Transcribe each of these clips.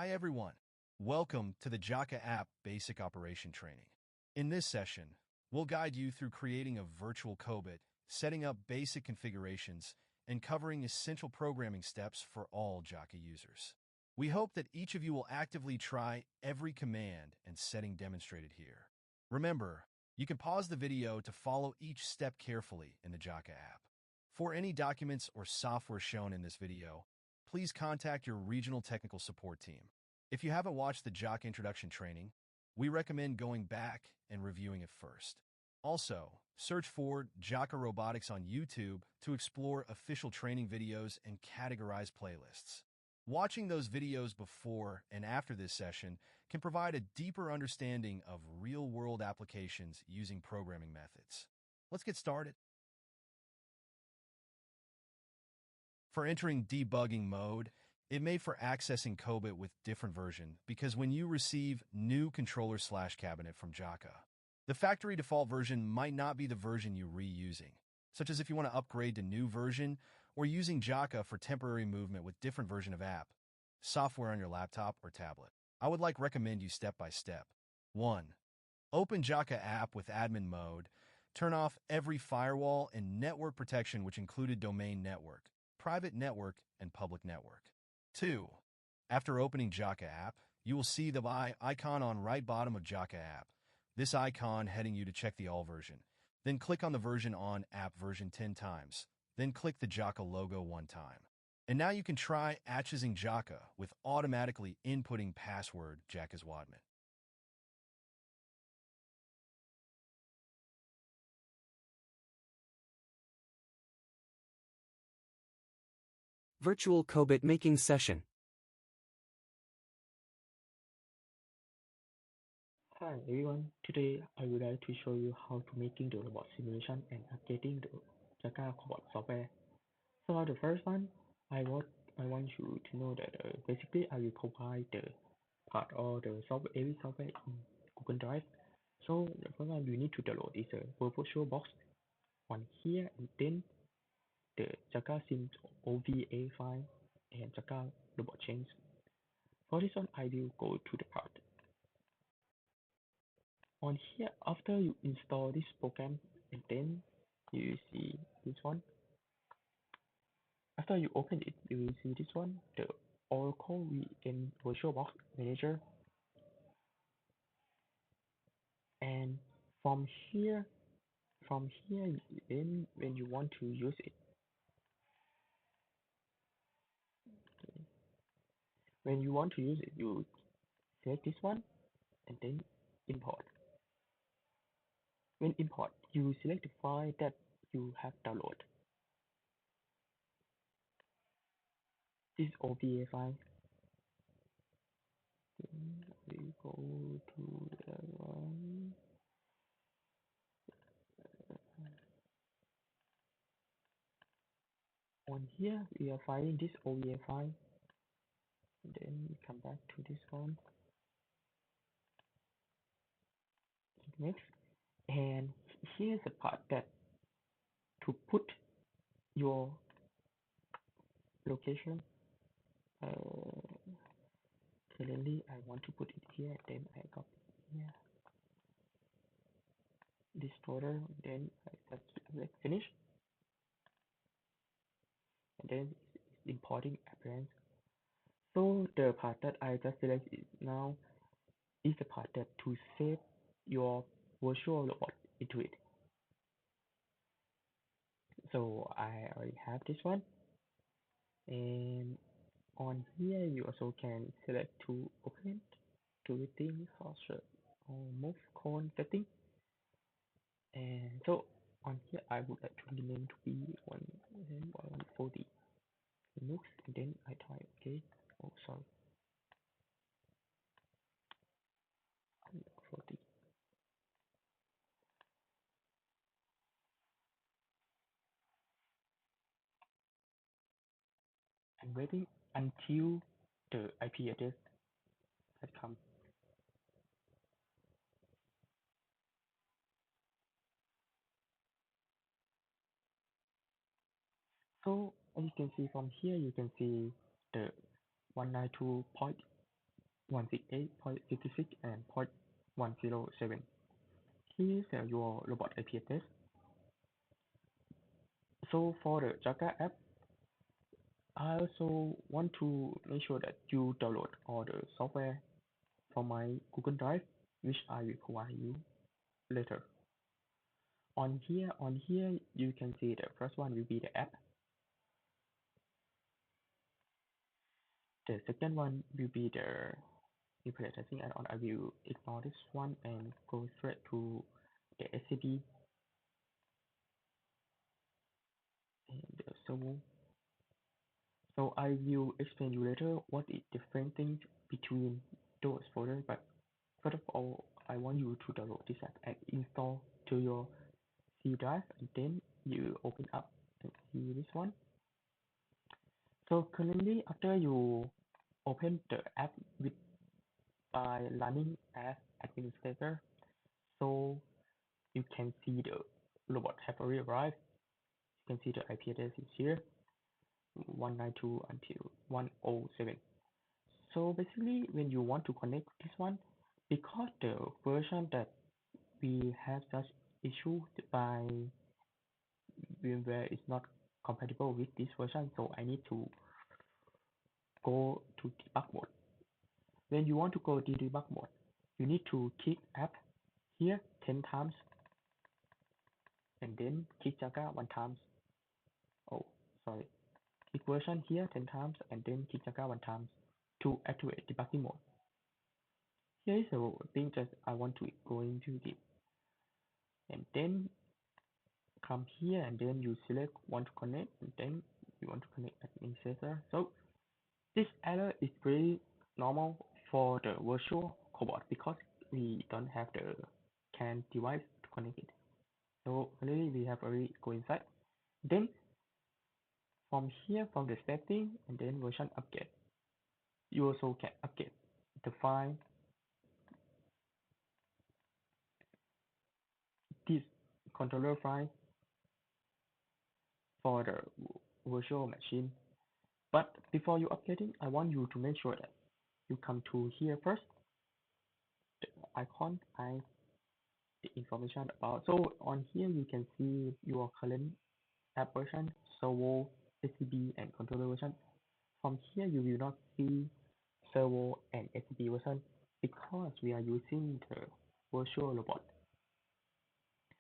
Hi everyone. Welcome to the JAKA app Basic Operation Training. In this session, we'll guide you through creating a virtual COBIT, setting up basic configurations, and covering essential programming steps for all JAKA users. We hope that each of you will actively try every command and setting demonstrated here. Remember, you can pause the video to follow each step carefully in the JAKA app. For any documents or software shown in this video, please contact your regional technical support team. If you haven't watched the JAKA introduction training, we recommend going back and reviewing it first. Also, search for JAKA Robotics on YouTube to explore official training videos and categorized playlists. Watching those videos before and after this session can provide a deeper understanding of real-world applications using programming methods. Let's get started. For entering debugging mode, it made for accessing COBIT with different version because when you receive new controller/cabinet from JAKA, the factory default version might not be the version you're reusing, such as if you want to upgrade to new version or using JAKA for temporary movement with different version of app, software on your laptop or tablet. I would recommend you step by step. 1. Open JAKA app with admin mode. Turn off every firewall and network protection which included domain network, private network, and public network. 2. After opening JAKA app, you will see the icon on right bottom of JAKA app. This icon heading you to check the all version. Then click on the version on app version 10 times. Then click the JAKA logo 1 time. And now you can try accessing JAKA with automatically inputting password JAKA's Wadman. Virtual COBIT making session. Hi everyone, today I would like to show you how to making the robot simulation and updating the JAKA cobot software. So the first one, I want you to know that basically I will provide the part or the software, every software in Google Drive. So the first one you need to download is a virtual box on here, and then the JAKA Sims OVA file and JAKA robot chains. For this one, I will go to the part. On here, after you install this program, and then you see this one. After you open it, you will see this one, the Oracle VM VirtualBox Manager. And from here, then when you want to use it, you select this one and then import. When import, you select the file that you have downloaded. This OVA file. Then we go to the one. On here, we are finding this OVA file. Then we come back to this one. Next, and here's the part that to put your location. Currently, I want to put it here. Then I copy here this folder. Then I just select finish, and then it's importing appearance. So the part that I just select is now is the part that to save your virtual robot into it. So I already have this one, and on here you also can select to open it, to retain source or move cone setting. And so on here I would like to rename to be 140 Linux, and then I type okay. Oh sorry, 140. I'm waiting until the IP address has come. So as you can see from here, you can see the 192.168 168.56 and port 107. Here's your robot IP address. So for the JAKA app, I also want to make sure that you download all the software from my Google Drive, which I will provide you later. On here, you can see the first one will be the app. The second one will be the implementation add-on. I will ignore this one and go straight to the SCP and the server. So I will explain you later what is different things between those folders. But first of all, I want you to download this app and install to your C drive, and then you open up and see this one. So currently, after you open the app with by running as administrator, so you can see the robot have already arrived. You can see the IP address is here, 192 until 107. So basically, when you want to connect this one, because the version that we have such issue by VMware is not compatible with this version, so I need to go to debug mode. When you want to go to debug mode, you need to click app here 10 times and then click JAKA 1 time. Oh, sorry. Click version here 10 times and then click JAKA 1 time to activate debugging mode. Here is a thing that I want to go into it. And then come here and then you select want to connect and then you want to connect administrator. So this error is very normal for the virtual cobot because we don't have the CAN device to connect it. So already we have already go inside. Then from here, from the setting and then version update, you also can update the file, this controller file for the virtual machine. But before you updating, I want you to make sure that you come to here first, the icon, the information about. So on here you can see your current app version, servo, SCB, and controller version. From here you will not see servo and SCB version because we are using the virtual robot.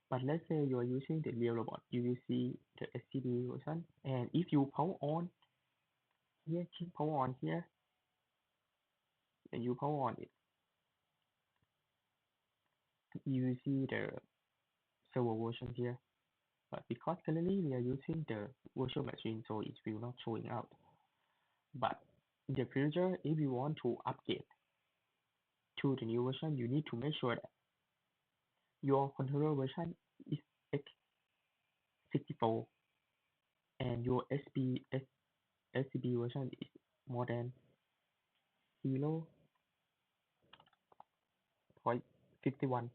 But let's say you are using the real robot, you will see the SCB version. And if you power on here, click power on here, and you power on it, you will see the server version here. But because currently we are using the virtual machine, so it will not showing out. But in the future, if you want to update to the new version, you need to make sure that your controller version is x64 and your SCB version is more than 0.51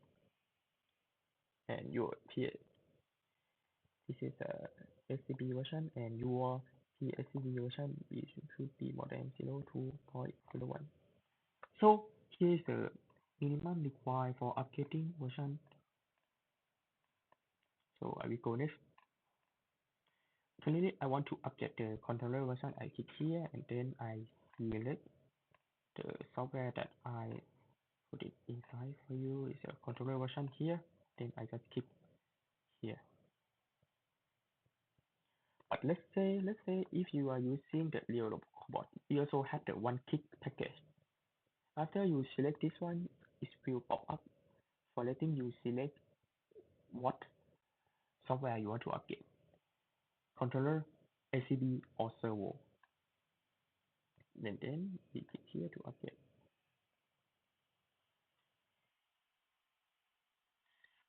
and your this is a SCB version and your PSCB version is should be more than 0.2.01. So here is the minimum required for updating version. So I will go next. Currently, I want to update the controller version. I click here and then I select the software that I put it inside for you. Is a controller version here. Then I just click here. But let's say if you are using the real robot, you also have the one-click package. After you select this one, it will pop up for letting you select what software you want to update. Controller, ACB, or servo. And then we click here to update.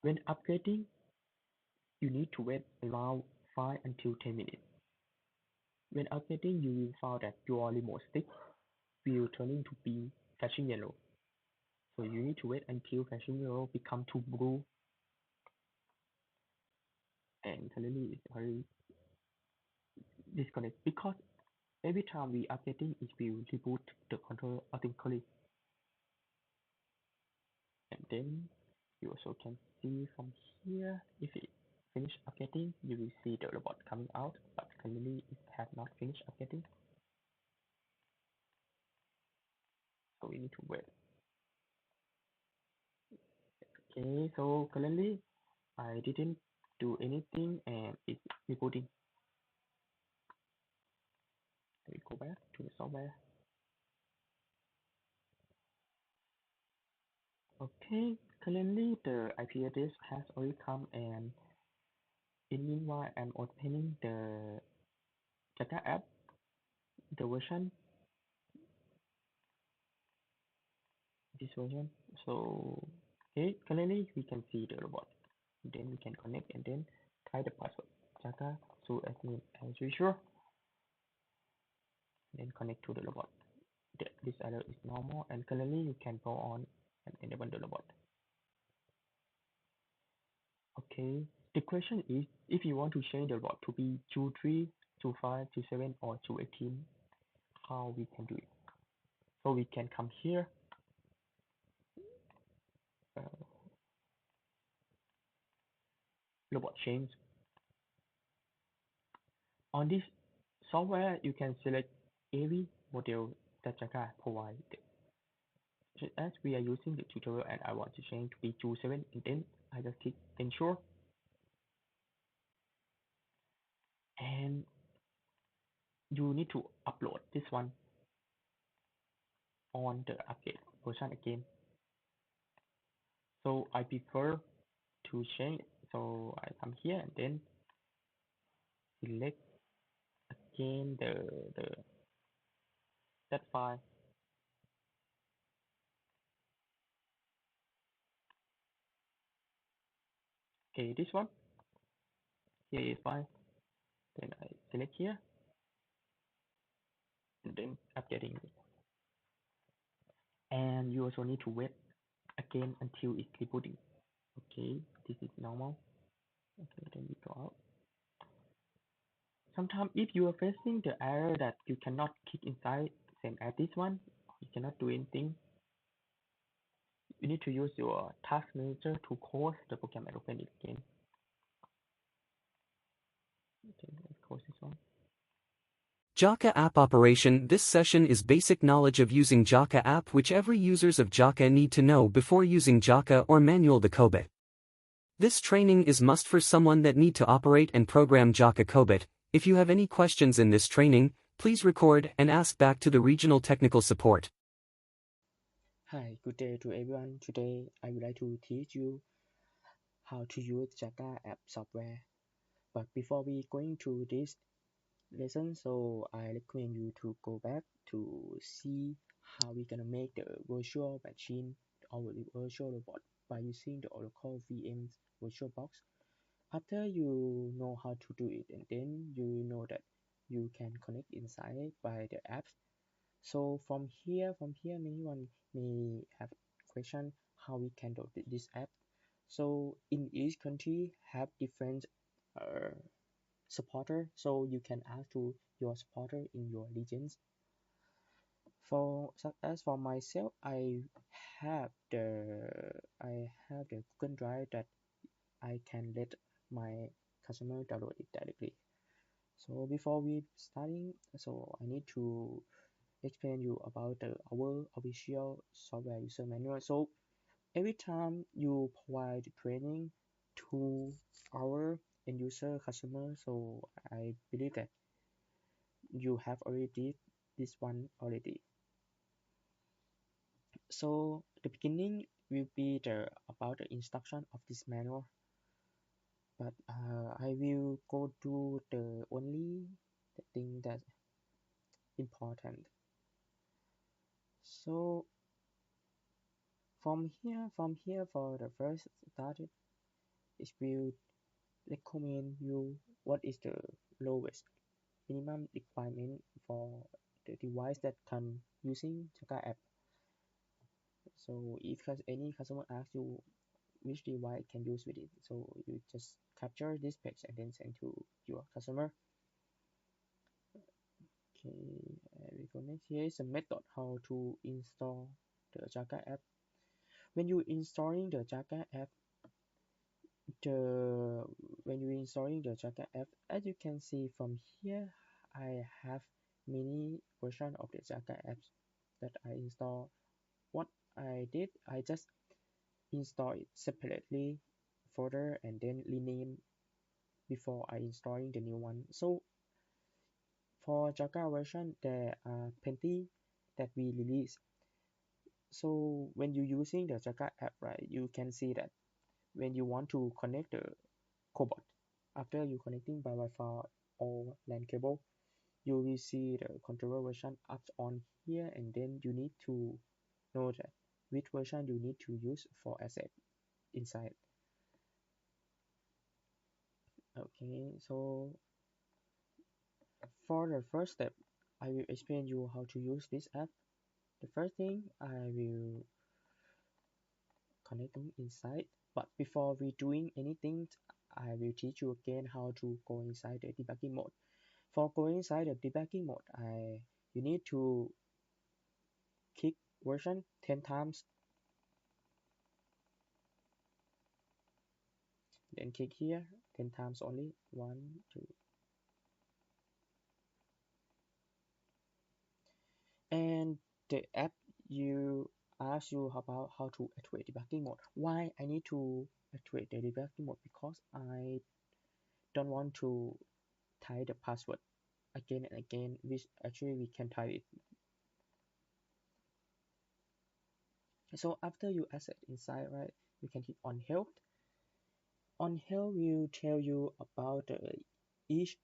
When updating, you need to wait around 5 until 10 minutes. When updating, you will find that your remote stick will turn into be flashing yellow. So you need to wait until flashing yellow become to blue. And suddenly it's already disconnect because every time we updating, it will reboot the controller automatically. then you also can see from here, if it finish updating, you will see the robot coming out, but currently it has not finished updating, so we need to wait. Okay, so currently I didn't do anything and it's rebooting. I will go back to the software. Okay, currently the IP address has already come, and in meanwhile I'm opening the JAKA app, the version, this version. So okay, currently we can see the robot. Then we can connect and then type the password JAKA so admin as usual. Then connect to the robot. This error is normal, and currently you can go on and enable the robot. Okay, the question is, if you want to change the robot to be 23, 25, 27, or 218, how we can do it? So we can come here, uh, robot change. On this software, you can select every model that JAKA provides. As we are using the tutorial and I want to change to be 27, and then I just click ensure, and you need to upload this one on the update version again. So I prefer to change, so I come here and then select again the that file. Okay, this one here is fine. Then I select here and then updating it. And you also need to wait again until it's rebooting. Okay, this is normal. Okay, then we go out. Sometimes if you are facing the error that you cannot click inside, same as this one, you cannot do anything, you need to use your task manager to close the program and open it again. Okay, let's close this one. JAKA app operation. This session is basic knowledge of using JAKA app which every users of JAKA need to know before using JAKA or manual the Cobit. This training is must for someone that need to operate and program JAKA Cobit. If you have any questions in this training, please record and ask back to the regional technical support. Hi, good day to everyone. Today I would like to teach you how to use JAKA app software. But before we going to this lesson, so I recommend you to go back to see how we're gonna make the virtual machine or the virtual robot by using the Oracle VM's VirtualBox. After you know how to do it, and then you know that you can connect inside by the apps. So from here, anyone may have question how we can do this app. So in each country have different uh, supporter, so you can ask to your supporter in your regions. For such as for myself, have the Google Drive that I can let my customer download it directly. So before we starting, so I need to explain you about our official software user manual. So every time you provide training to our end user customer, so I believe that you have already did this one already. So the beginning will be about the instruction of this manual, but I will go to the only the thing that's important. So from here for the first started, it will recommend you what is the lowest minimum requirement for the device that can using JAKA app. So if any customer asks you which device can use with it, so you just capture this page and then send to your customer. Okay, we go next. Here is a method how to install the JAKA app. When you installing the JAKA app, the when you installing the JAKA app, as you can see from here, I have many version of the JAKA apps that I install. What I did, I just install it separately folder and then rename before I installing the new one. So for JAKA version, there are plenty that we release. So when you using the JAKA app, right, you can see that when you want to connect the cobot, after you connecting by Wi-Fi or LAN cable, you will see the controller version up on here, and then you need to know that which version you need to use for asset inside. Okay, so for the first step, I will explain you how to use this app. The first thing, I will connect them inside, but before we doing anything, I will teach you again how to go inside the debugging mode. For going inside the debugging mode, you need to click version 10 times, then click here 10 times only, 1 2, and the app you ask you about how to activate debugging mode. Why I need to activate the debugging mode? Because I don't want to type the password again and again, which actually we can type it. So after you access inside, right, you can hit on help. On help will tell you about each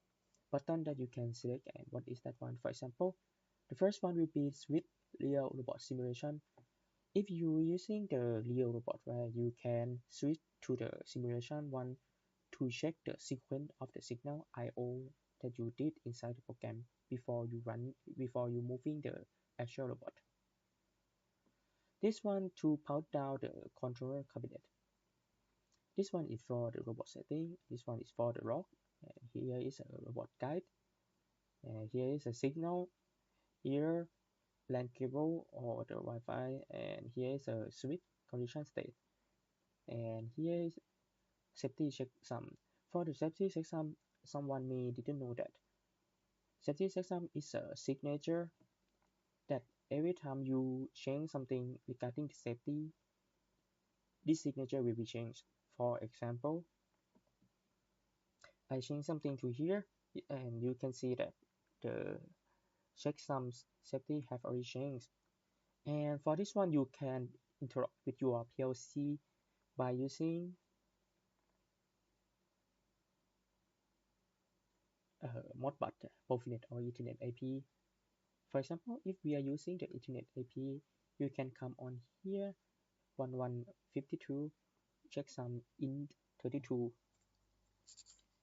button that you can select and what is that one. For example, the first one will be switch real robot simulation. If you're using the real robot, right, you can switch to the simulation one to check the sequence of the signal I/O that you did inside the program before you moving the actual robot. This one to power down the controller cabinet. This one is for the robot setting. This one is for the log. And here is a robot guide. And here is a signal. Here LAN cable or the Wi-Fi. And here is a switch condition state. And here is safety checksum. For the safety checksum, someone may didn't know that. Safety checksum is a signature that every time you change something regarding the safety, this signature will be changed. For example, I change something to here, and you can see that the checksum safety have already changed. And for this one, you can interact with your PLC by using Modbus, Profinet, or Ethernet IP. For example, if we are using the Ethernet IP, you can come on here 1152 checksum int 32,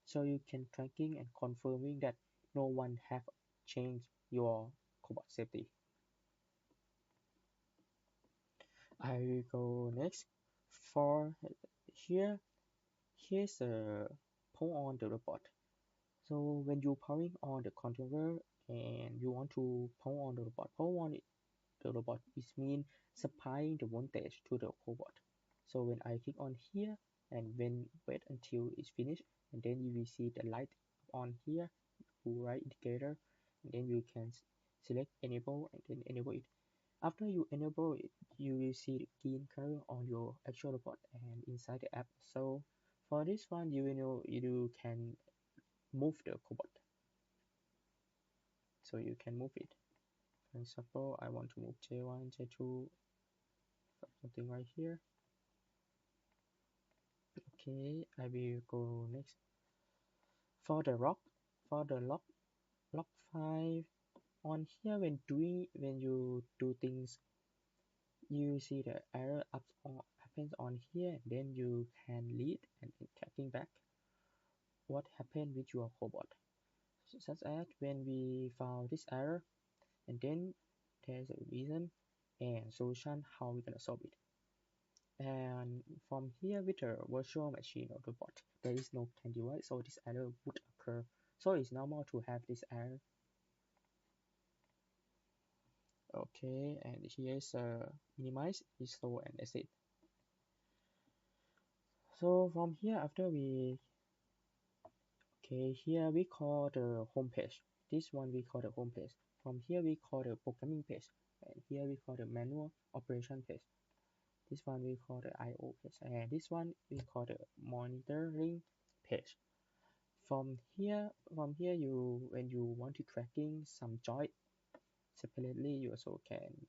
so you can tracking and confirming that no one have changed your cobot safety. I will go next. For here, here's a power on the robot. So when you powering on the controller and you want to power on the robot, power on the robot is mean supplying the voltage to the robot. So when I click on here and when wait until it's finished, and then you will see the light on here, right indicator, and then you can select enable and then enable it. After you enable it, you will see the green color on your actual robot and inside the app. So for this one, you will know you can move the cobot. So you can move it. For example, I want to move J1, J2, something right here. Okay, I will go next. For the lock, for the lock 5 on here, when you do things, you see the error happens on here, and then you can lead and tracking back what happened with your robot. Such as when we found this error, and then there's a reason and solution how we're gonna solve it. And from here with the virtual machine of the bot, there is no can device, so this error would occur. So it's normal to have this error. Okay, and here's minimize, restore, and exit. So from here, after here we call the home page. This one we call the home page. From here we call the programming page, and here we call the manual operation page. This one we call the I/O page, and this one we call the monitoring page. From here, you when you want to tracking some joint separately, you also can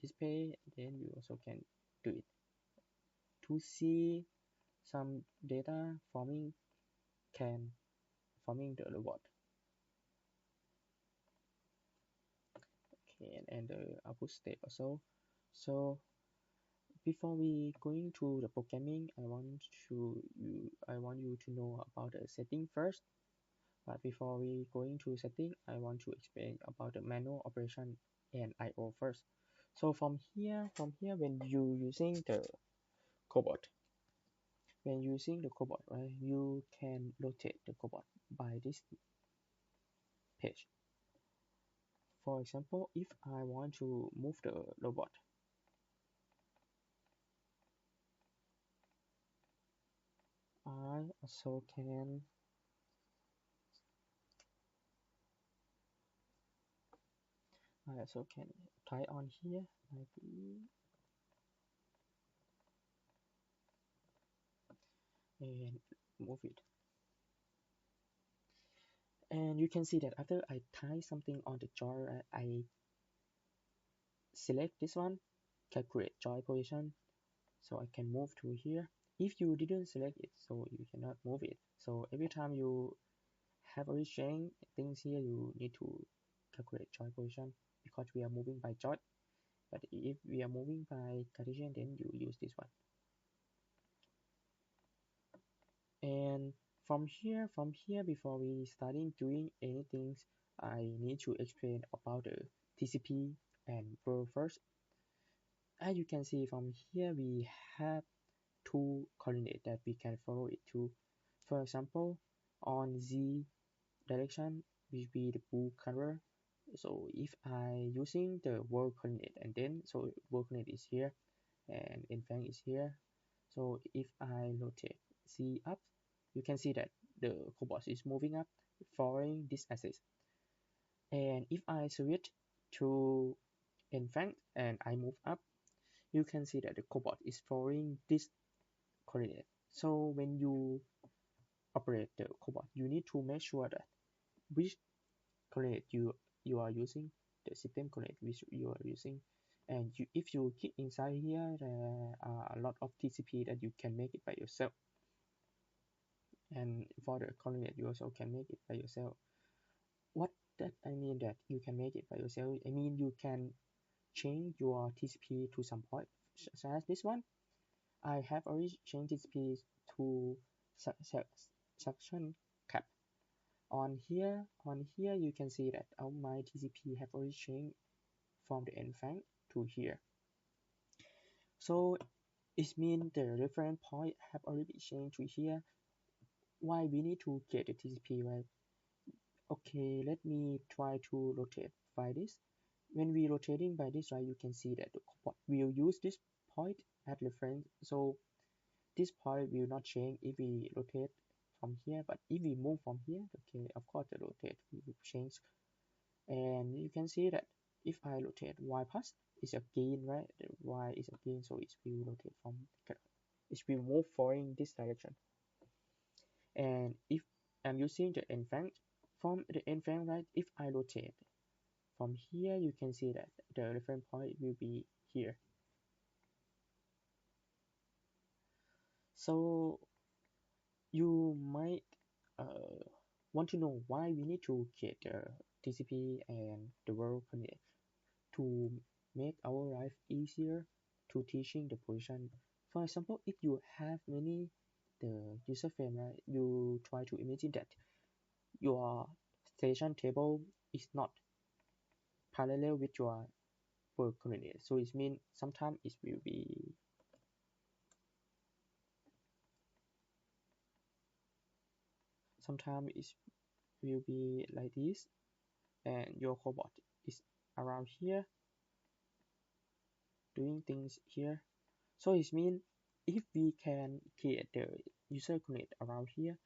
display. Then you also can do it to see some data forming the robot. Okay, and the output step also. So before we going to the programming, I want you to know about the setting first. But before we going to setting, I want to explain about the manual operation and I/O first. So from here, when you using the cobot, right, you can rotate the cobot by this page. For example, if I want to move the robot, I also can try on here, maybe, and move it. And you can see that after I tie something on the jar, I select this one, calculate joy position, so I can move to here. If you didn't select it, so you cannot move it. So every time you have already changed things here, you need to calculate joy position because we are moving by joy. But if we are moving by Cartesian, then you use this one. And from here, before we starting doing anything, I need to explain about the TCP and Bro first. As you can see from here, we have two coordinates that we can follow it to. For example, on Z direction will be the blue color. So if I using the world coordinate, and then so world coordinate is here and infant is here. So if I rotate Z up, you can see that the cobot is moving up following this axis. And if I switch to infant and I move up, you can see that the cobot is following this coordinate. So when you operate the cobot, you need to make sure that which coordinate you are using, the system coordinate which you are using. And if you keep inside here, there are a lot of TCP that you can make it by yourself. And for the coordinate, you also can make it by yourself. What that I mean that you can make it by yourself, I mean you can change your TCP to some point, such as this one. I have already changed TCP to suction cap. On here, you can see that my TCP have already changed from the infant to here. So it means the reference point have already been changed to here. Why we need to get the TCP, right? Okay, let me try to rotate by this. When we rotating by this, right, you can see that the cobot will use this point as reference. So this point will not change if we rotate from here, but if we move from here, okay, of course the rotate will change. And you can see that if I rotate y past, it's again, right? The y is again, so it will rotate from, it will move following this direction. And if I'm using the infant, from the infant, right, if I rotate from here, you can see that the reference point will be here. So you might want to know why we need to get the TCP and the world connect to make our life easier to teaching the position. For example, if you have many the user frame, right, you try to imagine that your station table is not parallel with your world coordinate. So it means sometimes it will be like this, and your cobot is around here doing things here. So it means if we can create the user coordinate around here,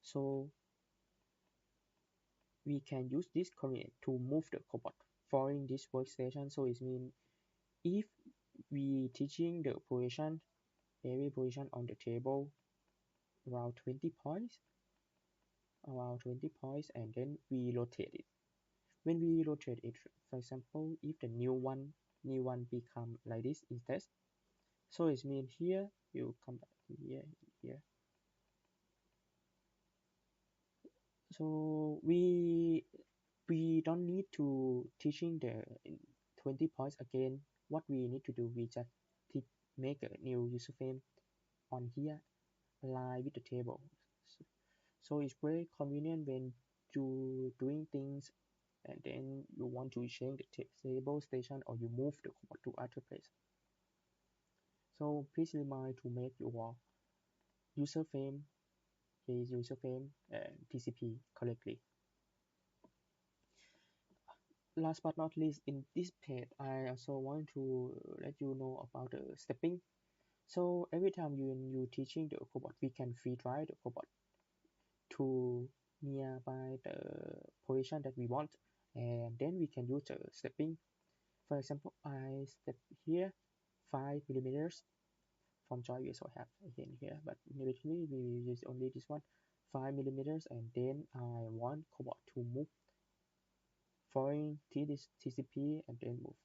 so we can use this coordinate to move the cobot following this workstation. So it means if we teaching the position, every position on the table around 20 points, and then we rotate it. When we rotate it, for example, if the new one become like this instead, so it means here you come back here. So we don't need to teaching the 20 points again. What we need to do, we just make a new user frame on here, align with the table. So it's very convenient when you doing things and then you want to change the table station or you move the code to other place. So please remind to make your user frame, and TCP correctly. Last but not least, in this page, I also want to let you know about the stepping. So every time you teaching the cobot, we can free drive the cobot to nearby the position that we want, and then we can use the stepping. For example, I step here 5 millimeters from joy. We also have again here, but usually we use only this one 5 millimeters, and then I want cobot to move following this TCP and then move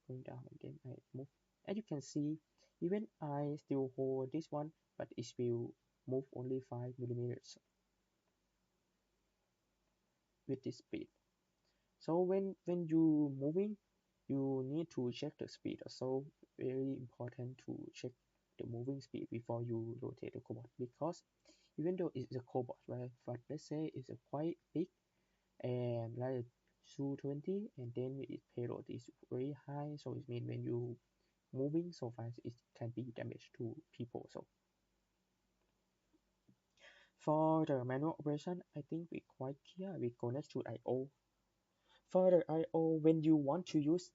going down, and then I move. As you can see, even I still hold this one, but it will move only 5 millimeters with this speed. So when you moving, you need to check the speed. Also very important to check the moving speed before you rotate the cobot, because even though it's a cobot, right, but let's say it's a quite big and like 220, and then its payload is very high, so it means when you moving so fast it can be damage to people. So for the manual operation, I think we quite clear. We go next to IO. For the IO, when you want to use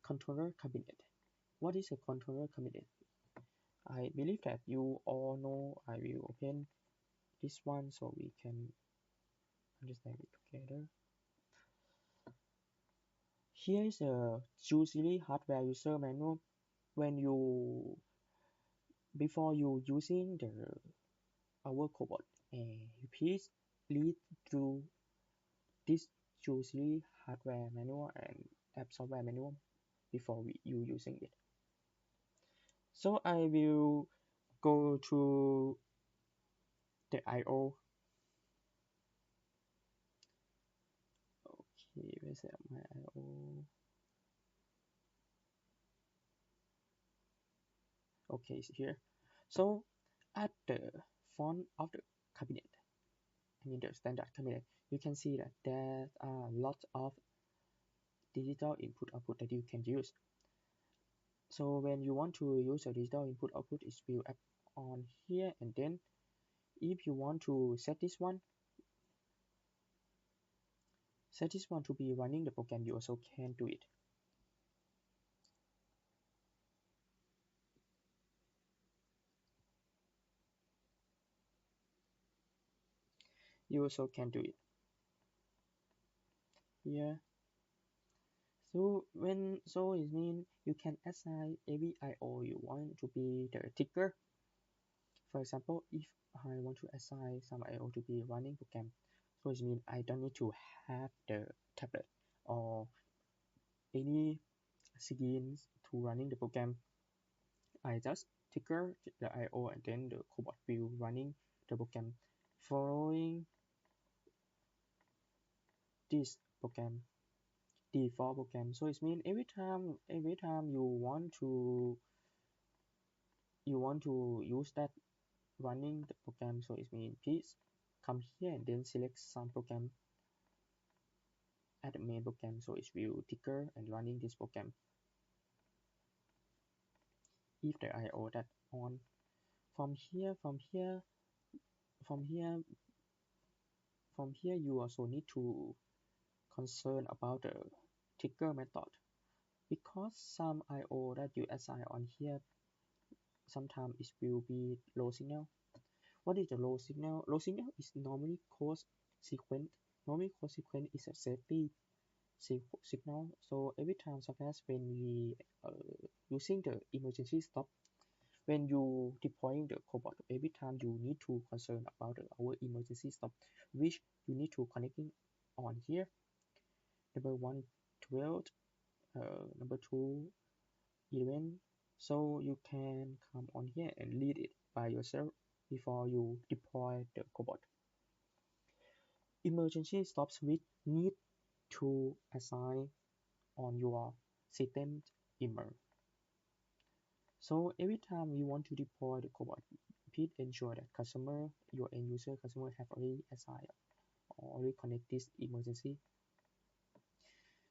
controller cabinet, what is a controller cabinet? I believe that you all know. I will open this one so we can understand it together. Here is a usually hardware user manual. When you before you using the our cobot, please read through this usually hardware manual and app software manual before you using it. So I will go to the IO. Okay, where's my IO? Okay, it's here. So at the front of the cabinet, I mean the standard cabinet, you can see that there are lots of digital input output that you can use. So when you want to use a digital input output, it will up on here, and then if you want to set this one to be running the program, you also can do it. You also can do it here. So it means you can assign every IO you want to be the ticker. For example, if I want to assign some IO to be running program, so it means I don't need to have the tablet or any screens to running the program. I just ticker the IO, and then the cobot will running the program following this program, default program. So it means every time you want to use that running the program, so it means please come here and then select some program at the main program, so it will ticker and running this program. If the IO that on from here you also need to concern about the ticker method, because some IO that you assign on here sometimes it will be low signal. What is the low signal? Low signal is normally cause sequence. Normally cause sequence is a safety signal. So every time, suppose when we using the emergency stop, when you deploying the cobot, every time you need to concern about our emergency stop, which you need to connecting on here. Number one, 12, number two, 11. So you can come on here and lead it by yourself before you deploy the cobot. Emergency stop switch need to assign on your system immer. So every time you want to deploy the cobot, please ensure that customer, your end user customer have already assigned or already connect this emergency.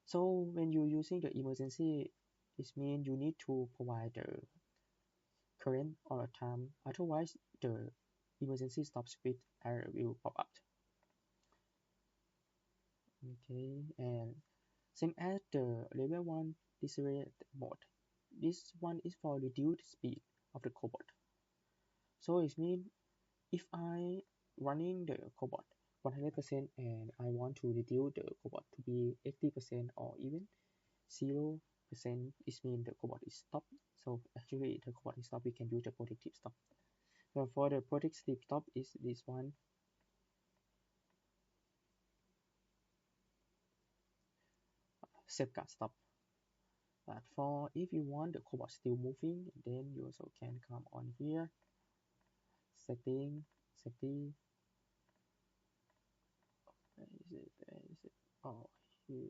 So when you're using the emergency, it means you need to provide the current all the time. Otherwise, the emergency stop switch error will pop up. Okay, and same as the level 1 decelerated mode. This one is for reduced speed of the cobot. So it means if I running the cobot 100% and I want to reduce the cobot to be 80% or even 0%, it means the cobot is stopped. So actually the cobot is stopped, we can use the protective stop. So for the protective stop is this one. Safeguard stop. But for if you want the cobot still moving, then you also can come on here, setting, safety. Where is it? Where is it? Oh, here.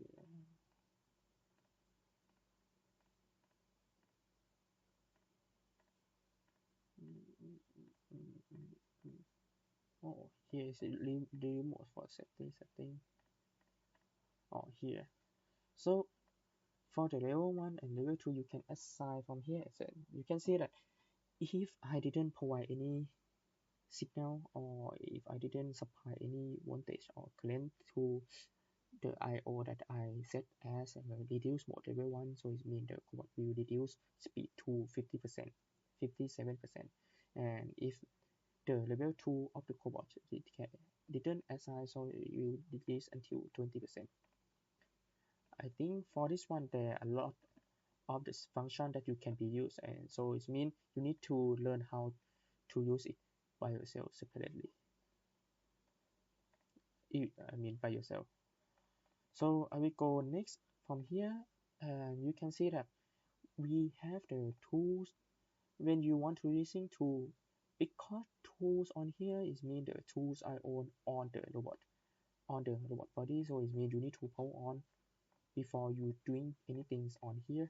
Oh, here is the remote for setting. Oh, here. So for the level 1 and level 2, you can assign from here. So you can see that if I didn't provide any signal or if I didn't supply any voltage or current to the I/O that I set as reduce mode level 1, so it means the code will reduce speed to 50%, 57%. And if the level 2 of the cobot didn't assign, so it will decrease until 20%. I think for this one there are a lot of this function that you can be used, and so it means you need to learn how to use it by yourself separately. I mean by yourself. So I will go next from here, and you can see that we have the tools when you want to using tool, because tools on here is mean the tools are on the robot body, so it means you need to power on before you doing anything on here,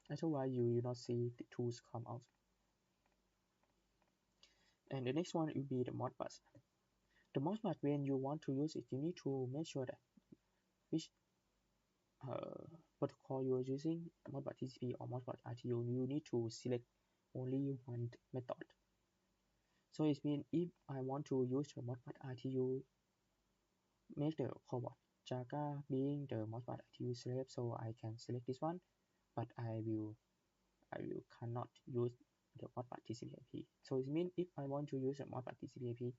otherwise you will not see the tools come out. And the next one will be the Modbus. The Modbus, when you want to use it, you need to make sure that which protocol you are using, Modbus TCP or Modbus RTU, you need to select only one method. So it means if I want to use the Modbus RTU, make the cobot JAKA being the Modbus RTU slave, so I can select this one, but I will cannot use the Modbus TCP/IP. So it means if I want to use the Modbus TCP/IP,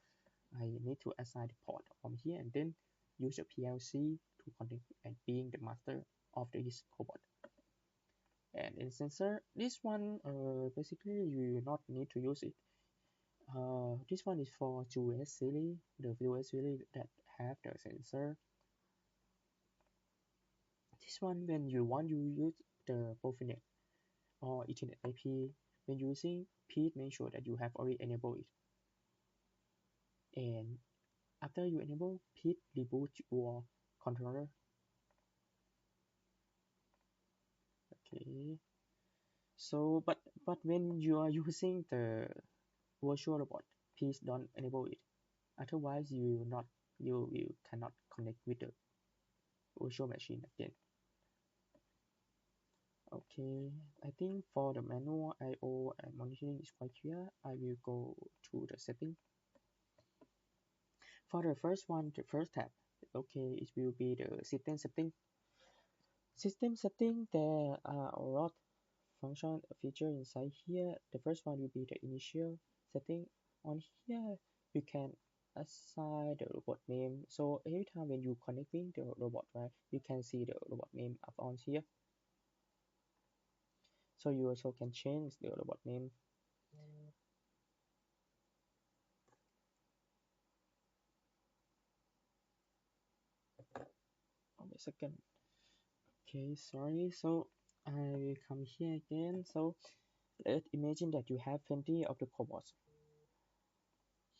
I need to assign the port from here and then use the PLC to connect and being the master of this cobot. And in sensor, this one basically you will not need to use it. This one is for US series, the US series that have the sensor. This one when you want to use the Profinet or Ethernet IP, when using, please make sure that you have already enabled it. And after you enable, please reboot your controller. Okay. So, but when you are using the virtual robot, please don't enable it. Otherwise, you will cannot connect with the virtual machine again. Okay, I think for the manual I/O and monitoring is quite clear. I will go to the setting. For the first one, the first tab, okay, it will be the system setting. System setting, there are a lot function feature inside here. The first one will be the initial setting. On here, you can assign the robot name. So every time when you connecting the robot, right, you can see the robot name up on here. So you also can change the robot name. Wait a second. Okay, sorry. So I will come here again. So let's imagine that you have plenty of the cobots.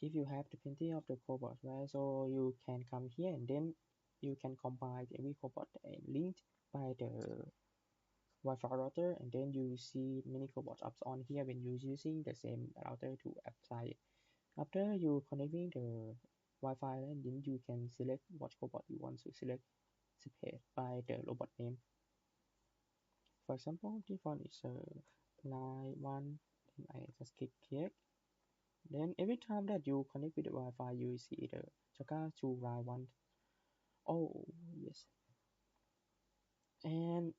If you have the plenty of the cobots, right? So you can come here and then you can combine every cobot and linked by the Wi-Fi router, and then you see many cobots up on here when you're using the same router to apply it. After you connecting the Wi-Fi, then you can select what cobot you want to select separate by the robot name. For example, this one is line 1, then I just click. Then every time that you connect with the Wi-Fi, you will see the JAKA to line 1. Oh, yes. And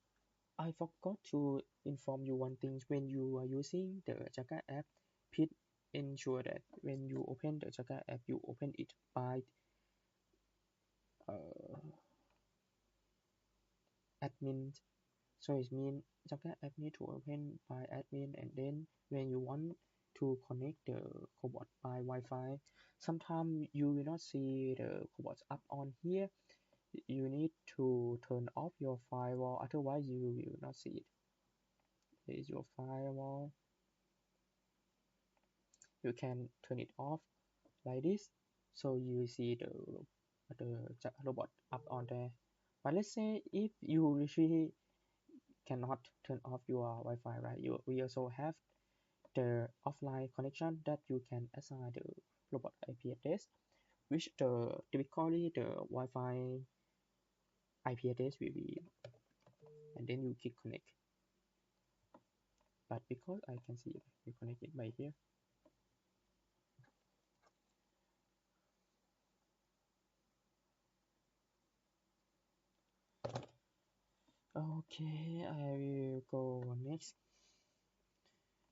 I forgot to inform you one thing. When you are using the JAKA app, please ensure that when you open the JAKA app, you open it by admin. So it means JAKA app need to open by admin, and then when you want to connect the cobot by Wi-Fi, sometimes you will not see the cobots up on here. You need to turn off your firewall, otherwise you will not see it. Here is your firewall. You can turn it off like this, so you will see the robot up on there. But let's say if you really cannot turn off your Wi-Fi, right? We also have the offline connection that you can assign the robot IP address, which typically the Wi-Fi IP address will be, and then you click connect. But because I can see it, we connect it by here. Okay, I will go next.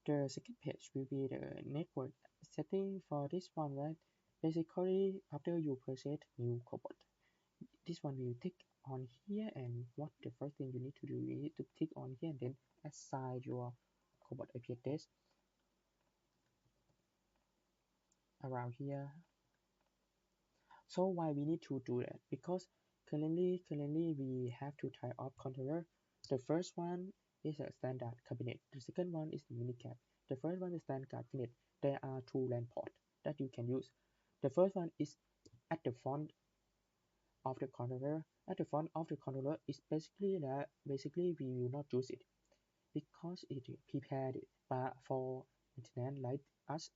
The second page will be the network setting for this one, right? Basically, after you purchase new cobot, this one will tick on here, and what the first thing you need to do, you need to tick on here and then assign your cobot IP address around here. So why we need to do that? Because currently we have two type of controller. The first one is a standard cabinet. The second one is the minicab. The first one is standard cabinet. There are two LAN ports that you can use. The first one is at the front of the controller. At the front of the controller is basically that we will not use it because it prepared for maintenance like us.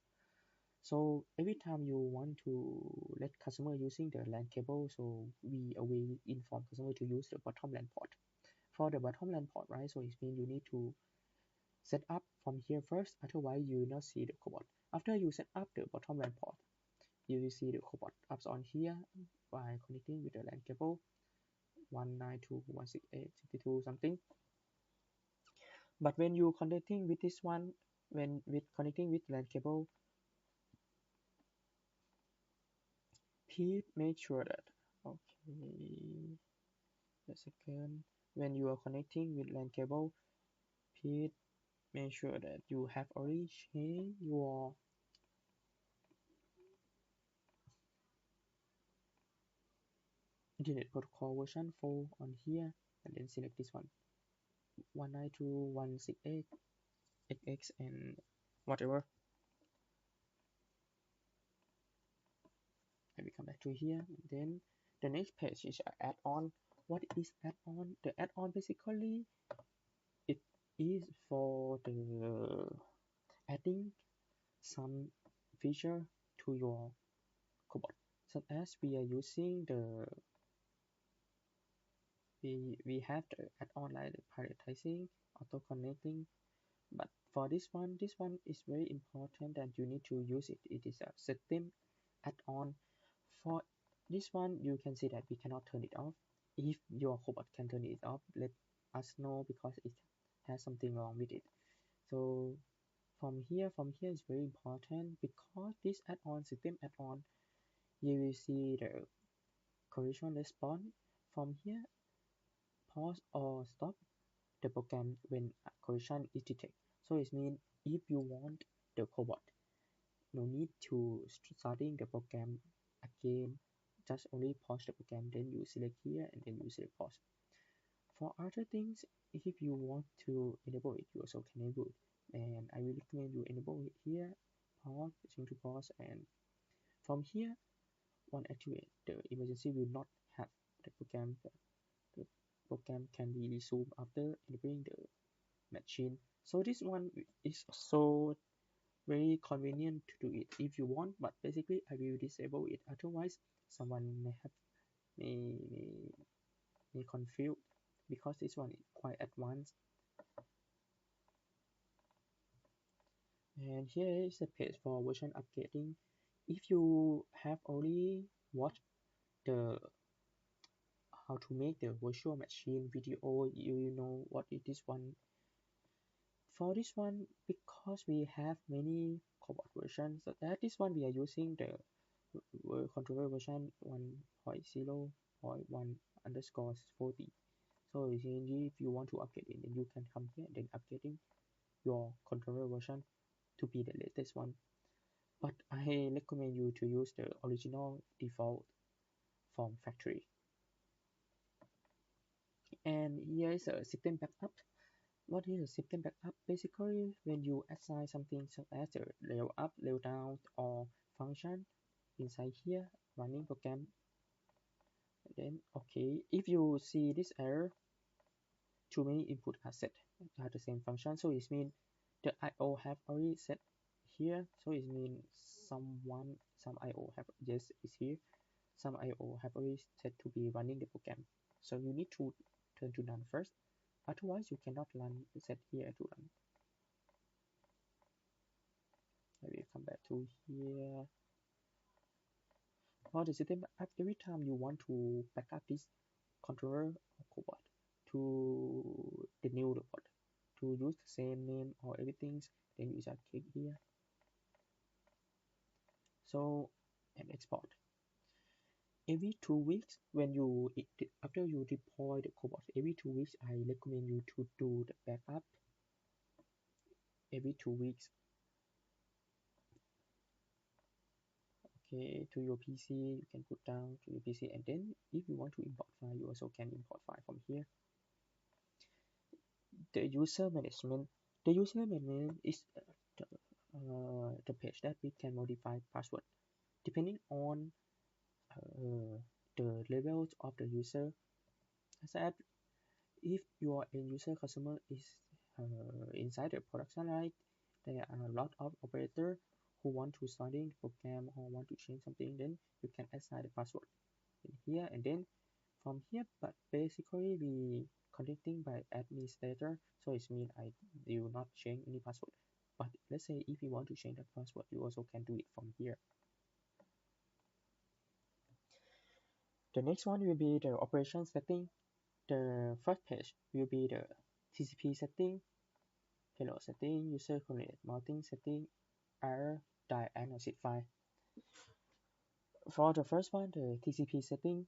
So every time you want to let customer using the LAN cable, so we always inform customer to use the bottom LAN port. For the bottom LAN port, right? So it means you need to set up from here first, otherwise you will not see the cobot. After you set up the bottom LAN port, you will see the cobot up on here by connecting with the LAN cable 192.168.62 something. But when you connecting with this one, when with connecting with LAN cable, please make sure that, okay, a second, when you are connecting with LAN cable, please make sure that you have already changed your Internet Protocol version 4 on here, and then select this one 192.168xx and whatever. And we come back to here, and then the next page is add-on. What is add-on? The add-on basically it is for the adding some feature to your cobot, such as we are using the we have the add-on like the prioritizing, auto connecting. But for this one is very important that you need to use it. It is a system add-on. For this one, you can see that we cannot turn it off. If your cobot can turn it off, let us know because it has something wrong with it. So from here is very important because this add-on system add-on, you will see the correction response. From here, pause or stop the program when a correction is detected. So it means if you want the cobot, no need to starting the program again, just only pause the program, then you select here and then you select pause. For other things, if you want to enable it, you also can enable it. And I will recommend you enable it here, pause, change to pause, and from here, on activate, the emergency will not have the program. The program can be resumed after enabling the machine. So this one is so very convenient to do it if you want, but basically I will disable it. Otherwise, someone may have may confuse because this one is quite advanced. And here is the page for version upgrading. If you have already watched the how to make the virtual machine video, you know what is this one. For this one, because we have many cobot versions, so that this one we are using the controller version 1.0.1 underscore 40. So essentially, if you want to upgrade it, then you can come here and then upgrading your controller version to be the latest one. But I recommend you to use the original default from factory. And here is a system backup. What is a system backup? Basically, when you assign something such as the level up, level down, or function inside here, running program, then okay, if you see this error, too many input are set at the same function, so it means the IO have already set here, so it means some IO have yes is here, some IO have already set to be running the program, so you need to turn to none first, otherwise you cannot run set here to run. I will come back to here. For the system backup, every time you want to backup this controller or cobot to the new robot to use the same name or everything, then you just click here. So and export. Every 2 weeks, when you after you deploy the cobot, every 2 weeks I recommend you to do the backup. Every 2 weeks, okay, to your PC, you can put down to your PC, and then if you want to import file, you also can import file from here. The user management. The user management is the page that we can modify password depending on the levels of the user. As I said, if your end user customer is inside the production line, there are a lot of operators who want to starting the program or want to change something, then you can assign the password in here and then from here. But basically we connecting by administrator, so it means I will not change any password. But let's say if you want to change that password, you also can do it from here. The next one will be the operation setting. The first page will be the TCP setting, payload setting, user coordinate mounting setting, error diagnostic file. For the first one, the TCP setting,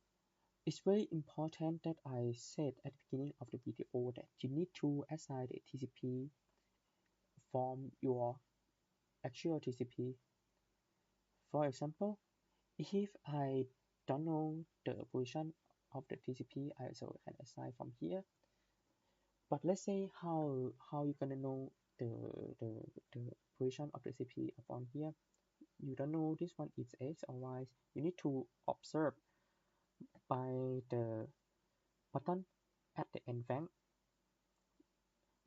it's very important that I said at the beginning of the video that you need to assign the TCP from your actual TCP. For example, if I don't know the position of the TCP, I also can assign from here. But let's say how you gonna know the position of the TCP upon here. You don't know this one is X or Y. You need to observe by the button at the end bank.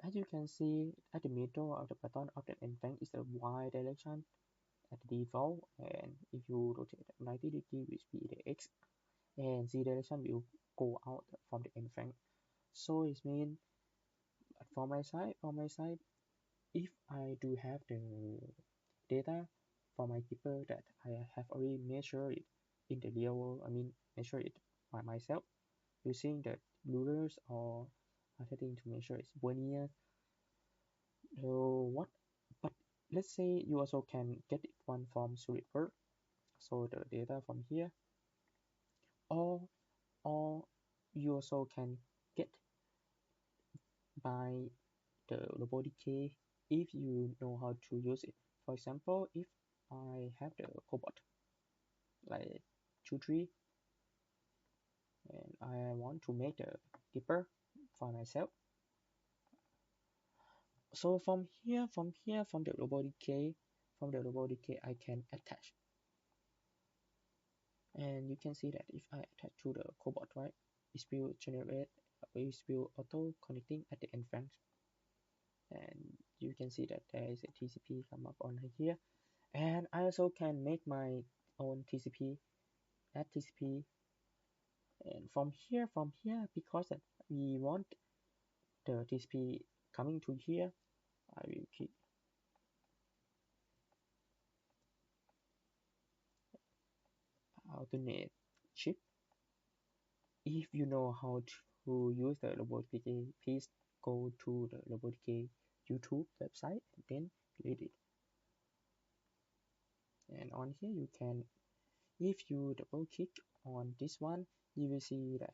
As you can see, at the middle of the button of the end bank is the Y direction at the default, and if you rotate 90 degrees, which be the X, and Z direction will go out from the end bank. So it means for my side, if I do have the data for my keeper that I have already measured it in the real world, I mean measure it by myself using the rulers or other thing to measure its vernier. So let's say you also can get it one from SolidWorks, so the data from here, or you also can get by the robotic key if you know how to use it. For example, if I have the cobot like 2 3 and I want to make the dipper for myself, so from the robotic key, I can attach, and you can see that if I attach to the cobot, right, it will auto connecting at the entrance, and you can see that there is a TCP come up on here, and I also can make my own TCP, add TCP, and from here, because that we want the TCP coming to here, I will click alternate chip. If you know how to use the robotic key, please go to the robotic key YouTube website and then read it. And on here you can, if you double click on this one, you will see that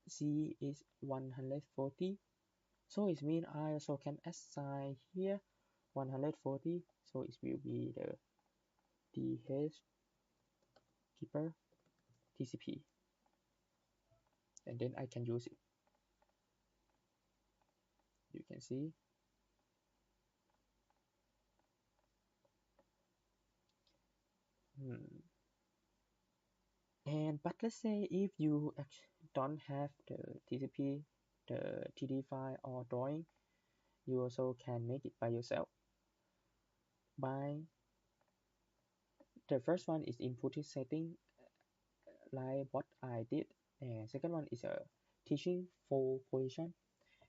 Z is 140, so it means I also can assign here 140, so it will be the DH keeper TCP, and then I can use it. You can see. And but let's say if you don't have the TCP, the TD file or drawing, you also can make it by yourself. By the first one is input setting, like what I did, and second one is a teaching for position.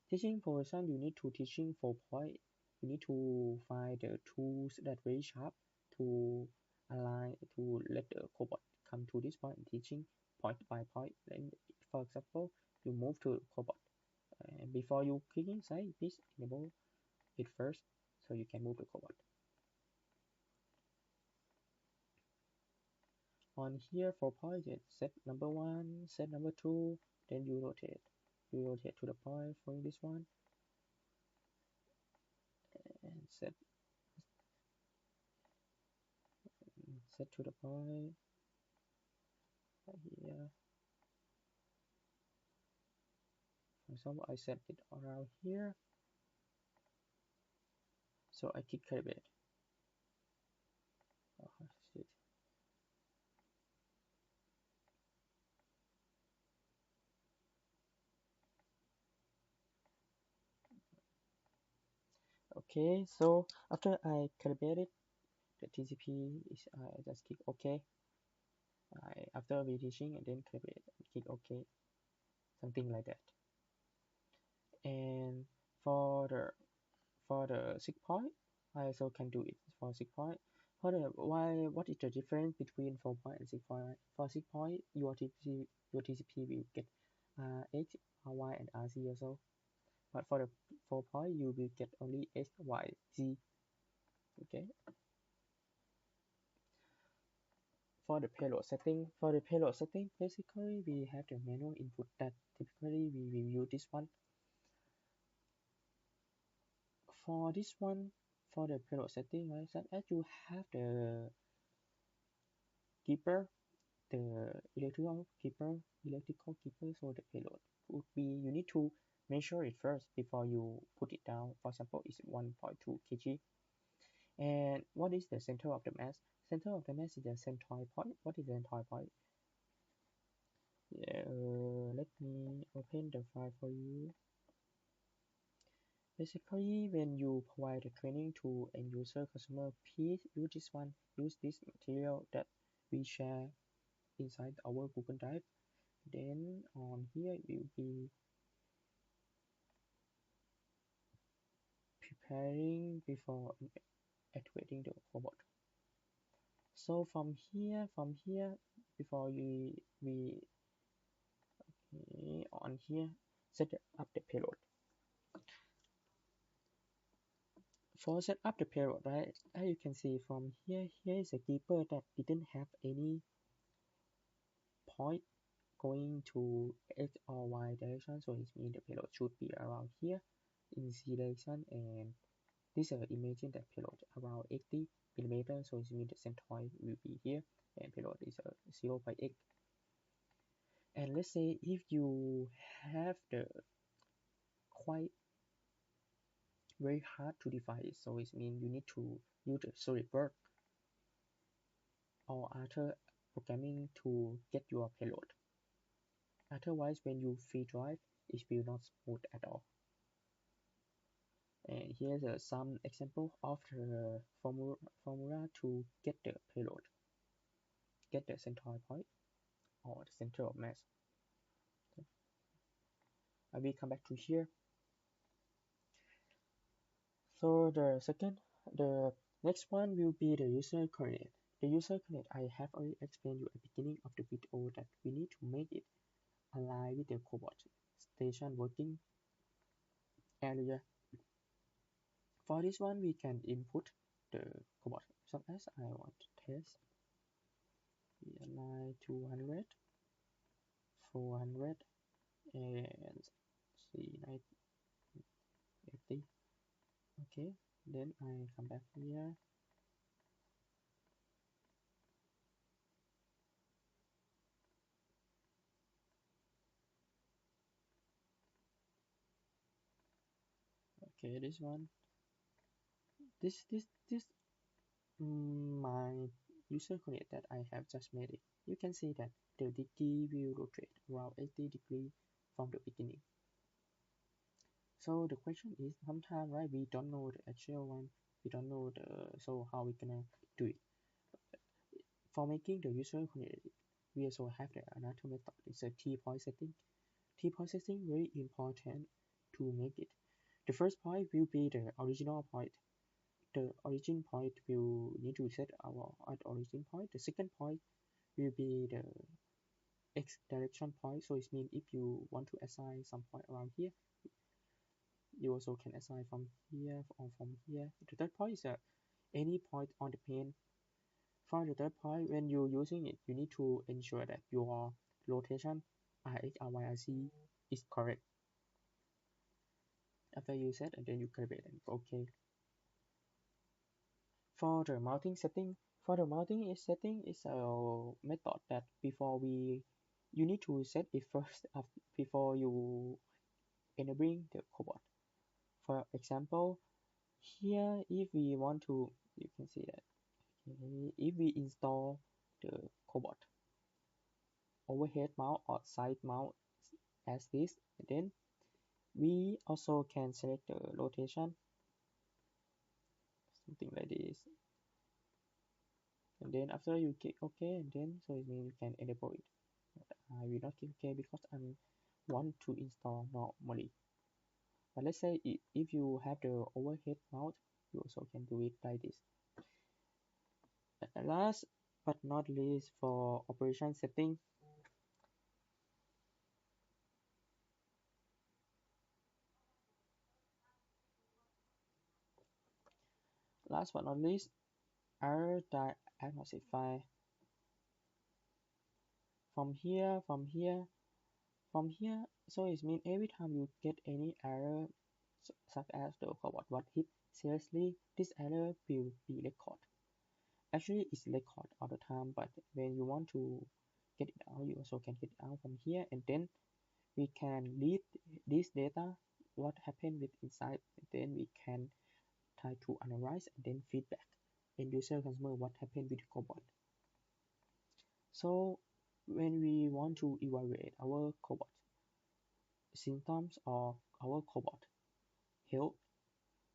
Teaching position, you need to teaching 4 point. You need to find the tools that very sharp to align, to let the cobot come to this point and teaching point by point. Then, for example, you move to cobot, and before you clicking say please enable it first, so you can move the cobot. On here 4 point, set number 1, set number 2, then you rotate. You rotate to the point for this one, and set to the point here. For example, I set it around here, so I click calibrate. Oh, shit. Okay, so after I calibrated the TCP, I just click OK. After reteaching and then calibrate, click OK, something like that. And for the 6 point, I also can do it for 6 point. What is the difference between 4 point and 6 point? For 6 point, your TCP will get H, RY, and RZ also. But for the 4 point, you will get only H, Y, Z. Okay. For the payload setting, basically we have the manual input that typically we will use this one. For this one, for the payload setting, right, so as you have the keeper, the electrical keeper, so the payload would be, you need to measure it first before you put it down. For example, it's 1.2 kg. And what is the center of the mass? Center of the mass is the centroid point. What is the centroid point? Yeah, let me open the file for you. Basically, when you provide the training to end user customer, please use this one. Use this material that we share inside our Google Drive. Then on here you'll be preparing before activating the robot. So from here, before we on here set up the payload. For set up the payload, right, as you can see from here, here is a keeper that didn't have any point going to X or Y direction, so it means the payload should be around here in Z direction, and this imagine that payload around 80 millimeters, so it means the centroid will be here, and payload is 0.8. And let's say if you have the quite very hard to define it, so it means you need to use the SolidWorks or other programming to get your payload. Otherwise, when you free drive, it will not smooth at all. And here's some example of the formula to get the payload, get the centroid point or the center of mass. Okay. I will come back to here. So the next one will be the user coordinate. The user coordinate I have already explained you at the beginning of the video that we need to make it align with the cobot station working area. For this one, we can input the cobot. Suppose I want to test. We align 200, 400, and 380. Okay, then I come back here. Okay, this one. This my user coordinate that I have just made it. You can see that the degree will rotate around 80 degrees from the beginning. So the question is, sometimes right, we don't know the actual one, we don't know so how we gonna do it. For making the user coordinate, we also have another method. It's a T-point setting. T-point setting very important to make it. The first point will be the original point. The origin point will need to set our at origin point. The second point will be the x direction point. So it means if you want to assign some point around here, you also can assign from here or from here. The third point is any point on the plane. For the third point, when you're using it, you need to ensure that your rotation Rx, Ry, Rc is correct. After you set, and then you calibrate and OK. For the mounting setting, is a method that you need to set it first before you enabling the cobot. For example, here if we want to, you can see that if we install the cobot overhead mount or side mount as this, then we also can select the rotation, something like this, and then after you click OK, and then so it means you can enable it. I will not click OK because I want to install normally. But let's say if you have the overhead mount, you also can do it like this. Last but not least, for operation setting, last but not least, error diagnostic file. From here, so it means every time you get any error, such as the cobot was hit seriously, this error will be recorded. Actually, it's recorded all the time, but when you want to get it out, you also can get it out from here, and then we can read this data, what happened with inside, and then we can try to analyze and then feedback end user consumer what happened with the cobot. So when we want to evaluate our cobot symptoms or our cobot health,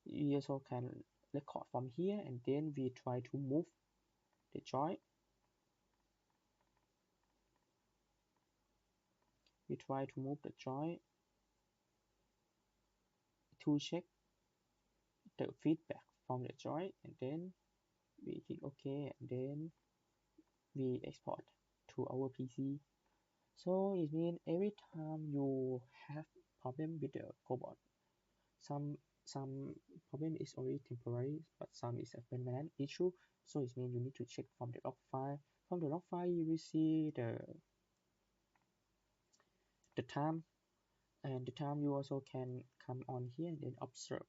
we also can record from here, and then we try to move the joint. We try to move the joint to check the feedback from the joint, and then we click OK, and then we export to our PC. So it means every time you have problem with the cobot, some problem is only temporary, but some is a permanent issue. So it means you need to check from the log file. From the log file, you will see the time, and the time you also can come on here and then observe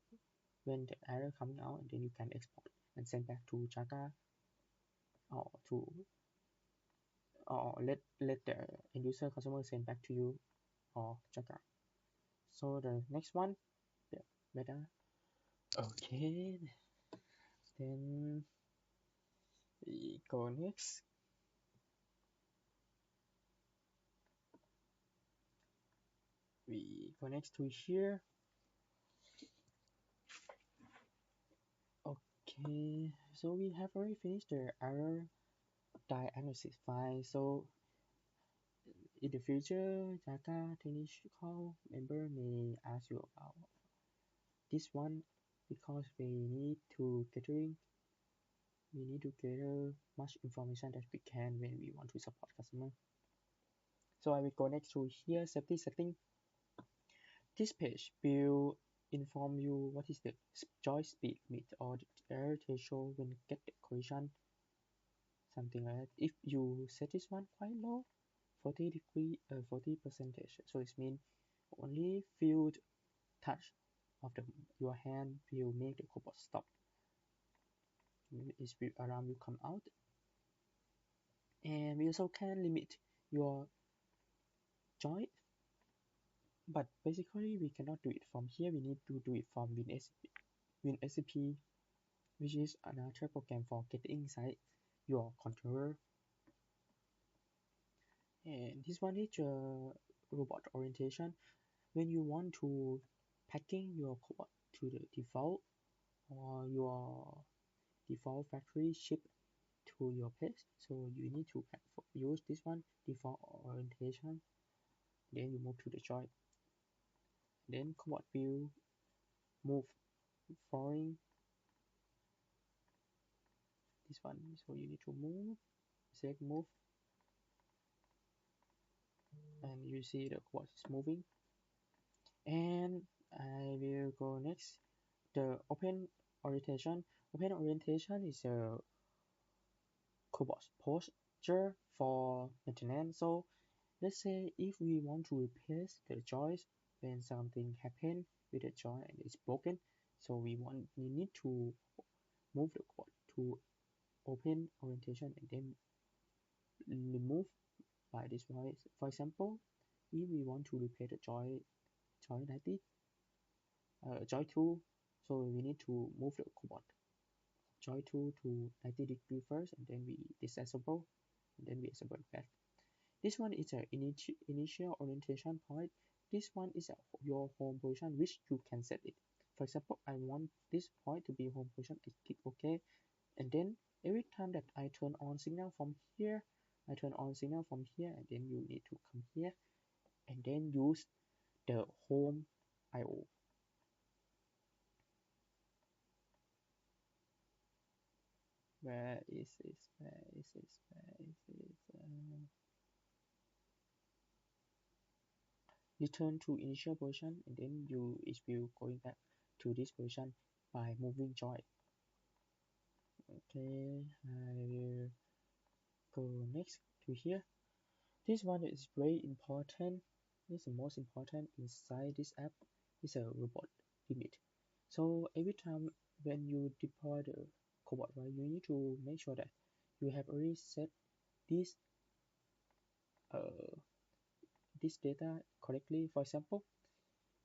when the error coming out, and then you can export and send back to JAKA, or to or let the end user customer send back to you or JAKA. So the next one, the beta. Okay, then we go next. We go next to here. Okay, so we have already finished the error diagnosis file. So in the future, JAKA technical member may ask you about this one, because we need to gather much information that we can when we want to support customer. So I will go next to here, safety setting. This page will inform you what is the joy speed limit or the error threshold when get the collision, something like that. If you set this one quite low, 40 percentage, so it means only few touch of your hand will make the cobot stop. It will alarm will come out. And we also can limit your joint, but basically we cannot do it from here. We need to do it from WinSCP, which is another program for getting inside your controller. And this one is robot orientation. When you want to packing your cobot to the default or your default factory ship to your place, so you need to use this one, default orientation. Then you move to the joint. Then cobot will move following this one. So you need to move, select move, and you see the cobot is moving. And I will go next. The open orientation. Open orientation is a cobot posture for maintenance. So let's say if we want to replace the joist when something happened with the joint and it's broken, so we need to move the cobot to open orientation and then remove by this way. For example, if we want to repair the joint 90, joint 2, so we need to move the cobot joint 2 to 90 degree first, and then we disassemble, and then we assemble back. This one is an initial orientation point. This one is your home position, which you can set it. For example, I want this point to be home position. I click OK, and then every time that I turn on signal from here, and then you need to come here and then use the home IO. Where is this? Return to initial position, and then it will going back to this position by moving joint. Okay, I will go next to here. This one is very important. This is the most important inside this app. Is a robot limit. So every time when you deploy the cobot, right, you need to make sure that you have already set this this data correctly. For example,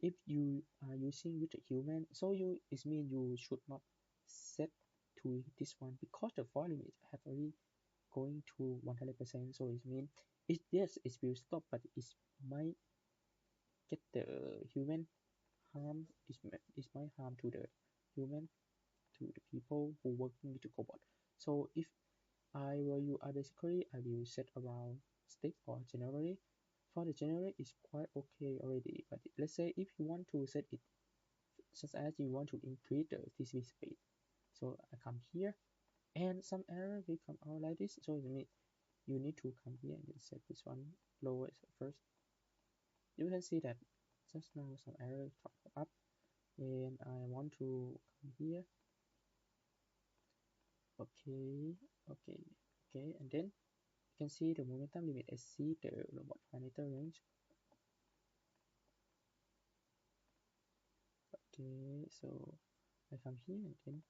if you are using with a human, so it means you should not set to this one, because the file limit have already going to 100%. So it means yes, it will stop, but it might get the human harm. It might harm to the human, to the people who working with the cobot. So if I were you, I will set around stick or generally. For the generally, it's quite okay already. But let's say if you want to set it, such as you want to increase the TCP speed, so I come here, and some error will come out like this. So you need to come here and set this one lowest first. You can see that just now some error come up. and I want to come here. Okay, and then you can see the momentum limit exceed the robot parameter range. Okay, so I come here and then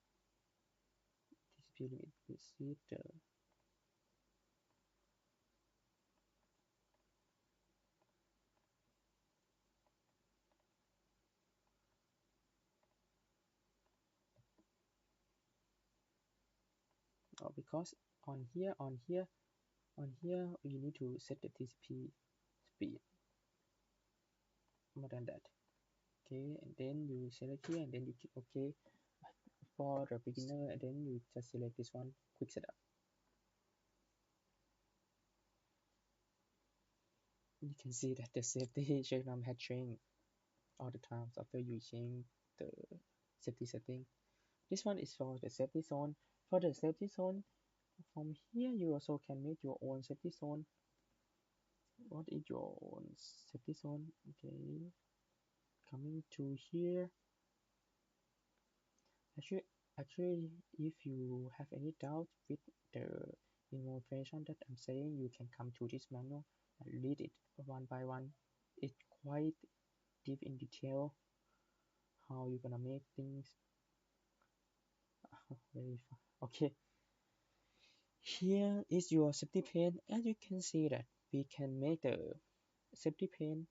TCP limit exceed the because on here you need to set the TCP speed more than that. Okay, and then you select here and then you click OK for the beginner, and then you just select this one, quick setup. You can see that the safety check num had changed all the times after you change the safety setting. This one is for the safety zone. For the safety zone, from here you also can make your own safety zone. What is your own safety zone? Okay, coming to here. Actually, if you have any doubt with the information that I'm saying, you can come to this manual and read it one by one. It's quite deep in detail how you're gonna make things very fun. Okay, here is your safety pane. As you can see that we can make the safety pane.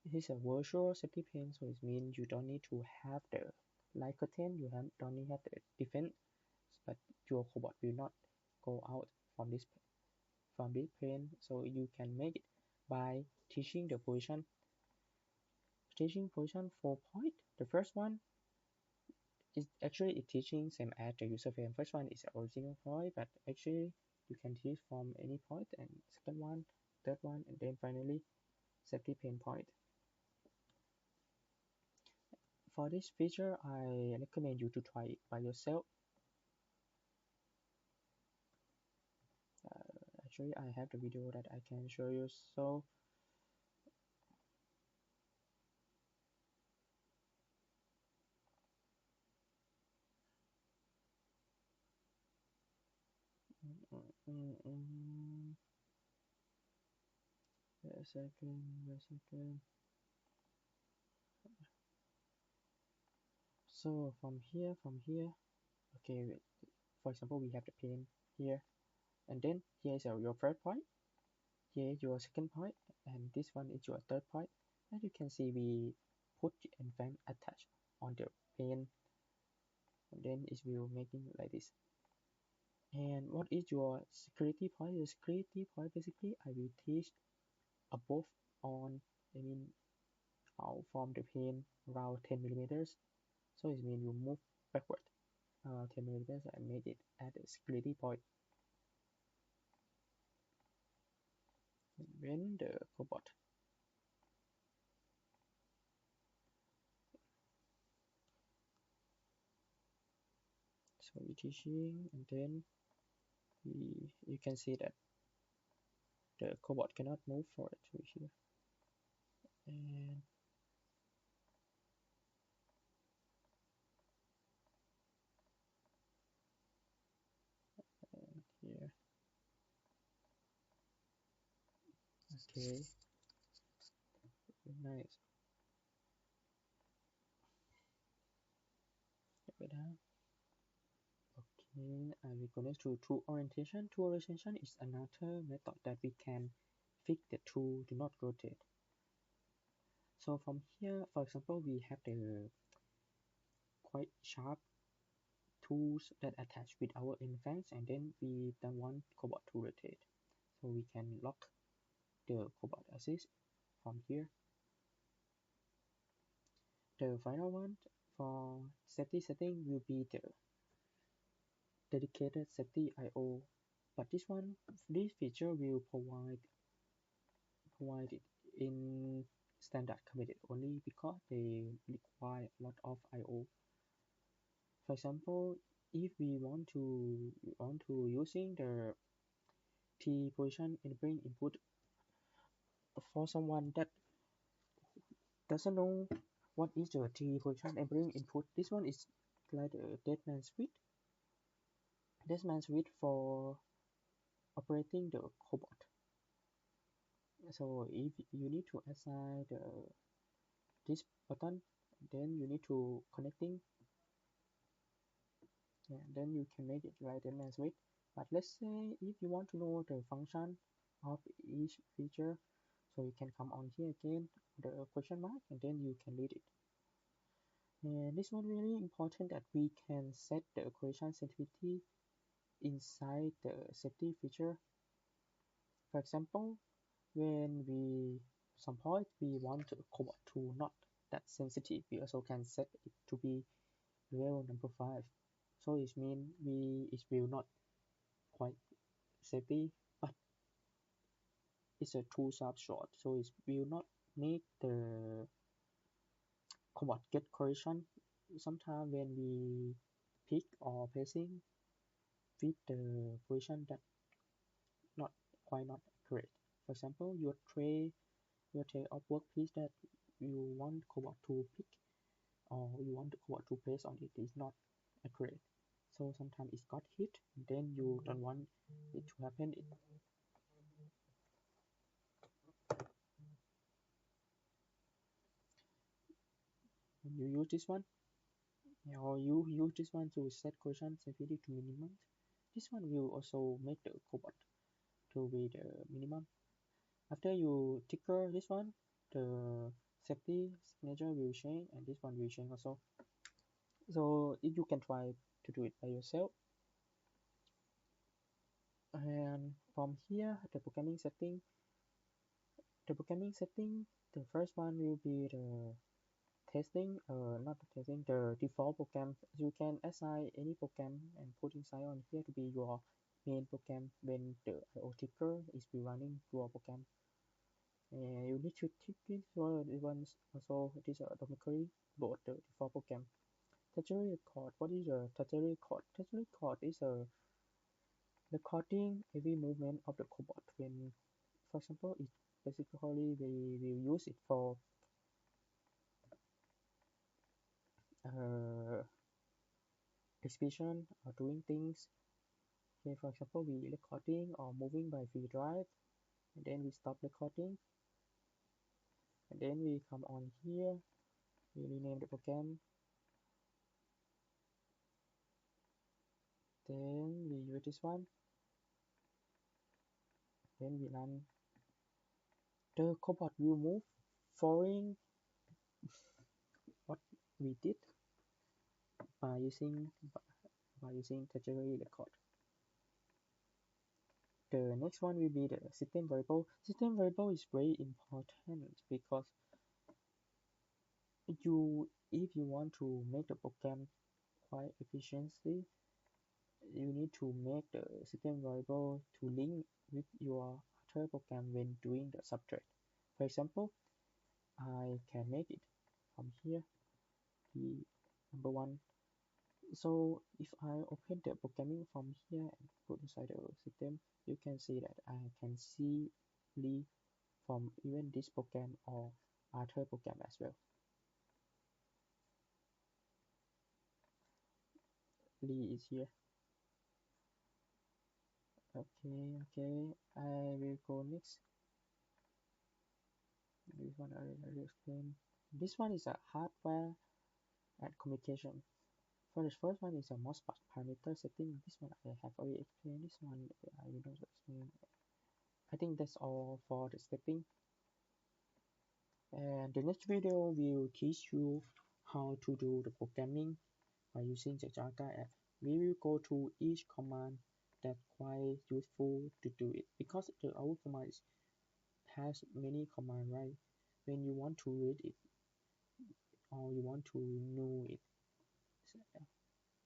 This is a virtual safety pane, so it means you don't need to have the light curtain, don't need to have the defense, but your cobot will not go out from this pane, so you can make it by teaching the position. Teaching position 4 point. The first one is actually it teaching same as the user frame. First one is original point, but actually you can teach from any point, and second one, third one, and then finally safety pane point. For this feature, I recommend you to try it by yourself. Actually, I have the video that I can show you. So wait a second. So from here, okay, for example, we have the pane here, and then here is your first point, here is your second point, and this one is your third point. As you can see, we put and fan attached on the pane, and then it will making like this. And what is your security point? The security point basically I will teach above on, out from the pane around 10 millimeters. So it means you move backward 10 millimeters and make it at the security point. When the cobot so we're teaching, and then you can see that the cobot cannot move forward to here, and here. Okay, nice. Wait, okay, we go to tool orientation. Tool orientation is another method that we can fix the tool do not rotate. So from here, for example, we have the quite sharp tools that attach with our infants, and then we don't want cobot to rotate, so we can lock the cobot assist from here. The final one for safety setting will be the dedicated safety IO, but this feature will provide it in standard committed only because they require a lot of IO. For example, if we want to using the T position in bring input for someone that doesn't know what is the three position enabling input? This one is like the dead man switch. Dead man switch for operating the cobot. So if you need to assign this button, then you need to connecting, then you can make it like dead man switch. But let's say if you want to know the function of each feature, so you can come on here again, the question mark, and then you can read it. And this one really important that we can set the operation sensitivity inside the safety feature. For example, when we some point we want the cobot to not that sensitive, we also can set it to be level number 5. So it means it will not quite safety, but it's a too sharp shot, so it will not make the cobot get correction. Sometimes when we pick or placing with the position that not not accurate. For example, your tray of workpiece that you want cobot to pick or you want the cobot to place on it is not accurate. So sometimes it got hit, then you don't want it to happen. You use this one, or you use this one to set correction sensitivity to minimum. This one will also make the cobot to be the minimum. After you trigger this one, the safety signature will change and this one will change also. So if you can try to do it by yourself. And from here, the programming setting, the first one will be the testing, not the testing, the default program. You can assign any program and put inside on here to be your main program when the IO trigger is be running your program. And you need to tick it for the ones also this automatically load the default program. Tertiary record. What is a tertiary record? Tertiary record is a recording every movement of the cobot. When, for example, it basically we will use it for exhibition or doing things. Okay, for example, we recording or moving by free drive, and then we stop recording, and then we come on here, we rename the program, then we use this one, then we run. The cobot will move following what we did by using tertiary record. The next one will be the system variable. System variable is very important because if you want to make the program quite efficiently, you need to make the system variable to link with your other program when doing the subtract. For example, I can make it from here, the number 1. So if I open the programming from here and put inside the system, you can see that I can see Lee from even this program or other program as well. Lee is here. Okay, I will go next. This one I already explained. This one is a hardware and communication. For the first one is a MOSFET parameter setting. This one I have already explained. This one I will not explain. I think that's all for the stepping. And the next video will teach you how to do the programming by using the JAKA app. We will go to each command that's quite useful to do it because our command has many commands, right? When you want to read it or you want to know it,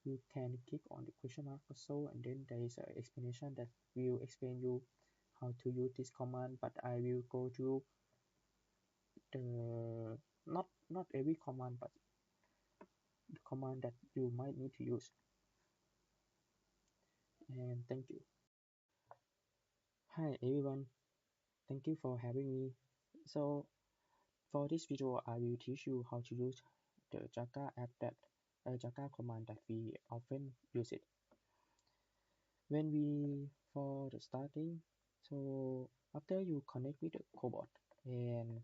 you can click on the question mark or so, and then there is an explanation that will explain you how to use this command. But I will go through the not every command, but the command that you might need to use. And thank you. Hi everyone, thank you for having me. So for this video, I will teach you how to use the JAKA app JAKA command that we often use it. When we for the starting, so after you connect with the cobot, and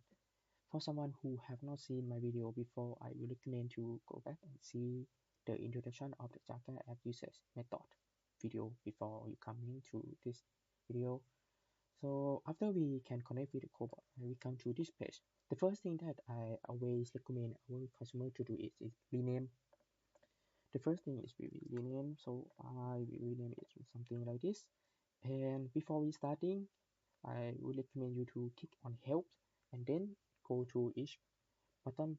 for someone who have not seen my video before, I will recommend to go back and see the introduction of the JAKA app usage method video before you coming to this video. So after we can connect with the cobot, we come to this page. The first thing that I always recommend our customer to do is rename. The first thing is we will rename, so I will rename it to something like this. And before we starting, I would recommend you to click on help and then go to each button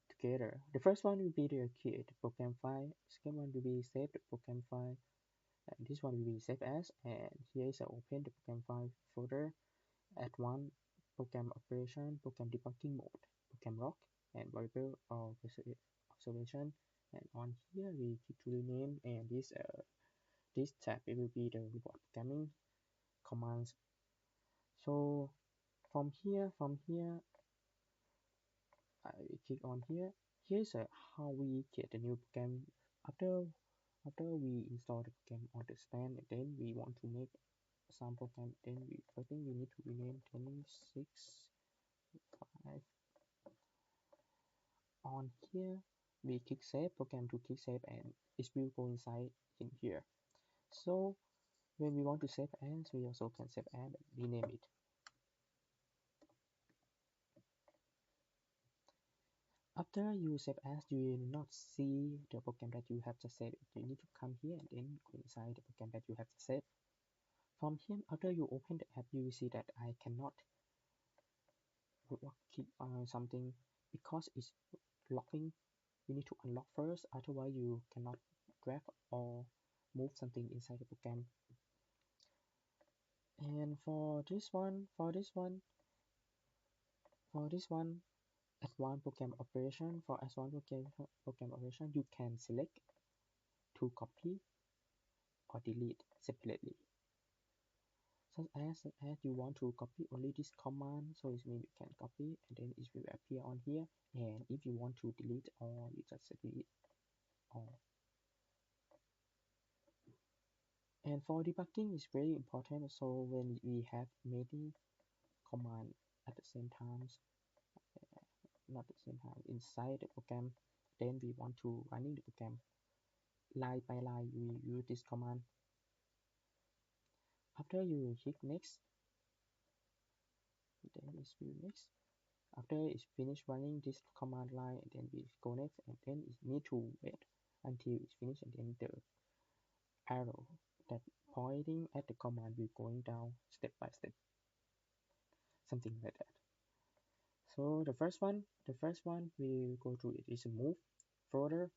together. The first one will be the create program file, second one will be save the program file, and this one will be save as, and here is a open the program file folder, add one program operation, program debugging mode, program log, and variable or observation. And on here we click to rename, and this tab it will be the robot programming commands. So from here I click on here. Here's how we create the new program. After we install the program on the stand, then we want to make some program. Then first thing we need to rename 10.6.5. On here we click save program to click save, and it will go inside in here. So when we want to save as, we also can save and rename it. After you save as, you will not see the program that you have just saved. You need to come here and then go inside the program that you have just saved. From here, after you open the app, you will see that I cannot click on something because it's locking. You need to unlock first, otherwise you cannot drag or move something inside the program. And for this one, advanced program operation. For advanced program operation, you can select to copy or delete separately. Such as you want to copy only this command, so it means you can copy and then it will appear on here. And if you want to delete all, you just delete all. And for debugging is very important. So when we have many command at the same time, not at the same time inside the program, then we want to running the program line by line, we use this command. After you hit next, then it will next. After it's finished running this command line, and then we go next, and then it need to wait until it's finished, and then the arrow that pointing at the command will going down step by step, something like that. So the first one we go to it is a move folder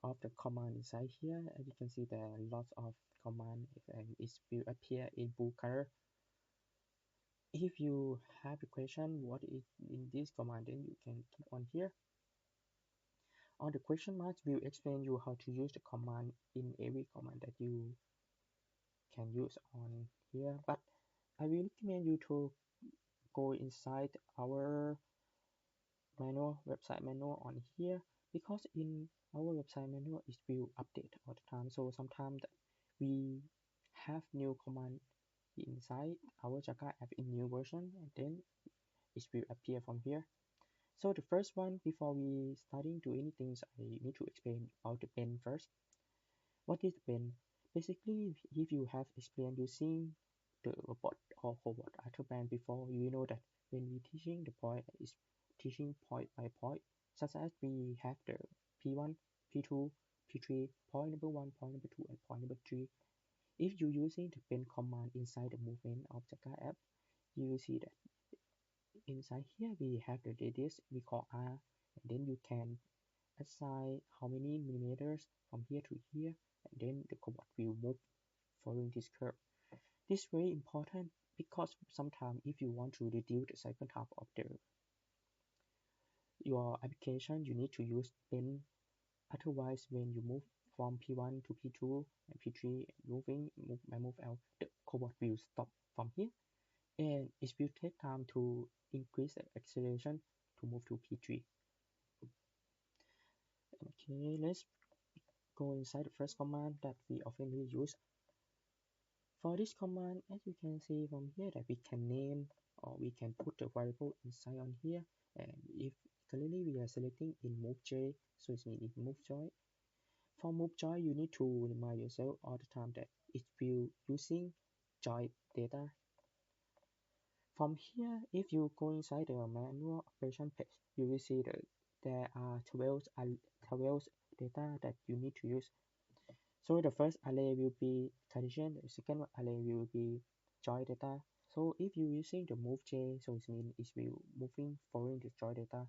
of the command inside here. As you can see, there are lots of command, and it will appear in blue color. If you have a question what is in this command, then you can click on here. On the question mark will explain you how to use the command in every command that you can use on here, but I will recommend you to go inside our website manual on here, because in our website manual it will update all the time. So sometimes we have new command inside our JAKA app in new version, and then it will appear from here. So the first one, before we starting to anything, I need to explain about the pen first. What is the pen? Basically, if you have experience using the robot or robot after band before, you know that when we teaching the point is teaching point by point, such as we have the P1, P2, P3, point number 1, point number 2, and point number 3. If you using the pen command inside the movement of JAKA app, you will see that inside here we have the radius we call R, and then you can assign how many millimeters from here to here, and then the cobot will move following this curve. This is very important because sometimes if you want to reduce the cycle time of your application, you need to use pen. Otherwise, when you move from P1 to P2 and P3, move out, the cobot will stop from here, and it will take time to increase the acceleration to move to P3. Okay, let's go inside the first command that we often use. For this command, as you can see from here, that we can name or we can put the variable inside on here. And if currently we are selecting in move J, so it means in move joy. For move joy, you need to remind yourself all the time that it will using joy data. From here, if you go inside the manual operation page, you will see that there are 12 data that you need to use. So the first array will be condition, the second array will be joy data. So if you're using the move J, so it means it will moving following the joy data.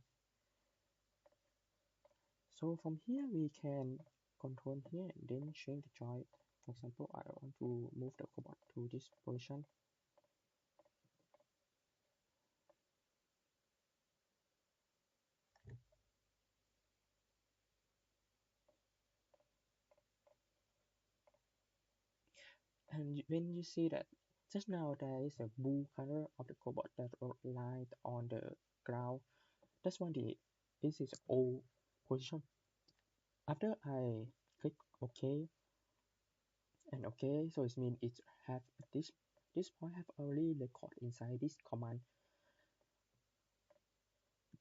So from here we can control here and then change the joy. For example, I want to move the cobot to this position. And when you see that just now there is a blue color of the cobot that light on the ground, that's one this is O position. After I click OK and OK, so it means it have this point have already record inside this command.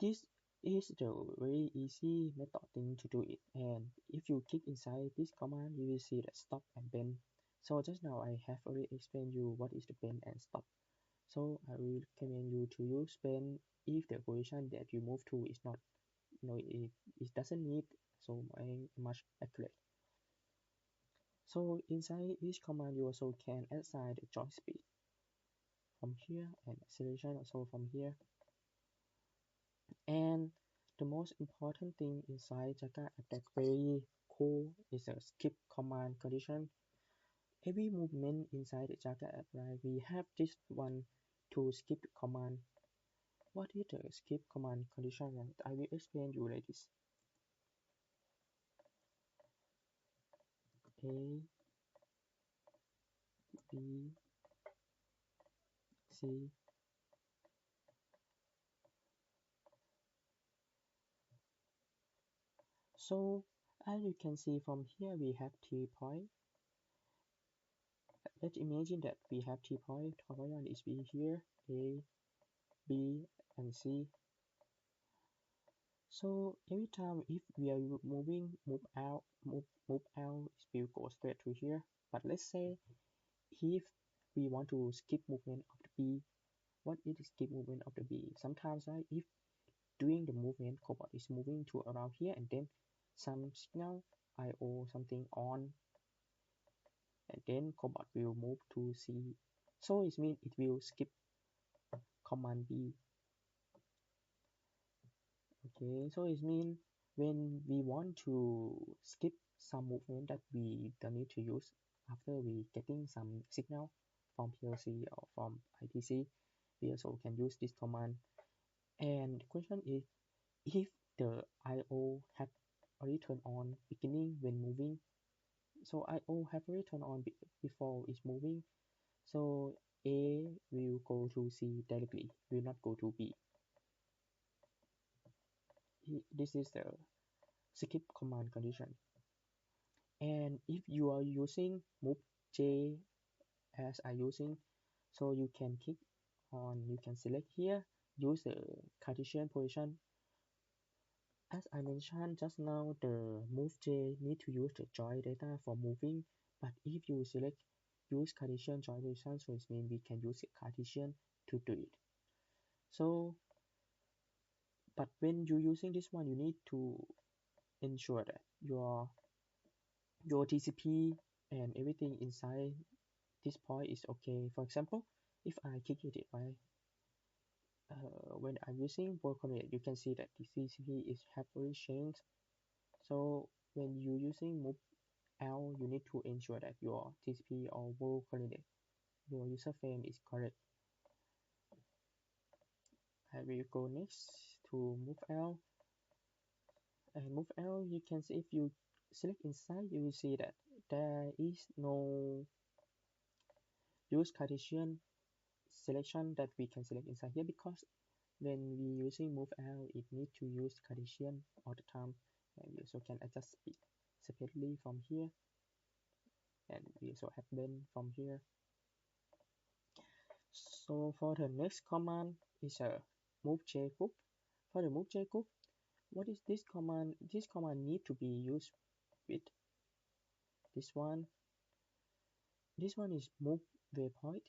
This is the very easy method thing to do it, and if you click inside this command you will see the stop and bend. So just now I have already explained you what is the bend and stop. So I will recommend you to use bend if the position that you move to is not, it doesn't need so much accurate. So inside each command you also can assign the joy speed from here and acceleration also from here. And the most important thing inside JAKA that's very cool is a skip command condition. Every movement inside the JAKA app, right, we have this one to skip the command. What is the skip command condition? Right? I will explain you like this. A, B, C. So as you can see from here, we have 3 points. Let's imagine that we have 3 points. Top one is B here, A, B, and C. So every time if we are move out, it will go straight to here. But let's say if we want to skip movement of the B, what is the skip movement of the B? Sometimes, right, if during the movement, cobot is moving to around here and then some signal IO something on, and then cobot will move to C. So it means it will skip command B. Okay, so it means when we want to skip some movement that we don't need to use after we getting some signal from PLC or from ITC, we also can use this command. And the question is, if the IO have already turned on beginning when moving, so IO have already turned on before it's moving, so A will go to C directly, will not go to B. This is the skip command condition. And if you are using move J as I using, so you can click on, you can select here, use the Cartesian position. As I mentioned just now, the move J need to use the joy data for moving, but if you select use Cartesian joy position, so it means we can use the Cartesian to do it. So, but when you're using this one, you need to ensure that your TCP and everything inside this point is okay. For example, if I click it right, when I'm using world coordinate, you can see that the TCP is heavily changed. So when you're using move L, you need to ensure that your TCP or world coordinate, your user frame is correct. I will go next to move L. And move L, you can see if you select inside, you will see that there is no use Cartesian selection that we can select inside here because when we using move L, it need to use Cartesian all the time, and we also can adjust speed separately from here, and we also have bend from here. So for the next command is a move J group. For the move J group, what is this command? This command need to be used with this one. This one is move waypoint.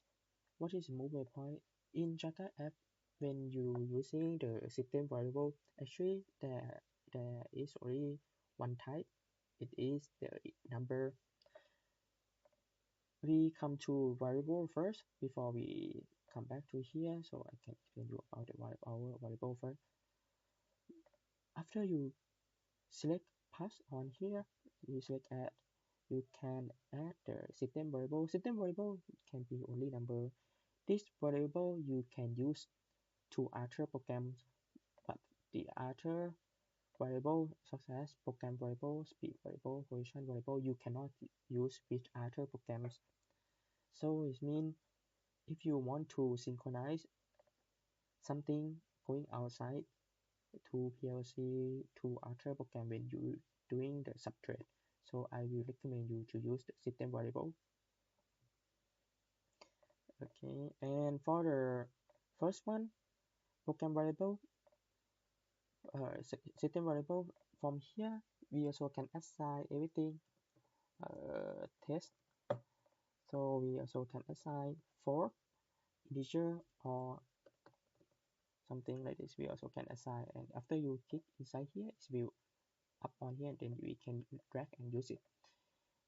What is move waypoint? In JAKA app, when you using the system variable, actually there is only one type. It is the number. We come to variable first before we come back to here, so I can explain you about our variable first. After you select pass on here, you select add. You can add the system variable. System variable can be only number. This variable you can use to other programs, but the other variable such as program variable, speed variable, position variable, you cannot use with other programs. So it means if you want to synchronize something going outside to PLC to other program when you doing the subtrade, so I will recommend you to use the system variable. Okay, and for the first one, program variable, system variable, from here we also can assign everything, test. So we also can assign for integer or something like this. We also can assign, and after you click inside here, it will up on here, and then we can drag and use it.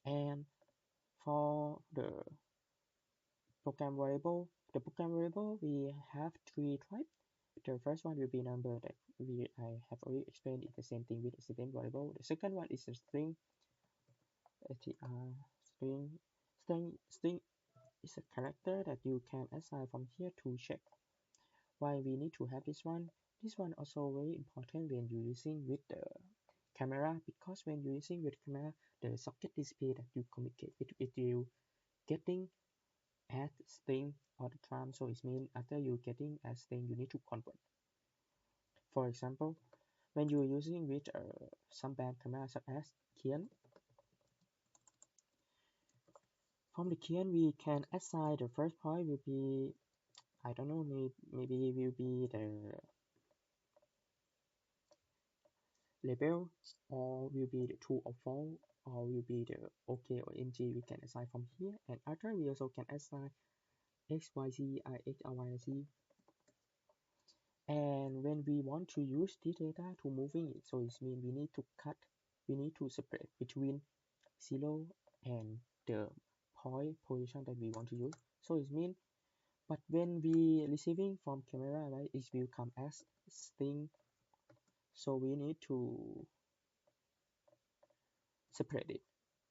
And for the program variable, we have three types. The first one will be number that I have already explained it, the same thing with the system variable. The second one is a string, string is a character that you can assign from here to check. Why we need to have this one? This one also very important when you're using with the camera, because when you're using with camera, the socket display that you communicate with you getting at string all the time. So it means after you getting a string, you need to convert. For example, when you're using with some band camera such as Kian, from the Kian we can assign the first point will be, I don't know, maybe will be the label, or will be the true or false, or will be the OK or NG. We can assign from here, and after we also can assign XYZ, IX, or YZ. And when we want to use this data to moving it, so it means we need to separate between 0 and the point position that we want to use. So it means, but when we receiving from camera, right, it will come as string. So we need to separate it,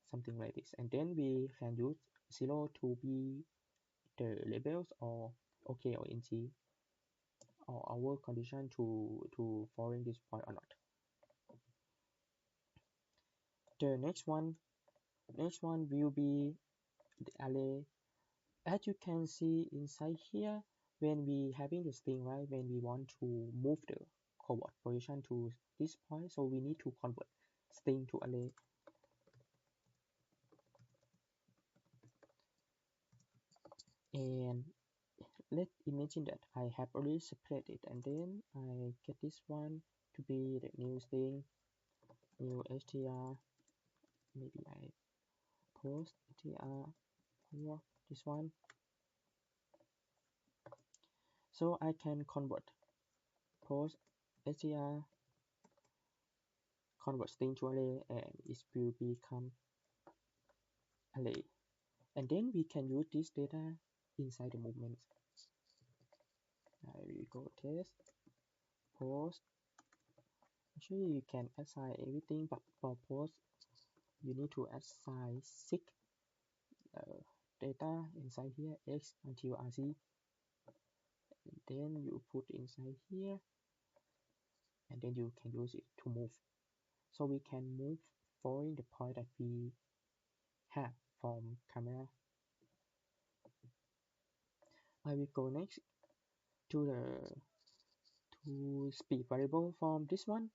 something like this, and then we can use 0 to be the labels or OK or NG, or our condition to following this point or not. The next one will be the array. As you can see inside here, when we having the string, right, when we want to move the cobot position to this point, so we need to convert string to array. And let's imagine that I have already separated, and then I get this one to be the new string, new str, maybe I post str for this one. So I can convert post str, convert string to array, and it will become array. And then we can use this data inside the movements. I will go test post. Actually, you can assign everything, but for post, you need to assign 6 data inside here, x until rc. And then you put inside here, and then you can use it to move. So we can move following the point that we have from camera. I will go next to to speed variable from this one.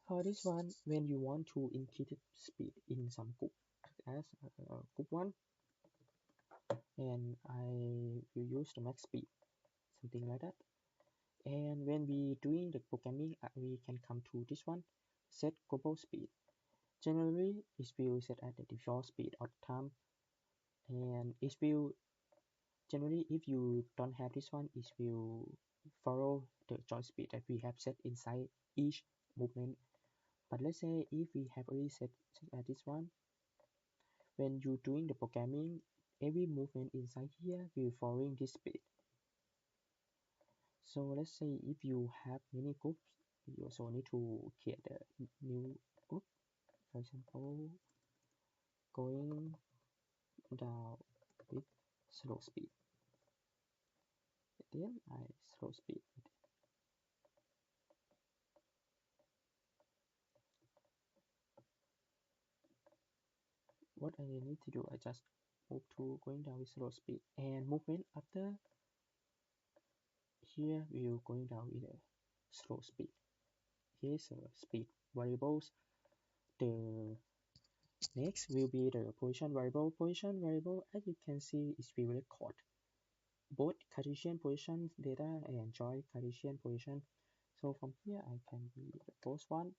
For this one, when you want to increase the speed in some group, as group 1, and I will use the max speed, something like that. And when we doing the programming, we can come to this one, set global speed. Generally, it will set at the default speed all the time, and it will generally, if you don't have this one, it will follow the joy speed that we have set inside each movement. But let's say if we have already set at this one, when you doing the programming, every movement inside here will following this speed. So let's say if you have many groups, you also need to create a new group. For example, going down with slow speed. Then I slow speed. What I need to do, I just move to going down with slow speed, and movement after here we will going down with a slow speed. Here's speed variables. The next will be the position variable. Position variable, as you can see, is will record both Cartesian position data and joy Cartesian position. So from here I can be the first one.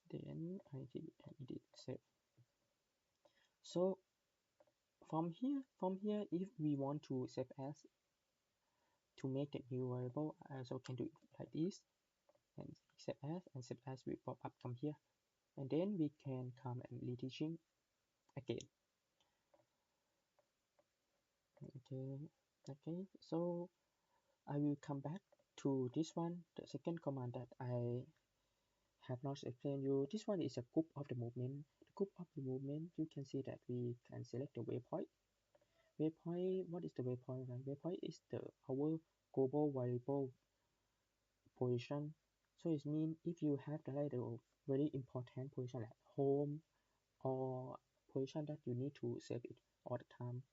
Then I did save. So from here, if we want to save as to make a new variable, I also can do it like this, and save as will pop up from here, and then we can come and reteaching again. Okay, so I will come back to this one, the second command that I have not explained you. This one is a group of the movement. The group of the movement, you can see that we can select the waypoint. Waypoint, what is the waypoint? Right? Waypoint is our global variable position. So it means if you have the very important position like home or position that you need to save it all the time,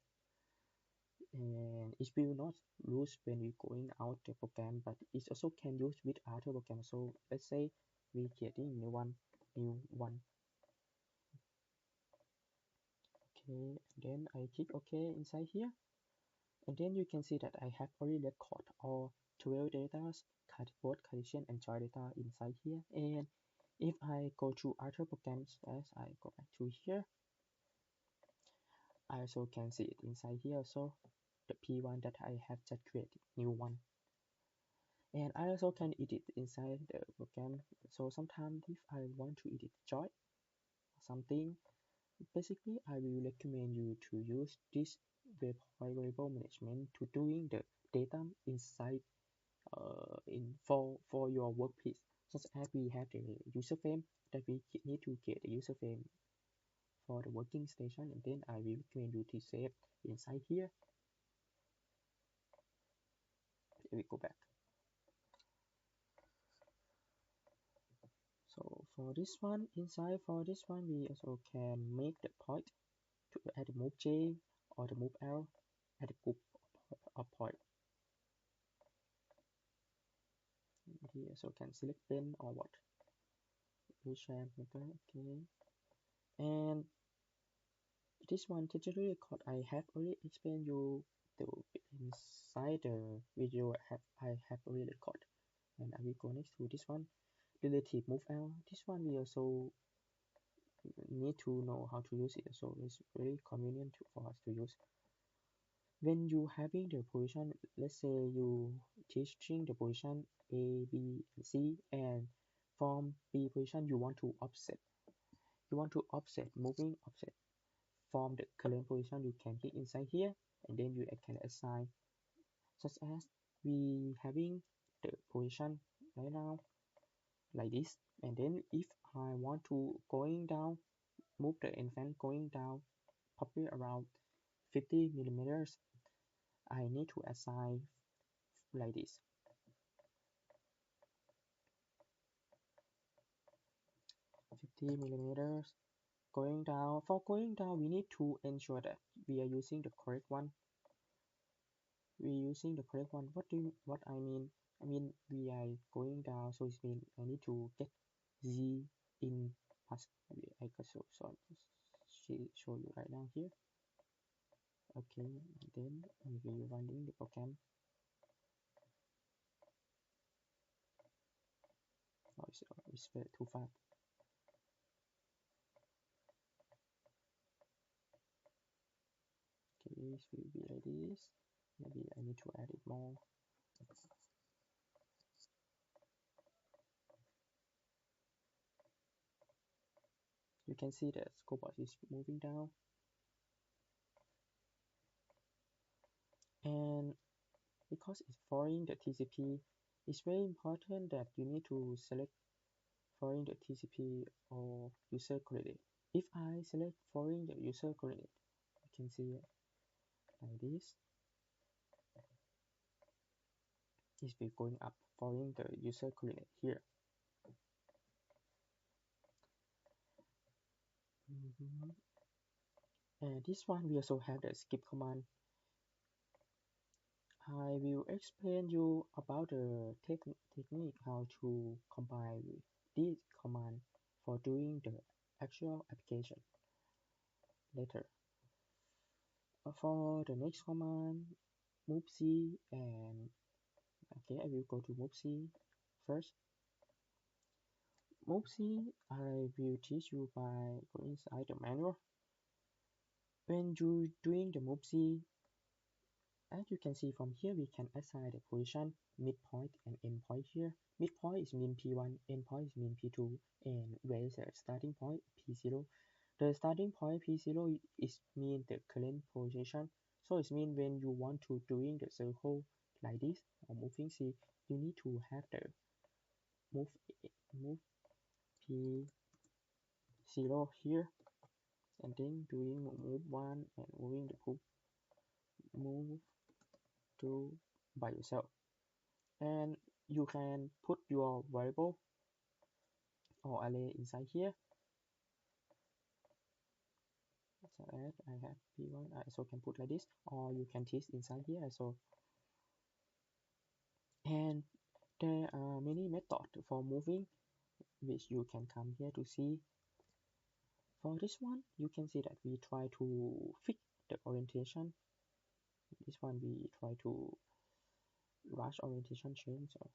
and it will not lose when we going out the program, but it also can use with other program. So let's say we creating new one. Okay, then I click OK inside here, and then you can see that I have already record all 12 data, both Cartesian and joy data inside here. And if I go to other programs, as I go back to here, I also can see it inside here. So the P1 that I have just created, new one. And I also can edit inside the program. So sometimes if I want to edit joy or something, basically I will recommend you to use this variable management to doing the data inside for your workplace, such as we have the user frame that we need to get the user frame for the working station, and then I will recommend you to save inside here. Here we go back. So for this one, we also can make the point to add the move J or the move L at the group of point. Here so can select pen or what. Okay. And this one tutorial record I have already explained you the inside the video I have already recorded. And I will go next to this one, relative move L. This one we also need to know how to use it, so it's very convenient for us to use. When you having the position, let's say you teaching the position A, B, and C, and from B position you want to offset. Moving offset from the current position. You can click inside here, and then you can assign, such as we having the position right now like this, and then if I want to going down, move the infant going down probably around 50 millimeters, I need to assign like this. 50 millimeters going down. For going down, we need to ensure that we are using the correct one. we using the correct one. What I mean? I mean we are going down, so it means I need to get z in past. Maybe I can show you right now here. Okay, and then we running the program. Oh, it's very too fast. Okay, it will be like this. Maybe I need to add it more. You can see that Cobalt is moving down, and because it's following the TCP, it's very important that you need to select following the TCP or user coordinate. If I select following the user coordinate, you can see it like this. It's be going up following the user coordinate here. And this one we also have the skip command. I will explain you about the technique how to combine this command for doing the actual application later. For the next command, move C, and okay, I will go to move C first. Move C, I will teach you by going inside the manual. When you doing the move C, as you can see from here, we can assign the position, midpoint, and endpoint here. Midpoint is mean P1, endpoint is mean P2, and where is the starting point, P0. The starting point P0 is mean the current position. So it means when you want to doing the circle like this or moving C, you need to have the move P0 here, and then doing move 1 and moving the move 2 by yourself. And you can put your variable or array inside here. So as I have P1, I also can put like this, or you can teach inside here also. And there are many methods for moving, which you can come here to see. For this one, you can see that we try to fix the orientation. This one we try to rush orientation change or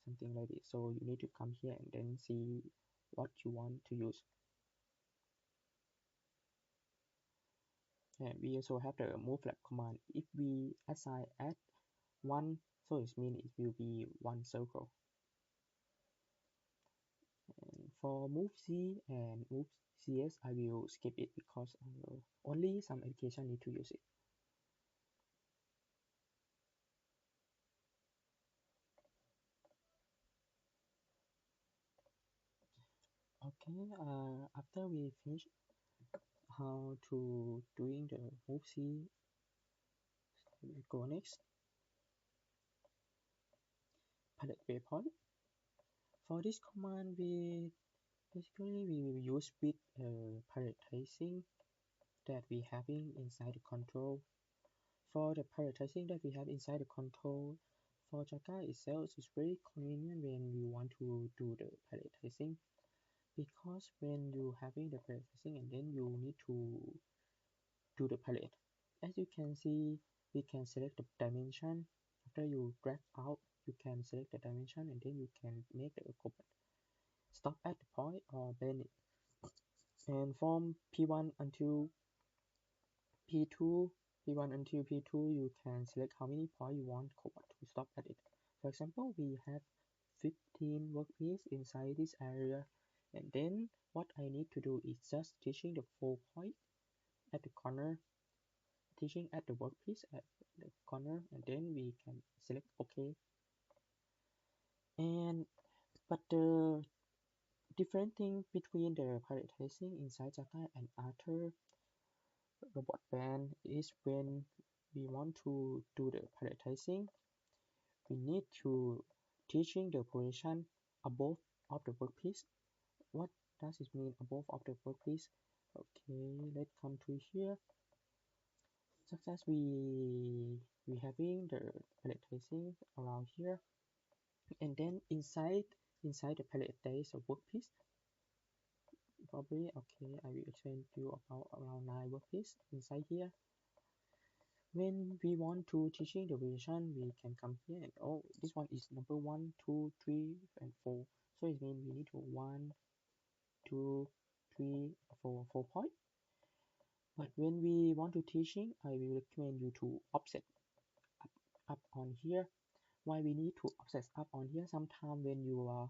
something like this. So you need to come here and then see what you want to use. And we also have the move lab command. If we assign at 1, so it means it will be 1 circle. And for move C and move CS, I will skip it because only some application need to use it. Okay, after we finish how to doing the move C, we go next. Palette waypoint. For this command, we will use with prioritizing that we having inside the control. For the prioritizing that we have inside the control, for JAKA itself, it's very convenient when we want to do the prioritizing, because when you having the prioritizing and then you need to do the palette. As you can see, we can select the dimension. After you drag out, you can select the dimension and then you can make the command stop at the point or bend it. And from P1 until P2, P1 until P2, you can select how many points you want command to stop at it. For example, we have 15 workpiece inside this area, and then what I need to do is just teaching the 4 point at the corner, teaching at the workpiece at the corner, and then we can select OK. And but the different thing between the prioritizing inside JAKA and other robot band is when we want to do the prioritizing, we need to teaching the position above of the workpiece. What does it mean above of the workpiece? Okay, let's come to here. success we having the palette tracing around here, and then inside the palette there is a workpiece. Probably okay, I will explain to you about around 9 workpiece inside here. When we want to teaching the variation, we can come here and oh, this one is number 1, 2, 3, and 4. So it means we need to 1, 2, 3, 4, 4 point. But when we want to teaching, I will recommend you to offset up on here. Why we need to offset up on here? Sometimes when you are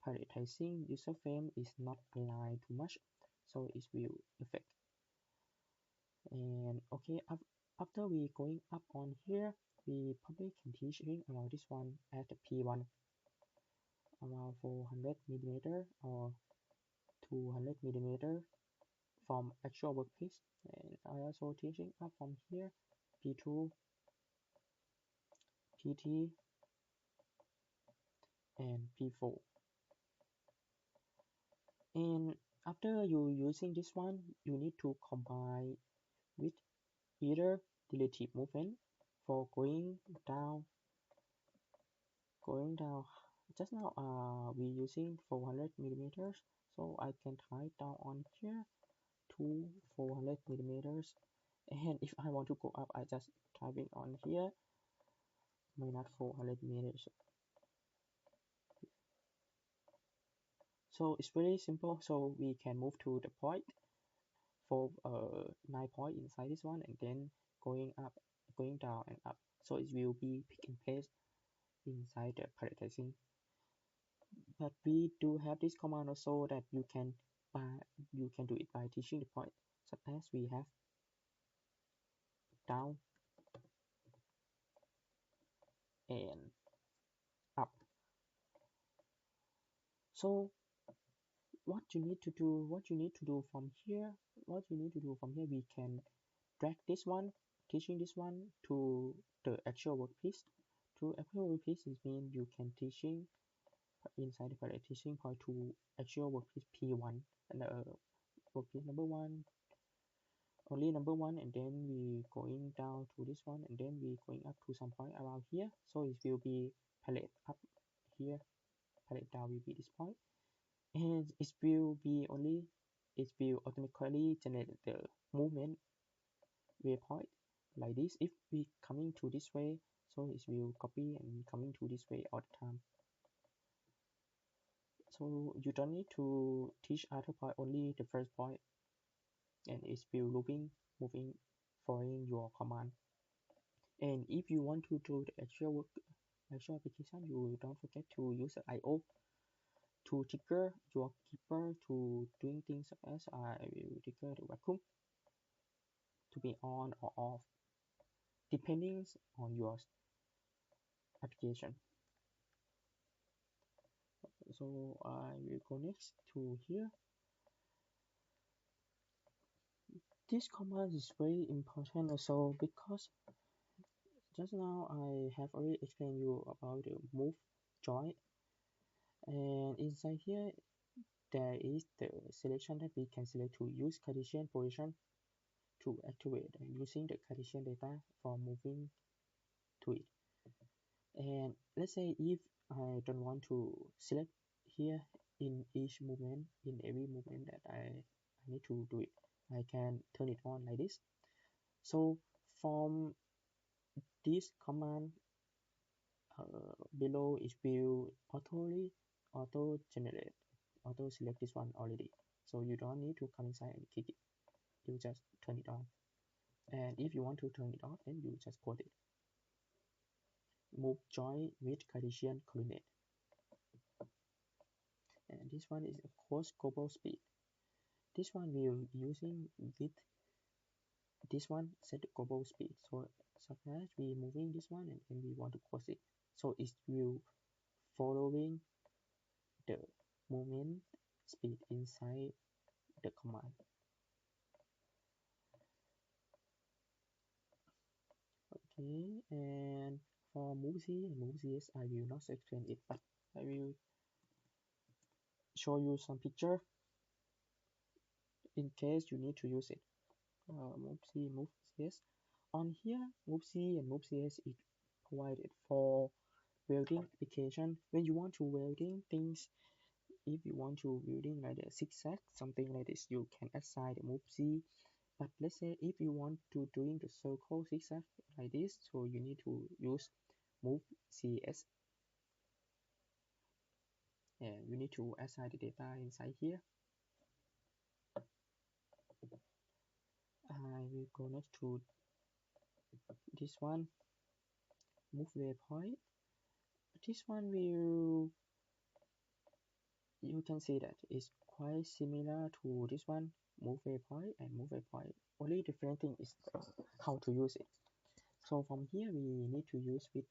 prioritizing, user frame is not aligned too much, so it will affect. And okay, after we going up on here, we probably can teaching about this one at the P1 around 400 millimeter or 200 millimeter from actual workpiece. And I also teaching up from here P2, PT, and P4. And after you using this one, you need to combine with either relative movement for going down. Just now we using 400 millimeters, so I can type down on here to 400 millimeters, and if I want to go up, I just typing on here minus 400 millimeters. So it's very simple. So we can move to the point for 9 point inside this one, and then going up, going down and up. So it will be pick and place inside the prioritizing. But we do have this command also that you can do it by teaching the point, such as we have down and up. So what you need to do from here, we can drag this one, teaching this one to the actual workpiece. To actual workpiece is mean you can teaching inside the palette teaching point to actual workpiece P1 and workpiece number 1, only number 1, and then we going down to this one, and then we going up to some point around here. So it will be palette up here, palette down will be this point, and it will automatically generate the movement waypoint like this. If we coming to this way, so it will copy and coming to this way all the time. So you don't need to teach other point, only the first point, and it will looping, moving, following your command. And if you want to do the actual application, you don't forget to use the IO to trigger your keeper to doing things such as I will trigger the vacuum to be on or off depending on your application. So I will go next to here. This command is very important also because just now I have already explained you about the move joint, and inside here there is the selection that we can select to use Cartesian position to activate and using the Cartesian data for moving to it. And let's say if I don't want to select here in each movement, in every movement that I need to do it, I can turn it on like this. So from this command below, it will auto select this one already. So you don't need to come inside and click it. You just turn it on. And if you want to turn it off, then you just code it. Move joint with Cartesian coordinate. And this one is of course global speed. This one we're using with this one set the global speed. So suppose we moving this one and then we want to close it. So it will following the movement speed inside the command. Okay, and for move Z and move ZS, I will not explain it, but I will show you some picture in case you need to use it. Move Z, move ZS. On here, move C and move CS is provided for welding application. When you want to welding things, if you want to welding like a zigzag, something like this, you can assign the move C. But let's say if you want to doing the circle zigzag like this, so you need to use move CS. And you need to assign the data inside here. I will go next to this one, move waypoint. This one will, you can see that it's quite similar to this one, move waypoint and move waypoint. Only different thing is how to use it. So from here we need to use with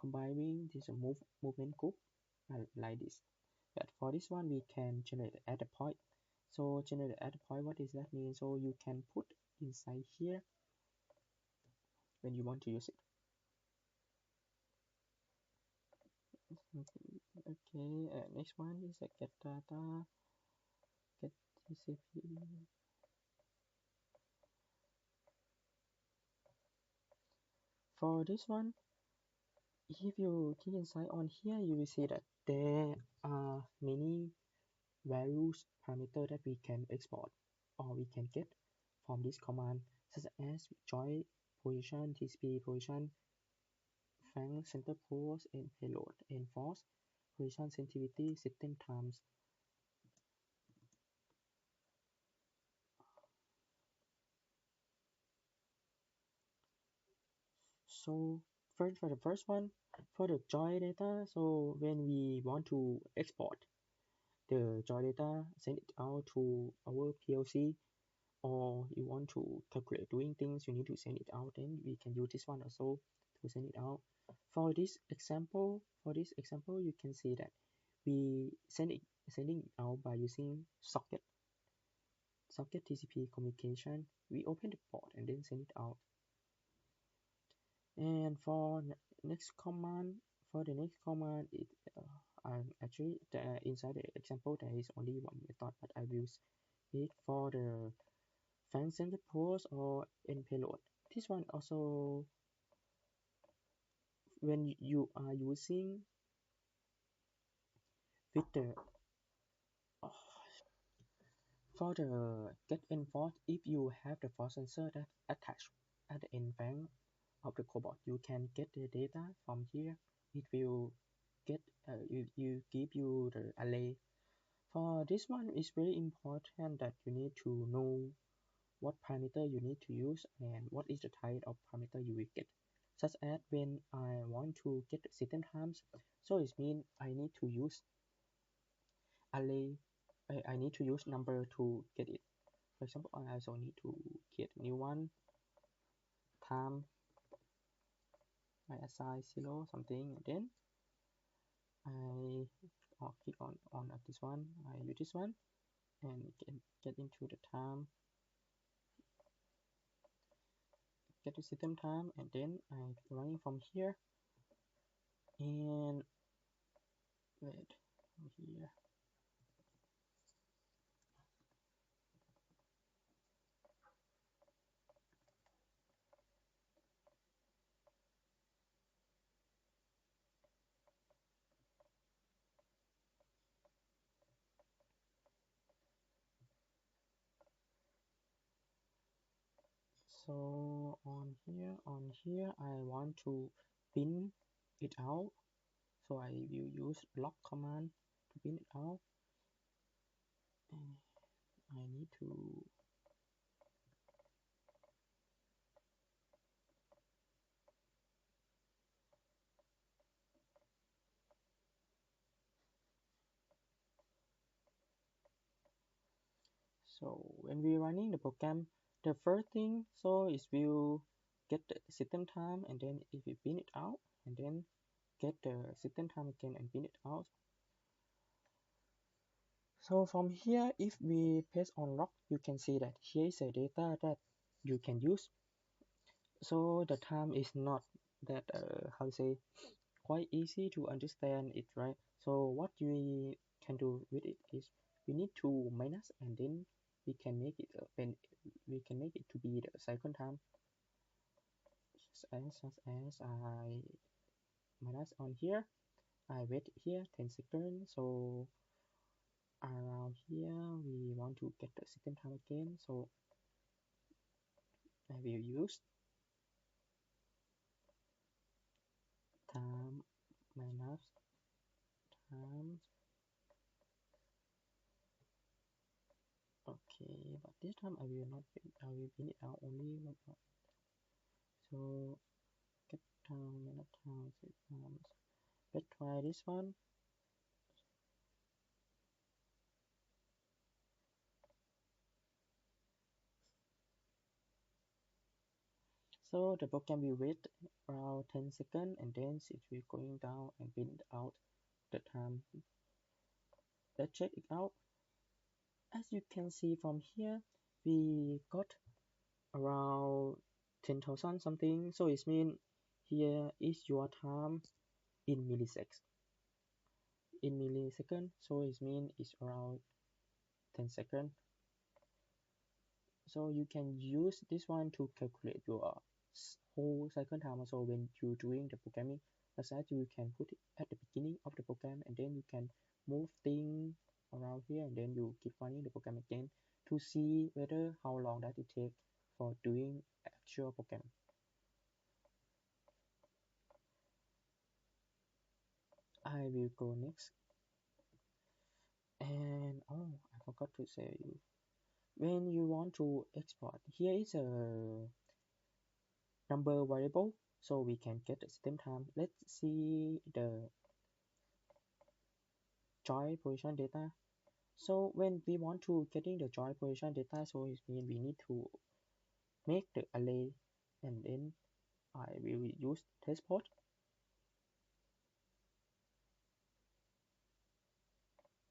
combining this movement group like this. But for this one we can generate at a point. So generate at a point, what does that mean? So you can put inside here when you want to use it. Okay, next one is a get data, get TCP. For this one, if you click inside on here, you will see that there are many values parameter that we can export or we can get from this command, such as join position, TCP position, fang center pose, and payload, and force, position sensitivity, system times. So for the first one, for the joy data, so when we want to export the joy data, send it out to our PLC, or you want to calculate doing things, you need to send it out, then we can use this one also to send it out. For this example, you can see that we sending it out by using socket TCP communication. We open the port and then send it out. And for next command, it actually inside the example there is only one method, but I will use it for the fan center pose or end payload. This one also, when you are using with the for the get end force, if you have the force sensor that attached at the end fan of the cobot, you can get the data from here. It will get you give you the array. For this one, it's very important that you need to know what parameter you need to use and what is the type of parameter you will get. Such as when I want to get the system times, so it means I need to use array. I need to use number to get it. For example, I also need to get a new one time. I assign 0 something, and then I click on this one. I use this one and get into the time, get the system time, and then I running from here and wait here. So on here, I want to pin it out. So I will use lock command to pin it out. And I need to so when we running the program, the first thing so is will get the system time, and then if we pin it out, and then get the system time again and pin it out. So from here, if we press on lock, you can see that here is a data that you can use. So the time is not that how to say, quite easy to understand it, right? So what we can do with it is we need to minus, and then we can make it when we can make it to be the cycle time. such as I minus on here, I wait here 10 seconds, so around here we want to get the second time again, so I will use time minus time. Okay, but this time I will not I will pin it out only one part. So get time minus time 6 times. Let's try this one. So the program will wait around 10 seconds and then it will going down and print out the time. Let's check it out. As you can see from here, we got around 10,000 something. So it means here is your time in milliseconds. So it means it's around 10 seconds. So you can use this one to calculate your whole cycle time. So when you're doing the programming, aside you can put it at the beginning of the program and then you can move things around here and then you keep running the program again to see whether how long does it take for doing actual program. I will go next. And oh, I forgot to say you. When you want to export, here is a number variable, so we can get the system time. Let's see the joy position data. So when we want to getting the joy position data, so it means we need to make the array, and then I will use test port.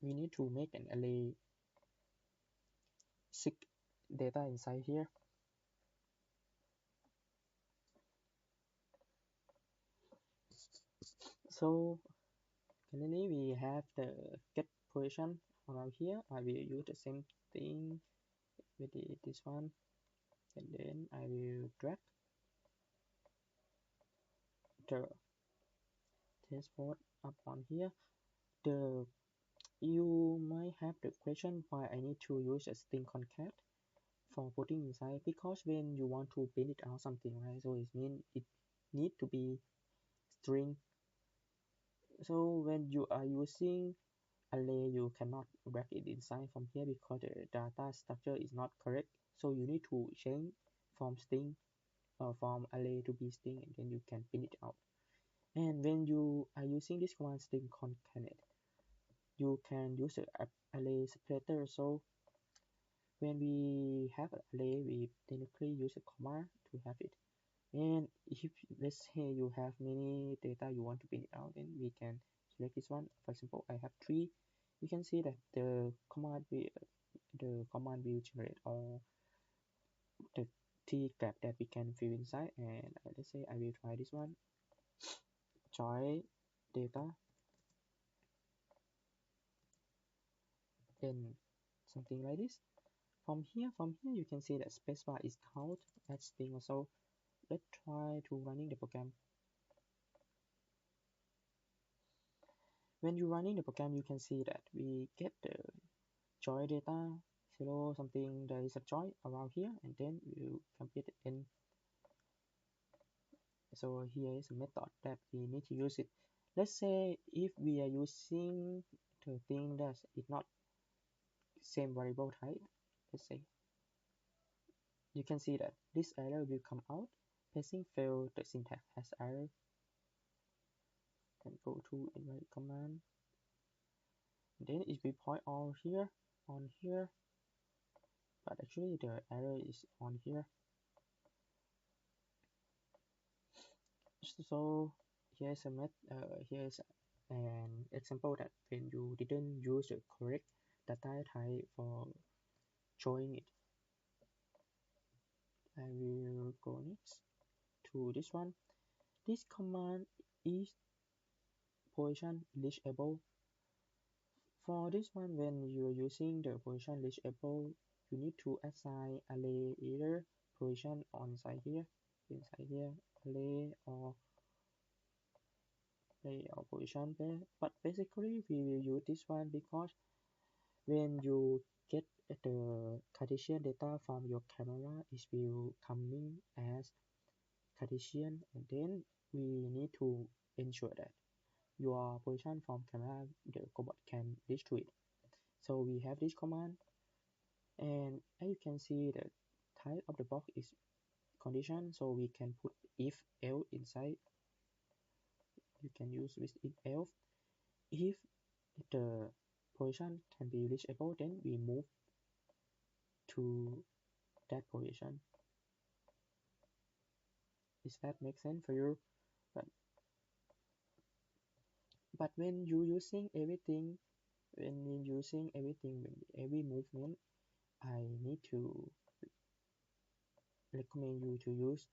We need to make an array 6 data inside here. So currently we have the get position around here. I will use the same thing with this one, and then I will drag the test port up on here. You might have the question why I need to use a string concat for putting inside, because when you want to print it out something, right, so it means it need to be string. So when you are using array, you cannot wrap it inside from here because the data structure is not correct. So you need to change from string from array to be string, and then you can print it out. And when you are using this command string concatenate, you can use the array separator. So when we have an array, we technically use a comma to have it. And if let's say you have many data you want to print it out, then we can select this one. For example, I have 3. You can see that the command will generate all the t graph that we can fill inside. And let's say I will try this one, joy data, then something like this. From here you can see that spacebar is count as string also. Let's try to running the program. When you're running the program, you can see that we get the joy data 0 something. There is a joy around here, and then you compute it in. So here is a method that we need to use it. Let's say if we are using the thing that is not same variable type, let's say, you can see that this error will come out. Passing failed, the syntax has error. And go to invalid command. Then if we point on here, but actually the error is on here. So here's here's an example that when you didn't use the correct data type for showing it. I will go next to this one. This command is position reachable. For this one, when you're using the position reachable, you need to assign array either position on side here. inside here, lay or position there. But basically we will use this one because when you get the Cartesian data from your camera, it will coming as Cartesian, and then we need to ensure that your position from camera, the cobot can reach to it. So we have this command, and as you can see, the type of the box is condition, so we can put if else inside. You can use with if else. If the position can be reachable, then we move to that position. Does that make sense for you? But when you using everything, when every movement, I need to recommend you to use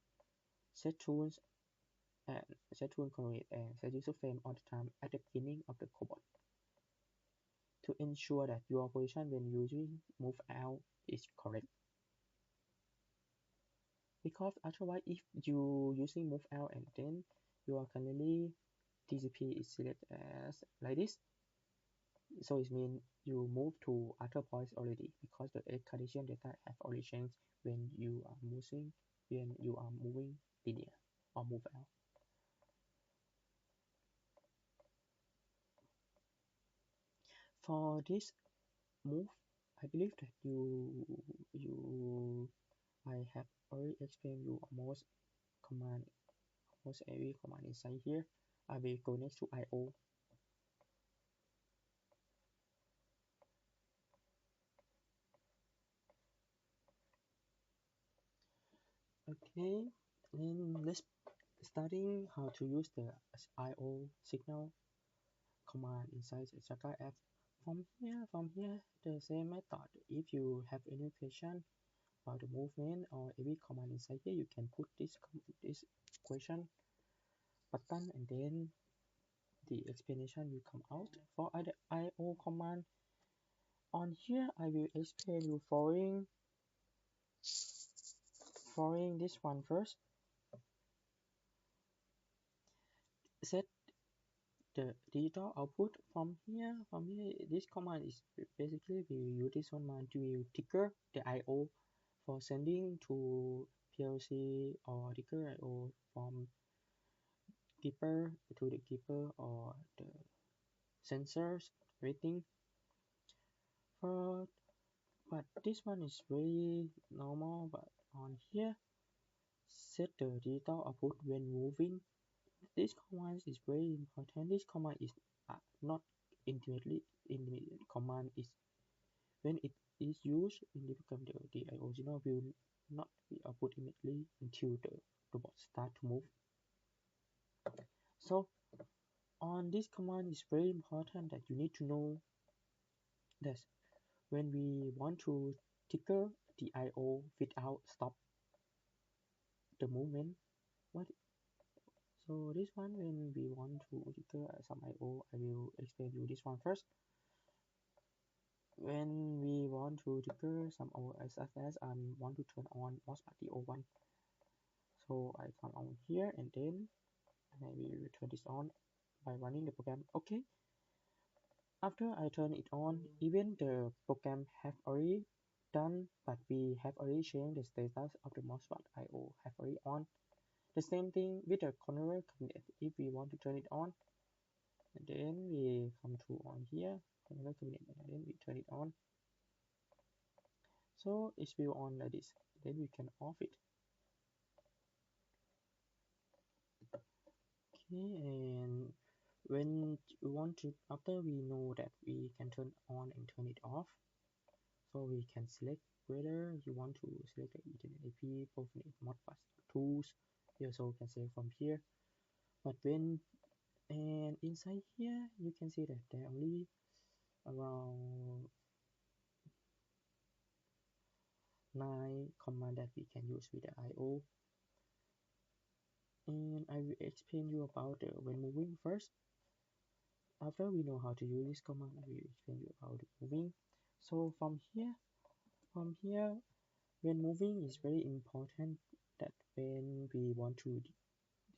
set tools and set tool coordinate and set user frame all the time at the beginning of the cobot to ensure that your position when using move out is correct. Because otherwise, if you using move out and then your currently TCP is selected as like this, so it means you move to other points already because the Cartesian data have already changed when you are moving linear or move out. For this move, I believe that I have already explained you almost every command inside here. I will go next to IO. Okay, then let's starting how to use the IO signal command inside the JAKA app. From here, the same method. If you have any question about the movement or every command inside here, you can put this question button, and then the explanation will come out. For the IO command, on here I will explain you following this one first. Set the digital output from here. This command is basically we use this command to trigger the IO for sending to PLC or trigger IO from keeper to the keeper or the sensors rating. But this one is very normal. But on here, set the digital output when moving. This command is very important. This command is not immediate command is when it is used in the program, the original will not be output immediately until the robot start to move. So on this command is very important that you need to know that when we want to trigger the IO without stop the movement, so this one when we want to trigger some IO, I will explain you this one first. When we want to trigger some OS as I want to turn on MOSFET O1, so I come on here and then I will turn this on by running the program. Okay, after I turn it on, even the program have already done, but we have already changed the status of the MOSFET IO have already on. The same thing with the controller cabinet. If we want to turn it on, and then we come to on here, controller cabinet, and then we turn it on. So it will on like this. Then we can off it. Okay, and when we want to, after we know that we can turn on and turn it off, so we can select whether you want to select the Ethernet IP, Profinet, Modbus, tools. You also can select from here. But when and inside here, you can see that there are only around 9 commands that we can use with the IO. And I will explain you about the when moving first. After we know how to use this command, I will explain you about the moving. So from here, when moving is very important that when we want to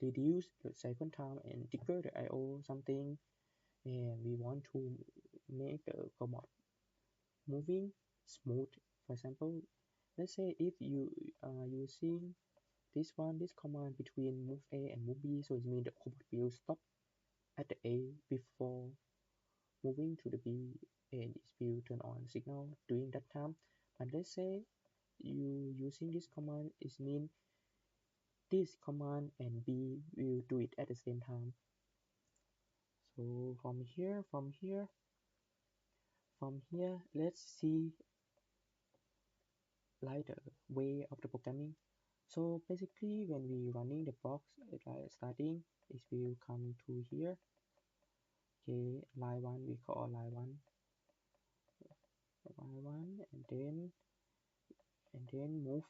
reduce the cycle time and trigger the I/O something, and we want to make the cobot moving smooth. For example, let's say if you are using this command between move A and move B, so it means the cobot will stop at the A before moving to the B, and it will turn on signal during that time. But let's say you using this command, it means this command and B will do it at the same time. So from here, let's see like the way of the programming. So basically, when we running the box, like starting, it will come to here. Okay, line one we call line one, and then move.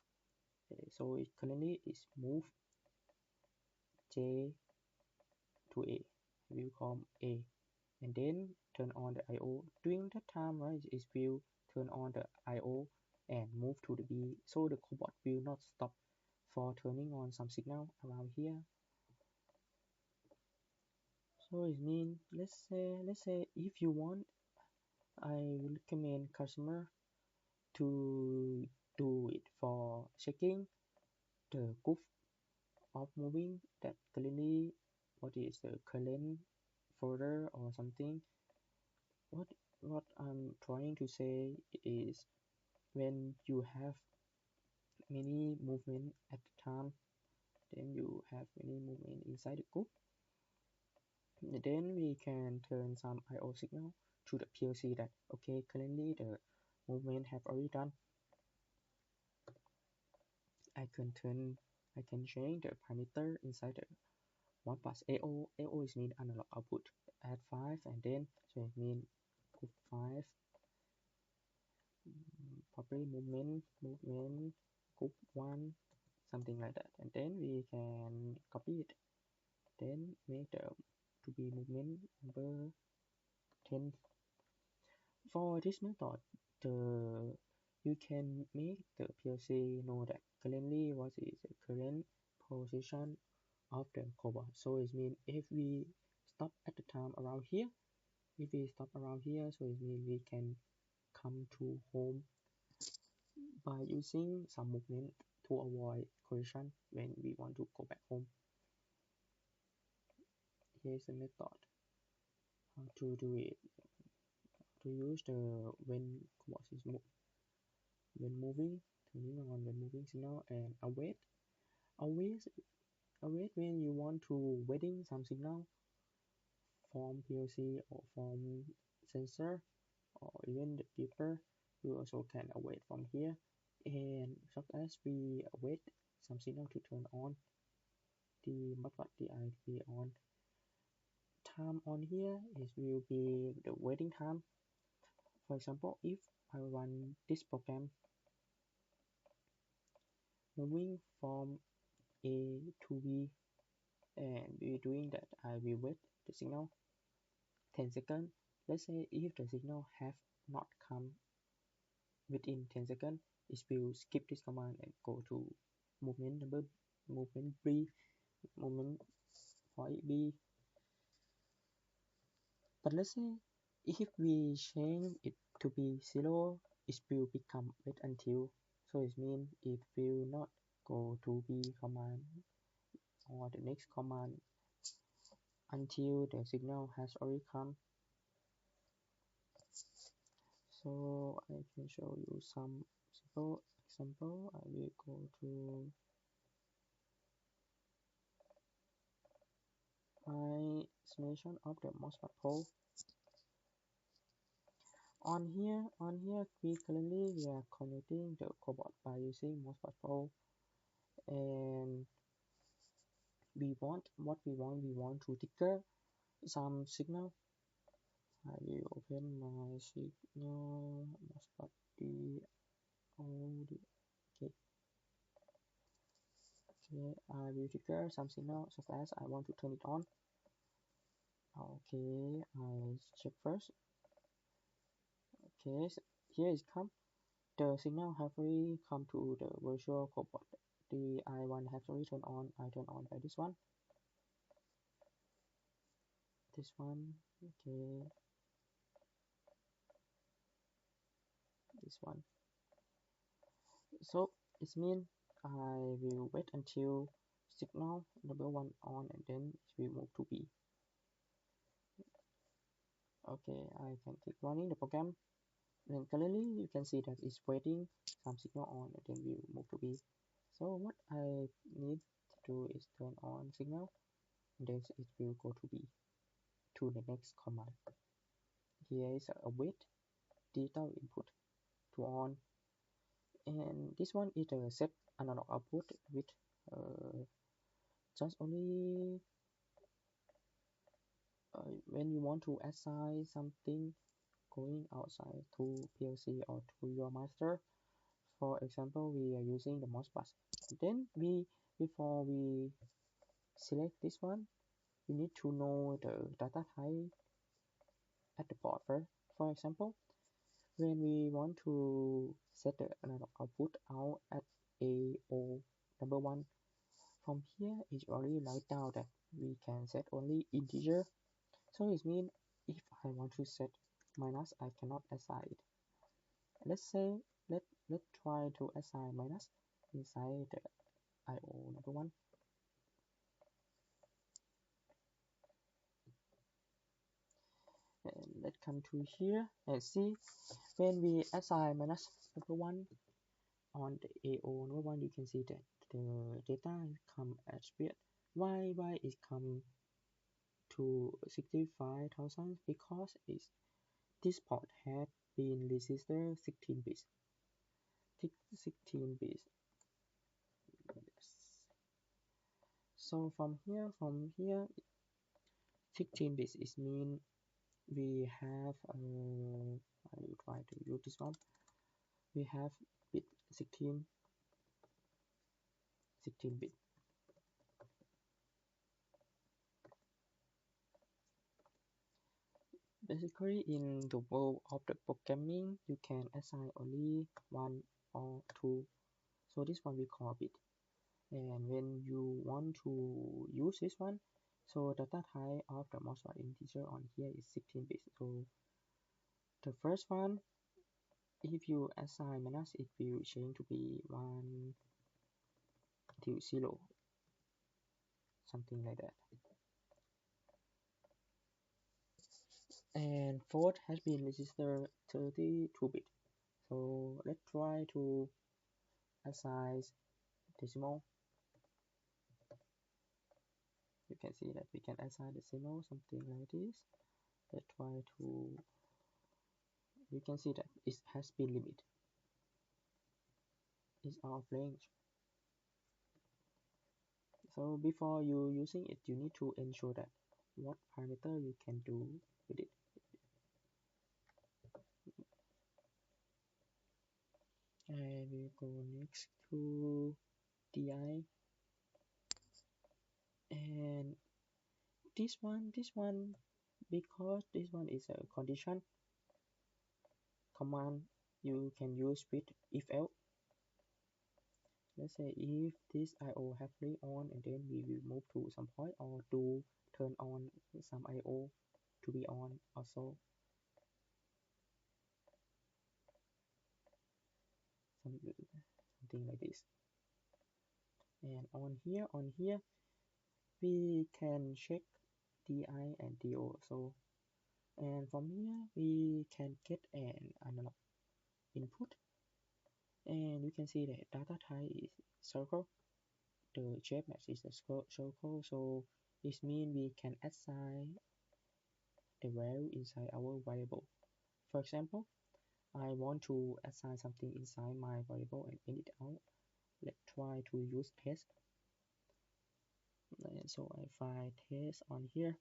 So it currently is move J to A. We will call A, and then turn on the I/O. During that time, right, it will turn on the I/O and move to the B, so the cobot will not stop for turning on some signal around here. So it means let's say if you want, I will recommend customer to do it for checking the goof of moving that currently what is the current folder or something. What I'm trying to say is when you have many movement at the time, then you have many movement inside the group, then we can turn some I/O signal to the PLC that okay, currently the movement have already done. I can change the parameter inside the Modbus AO. AO is mean analog output. Add 5, and then so it mean group 5, probably movement group 1, something like that. And then we can copy it. Then make the to be movement number 10. For this method, you can make the PLC know that currently what is the current position of the cobot. So it means if we stop at the time around here, so it means we can come to home by using some movement to avoid collision when we want to go back home. Here's the method how to do it. To use the when cobot is when moving, turning on when moving signal, and await when you want to waiting some signal from PLC or from sensor or even the beeper. You also can await from here, and just as we await some signal to turn on the Modbus DIP on. Time on here is will be the waiting time. For example, if I run this program moving from A to B, and we doing that, I will wait the signal 10 seconds. Let's say if the signal have not come within 10 seconds, it will skip this command and go to movement B, movement for B. But let's say if we change it to be 0, it will become wait until. So it means it will not go to B command or the next command until the signal has already come. So I can show you some simple example. I will go to my simulation of the Modbus pole. On here, we currently are connecting the cobot by using Modbus pole, and we want to trigger some signal. I will open my signal Modbus okay, I will trigger some signal such as I want to turn it on. Okay, I check first. Okay, so here it come. The signal have already come to the virtual cobot. the I1 have already turned on, I turn on by this one, okay, this one. So it means I will wait until signal number 1 on, and then it will move to B. Okay, I can keep running the program. Then currently you can see that it's waiting some signal on, and then we will move to B. So what I need to do is turn on signal, and then it will go to B, to the next command. Here is a wait digital input to on, and this one is a set analog output with just only when you want to assign something going outside to PLC or to your master. For example, we are using the MOS bus. Then before we select this one, we need to know the data type at the port first. For example, when we want to set the analog output out at AO number 1, from here it's already write down that we can set only integer. So it means if I want to set minus, I cannot assign it. Let's say let's try to assign minus inside the IO number 1. And let's come to here and see when we assign minus number 1 on the AO number 1, you can see that the data come as bit. Why it come to 65,000? Because this port had been registered 16 bits. 16 bits. Yes. So from here 16 bits is mean we have I will try to use this one. We have bit 16 bit. Basically, in the world of the programming, you can assign only 1 or 2. So this one we call bit. And when you want to use this one, so the data type of the most integer on here is 16 bits. So the first one, if you assign minus, it will change to be 1 till 0, something like that. And fourth has been registered 32 bit. So let's try to assign decimal. You can see that we can assign decimal, something like this. Let's try to, you can see that it has been limited. It's out of range. So before you using it, you need to ensure that what parameter you can do with it. I will go next to DI, and this one because this one is a condition command, you can use with if else. Let's say if this IO have free on, and then we will move to some point or to turn on some IO to be on also. Something like this. And on here we can check DI and DO. So and from here we can get an analog input, and you can see that data type is circle. The shape match is a circle, so this means we can assign the value inside our variable. For example, I want to assign something inside my variable and print it out. Let's try to use test. And so I find test on here,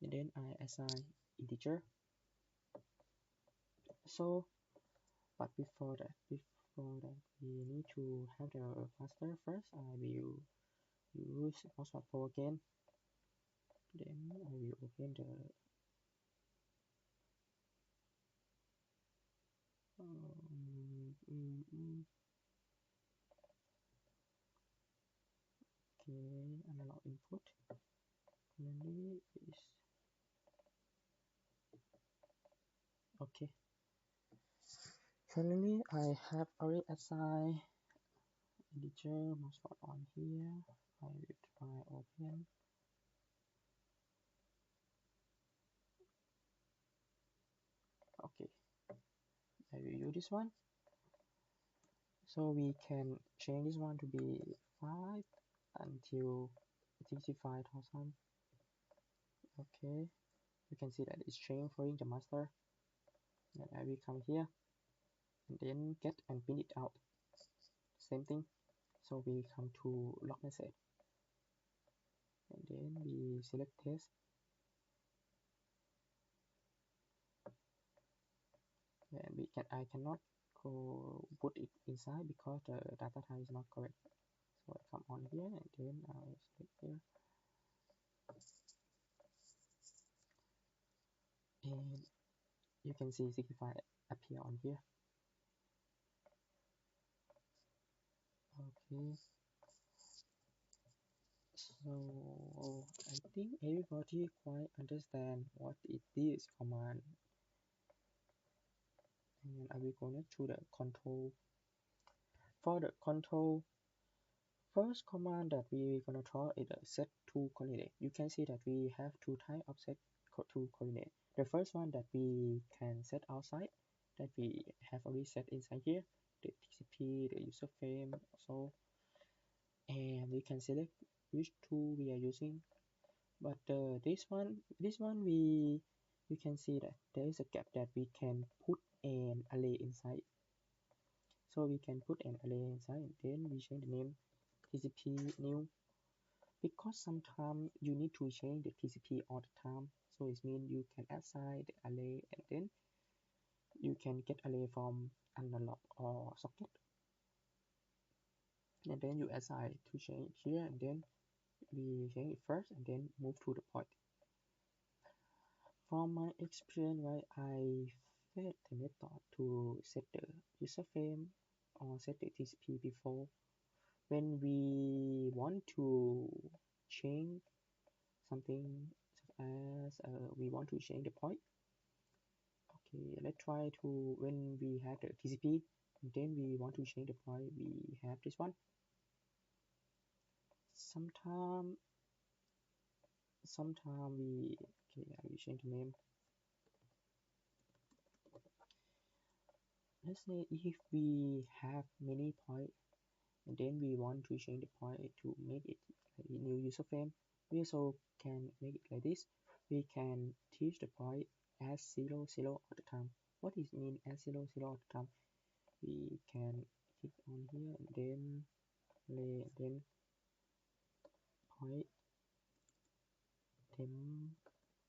and then I assign integer. So, but before that, we need to have the master first. I will use password for again. Then I will open the Okay, analog input currently is okay. Currently I have already assigned integer mascot on here. I will try open. Okay, I will use this one. So we can change this one to be 5 until 65,000. Okay, you can see that it's changing for the master. And I will come here and then get and print it out. Same thing. So we come to log message and then we select test. And I cannot go put it inside because the data type is not correct. So I come on here and then I select here. And you can see 65 appear on here. Okay, so I think everybody quite understand what it is command, and I will connect to the control. For the control, first command that we gonna talk is the set to coordinate. You can see that we have two types of set to coordinate. The first one that we can set outside, that we have already set inside here, the TCP, the user frame, so, and we can select which tool we are using. But this one we can see that there is a gap that we can put an array inside. So we can put an array inside and then we change the name TCP new, because sometimes you need to change the TCP all the time. So it means you can assign the array and then you can get array from analog or socket. And then you assign to change here and then we change it first and then move to the point. From my experience, right, I fed the method to set the user frame or set the TCP before. When we want to change something such as we want to change the point. Okay, let's try to, when we have the TCP, and then we want to change the point, we have this one. Sometime we, okay, I will change the name. Let's say if we have many points and then we want to change the point to make it a new user frame, we also can make it like this. We can teach the point as 0 0 all the time. What does it mean as 0 0 all the time? We can click on here and then lay then point then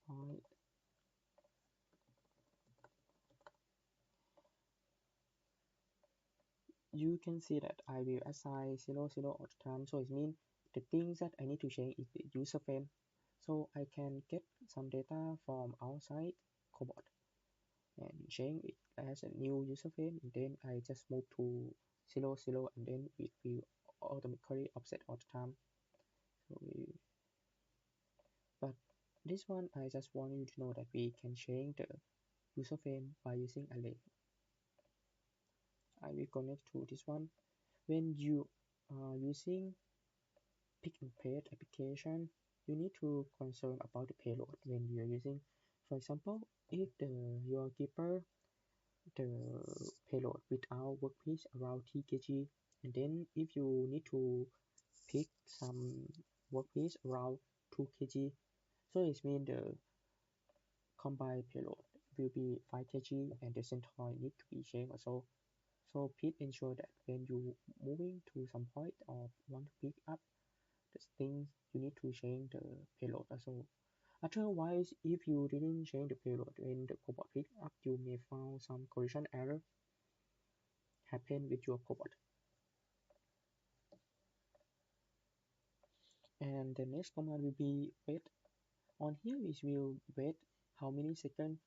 point. You can see that I will assign 0 0 all the time, so it means the things that I need to change is the user frame. So I can get some data from outside cobot and change it as a new user frame, and then I just move to 0 0 and then it will automatically offset all the time. So but this one I just want you to know that we can change the user frame by using array. I will connect to this one. When you are using pick and paste application, you need to concern about the payload when you are using. For example, if your keeper the payload without workpiece around 3 kg, and then if you need to pick some workpiece around 2 kg, so it means the combined payload will be 5 kg and the centroid need to be changed also. So please ensure that when you moving to some point or want to pick up the things, you need to change the payload also. Otherwise, if you didn't change the payload when the cobot pick up, you may find some collision error happen with your cobot. And the next command will be wait. On here it will wait how many seconds,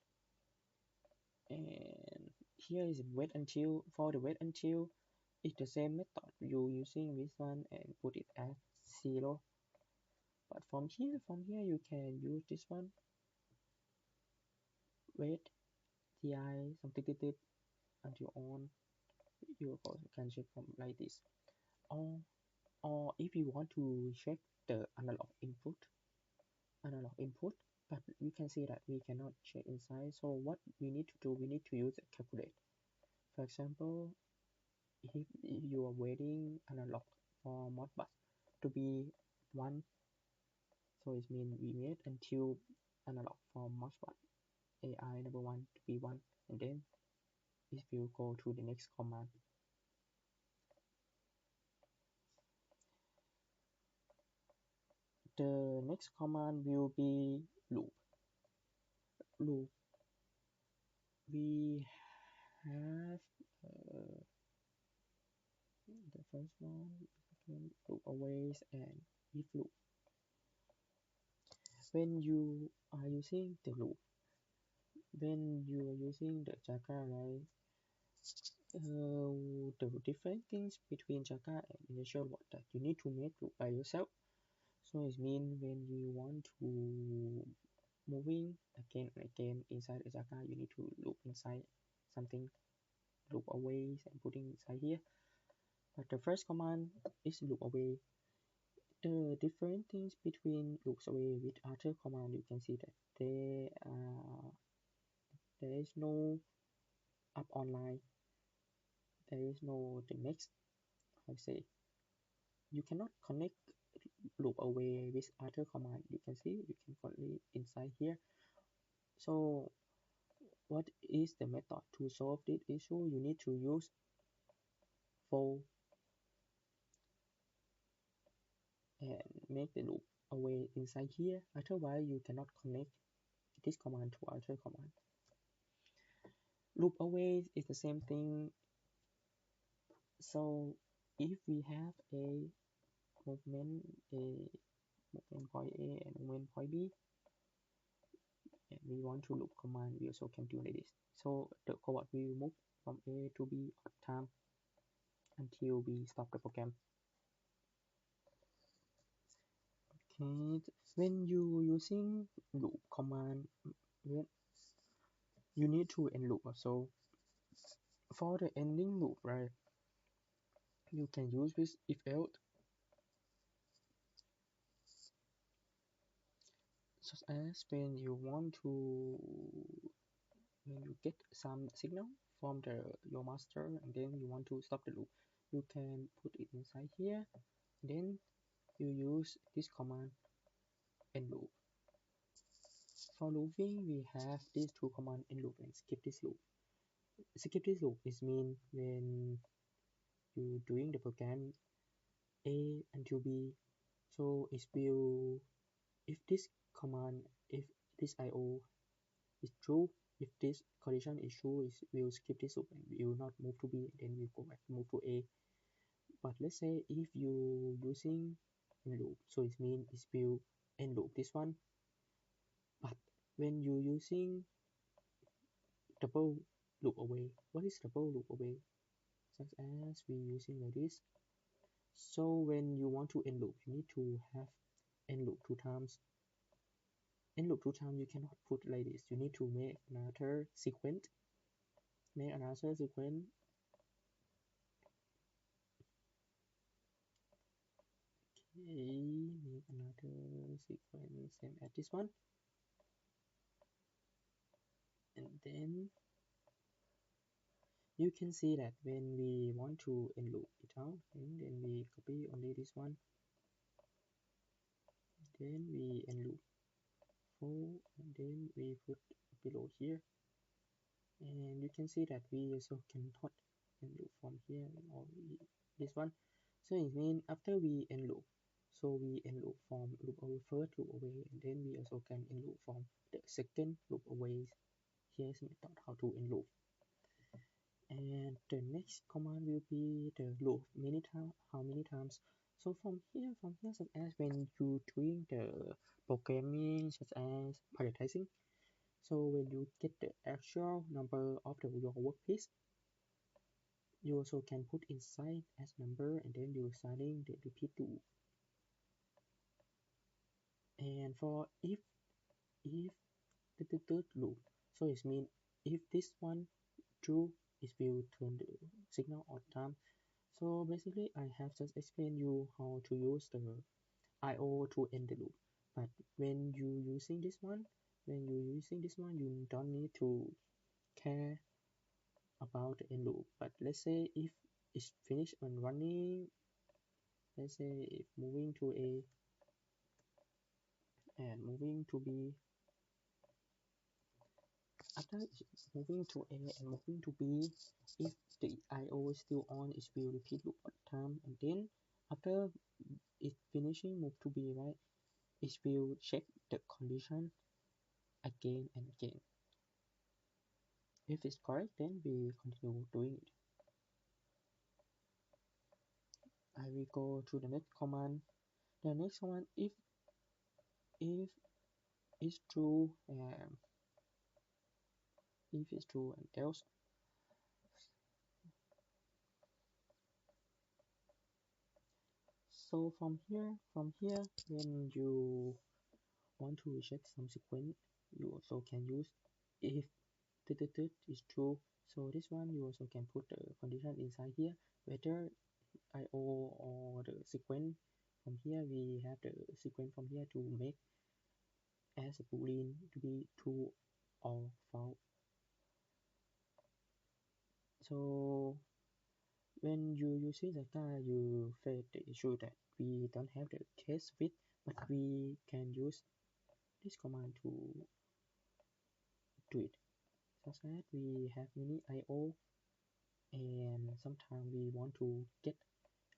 and here is wait until. For the wait until, it's the same method. You using this one and put it as 0. But from here you can use this one, wait ti something until on. You also can check from like this, or if you want to check the analog input, but you can see that we cannot check inside. So what we need to do, we need to use a calculate. For example, if you are waiting analog for Modbus to be 1, so it means we wait until analog for Modbus AI number 1 to be 1, and then it will go to the next command. The next command will be loop. We have the first one, loop always, and if loop. When you are using the loop, when you are using the JAKA, right, the different things between JAKA and initial what that you need to make loop by yourself. So it means when you want to moving again and again inside the JAKA, you need to loop inside something, loop away and putting inside here. But the first command is loop away. The different things between loops away with other command, you can see that there is no up online, there is no the next, how to say, you cannot connect loop away with other command. You can see you can only inside here. So what is the method to solve this issue? You need to use for and make the loop away inside here, otherwise you cannot connect this command to other command. Loop away is the same thing. So if we have a movement point A and movement point B, and we want to loop command, we also can do like this. So the code will move from A to B on time until we stop the program. Okay, when you using loop command, you need to end loop also. For the ending loop, right, you can use with if else, such as when you want to, when you get some signal from your master and then you want to stop the loop, you can put it inside here, then you use this command end loop. For looping, we have these two commands, end loop and skip this loop. Skip this loop is mean when you doing the program A until B, so it will, if this command, if this IO is true, if this condition is true, it will skip this loop and will not move to B, then we go back move to A. But let's say if you using end loop, so it means it will end loop this one. But when you using double loop away, what is double loop away? Such as we using like this. So when you want to end loop, you need to have end loop 2 times. End loop 2 times you cannot put like this. You need to make another sequence. Make another sequence. Okay, make another sequence same as this one. And then you can see that when we want to end loop it out, and then we copy only this one. Then we end loop 4, and then we put below here. And you can see that we also cannot end loop from here or this one. So it means after we end loop, so we end loop from loop away first loop away, and then we also can end loop from the second loop away. Here's method how to end loop. And the next command will be the loop many times, how many times. So from here such as when you doing the programming such as prioritizing, so when you get the actual number of your workpiece, you also can put inside as number, and then you starting the repeat loop. And for if the third loop, so it means if this one true, it will turn the signal on time. So basically, I have just explained you how to use the IO to end the loop. But when you using this one, you don't need to care about the end loop. But let's say if it's finished and running, let's say if moving to A and moving to B, after moving to A and moving to B, if the IO is still on, it will repeat loop one time, and then after it finishing move to B, right, it will check the condition again and again. If it's correct, then we continue doing it. I will go to the next command. The next command, if it's true, if it's true and else. So from here, when you want to recheck some sequence, you also can use if is true. So this one you also can put the condition inside here, whether IO or the sequence. From here we have the sequence from here to make as a boolean to be true or false. So when you using JAKA, you face the issue that we don't have the case fit, but we can use this command to do it. Such as we have many IO and sometimes we want to get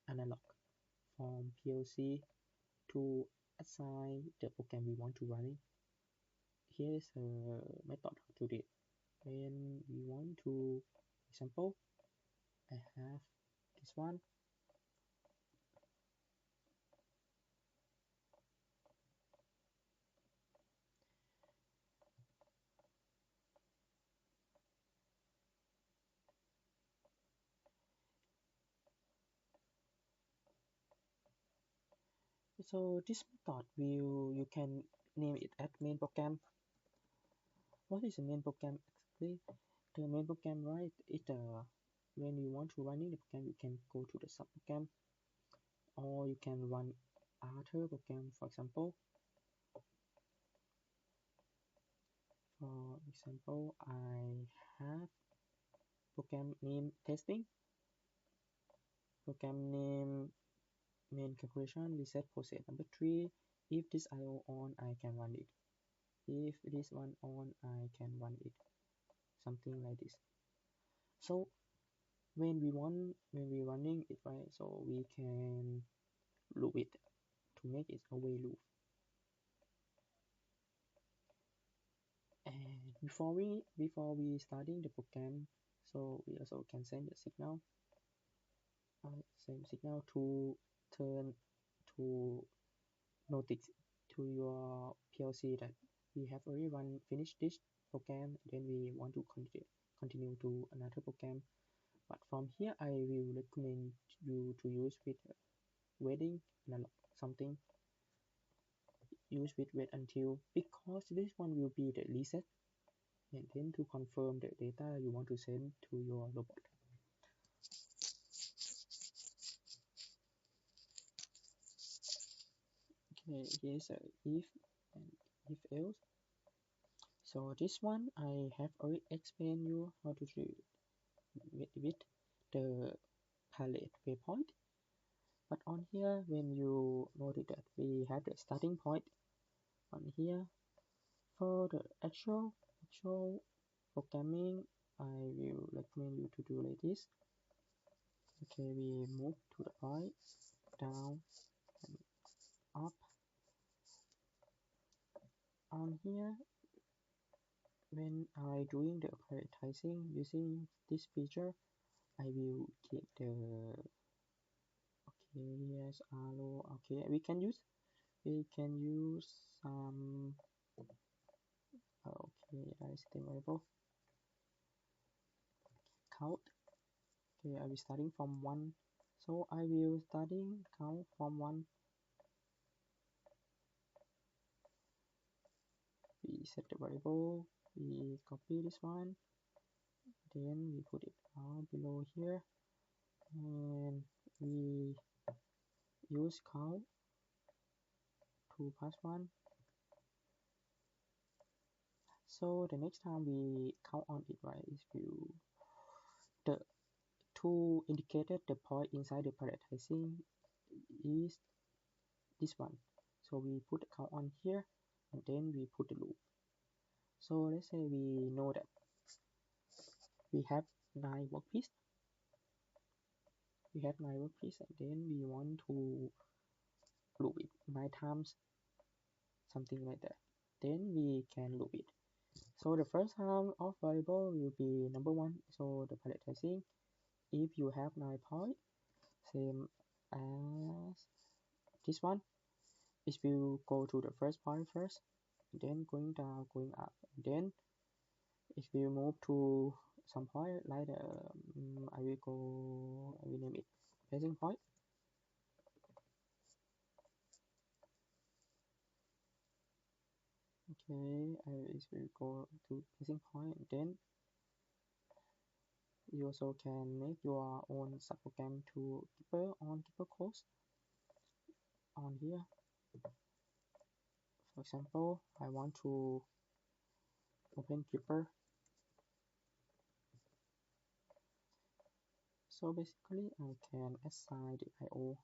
analog from PLC to assign the program we want to run. Here is a method to do it. When we want to example, I have this one. So this method you can name it as main program. What is the main program exactly? The main program, right, is the when you want to running the program, you can go to the sub program, or you can run other program. For example, I have program name testing, program name main calculation, reset process number 3. If this IO on, I can run it. If this one on, I can run it. Something like this. So when we running it, right, so we can loop it to make it a way loop. And before we starting the program, so we also can send the signal, to turn to notice to your PLC that we have already finished this program, then we want to continue to another program. But from here, I will recommend you to use with waiting analog something. Use with wait until, because this one will be the reset, and then to confirm the data you want to send to your robot. Okay, here's a if and if else. So this one I have already explained you how to do with the palette waypoint. But on here, when you notice that we have the starting point on here, for the actual programming, I will recommend you to do like this. Okay, we move to the right, down, and up. On here, when I doing the prioritizing using this feature, I will get the okay, yes, arrow. Okay, we can use some okay, I see variable count. Okay, I will starting from 1, so I will starting count from 1. we set the variable, we copy this one, then we put it down below here, and we use count to pass one. So the next time we count on it, right, is the to indicate the point inside the parenthesis is this one. So we put the count on here, and then we put the loop. So let's say we know that we have 9 workpiece. We have 9 workpiece, and then we want to loop it 9 times, something like that. Then we can loop it. So the first time of variable will be number 1. So the parenthesis, if you have 9 points, same as this one, it will go to the first point first, then going down, going up, then it will move to some point like the I will name it passing point. Okay, it will go to passing point. Then you also can make your own subprogram to keeper on keeper course on here. For example, I want to open keeper. So basically, I can assign the IO.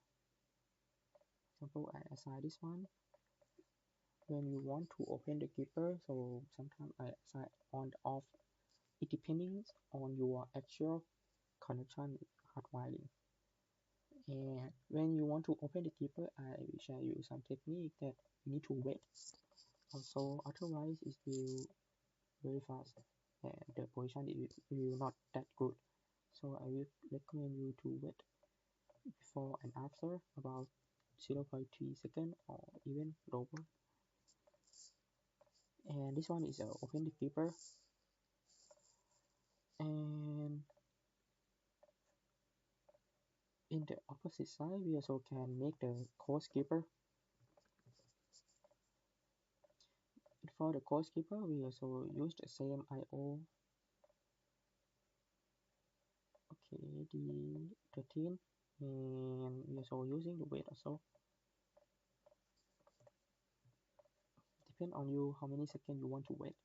For example, I assign this one. When you want to open the keeper, so sometimes I assign on or off. It depends on your actual connection hardwiring. And when you want to open the keeper, I will share you some technique that you need to wait. Also, otherwise it will very fast and the position will not that good. So I will recommend you to wait before and after about 0.3 seconds or even lower. And this one is open the keeper. And in the opposite side, we also can make the course keeper. For the course keeper, we also use the same IO. Okay, the 13, and we also using the wait also. Depend on you how many seconds you want to wait.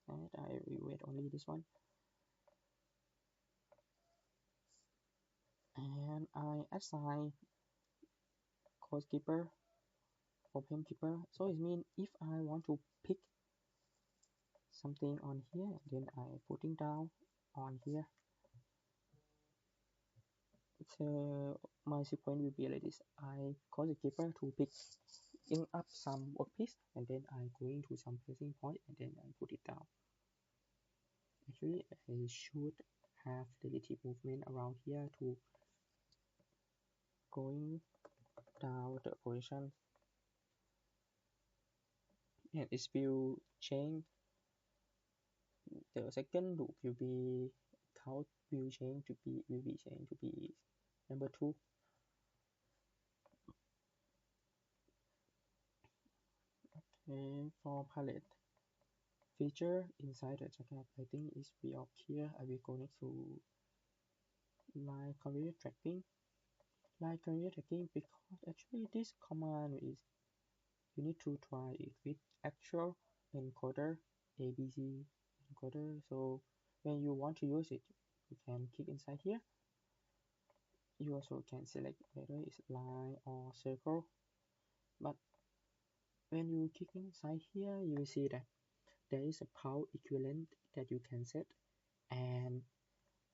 So I will wait only this one. And I assign course keeper, open keeper. So it means if I want to pick something on here, then I putting down on here. So my sequence will be like this. I call the keeper to pick in up some workpiece, and then I going to some placing point, and then I put it down. Actually, I should have relative movement around here to going down the position, and it will change. The second loop will be count will be changed to be number 2. Okay, for palette feature inside the JAKA, I think it's be up here. I will go next to line career tracking. Line career tracking, because actually this command is you need to try it with actual encoder, ABC encoder. So when you want to use it, you can click inside here. You also can select whether it's line or circle. But when you click inside here, you will see that there is a power equivalent that you can set, and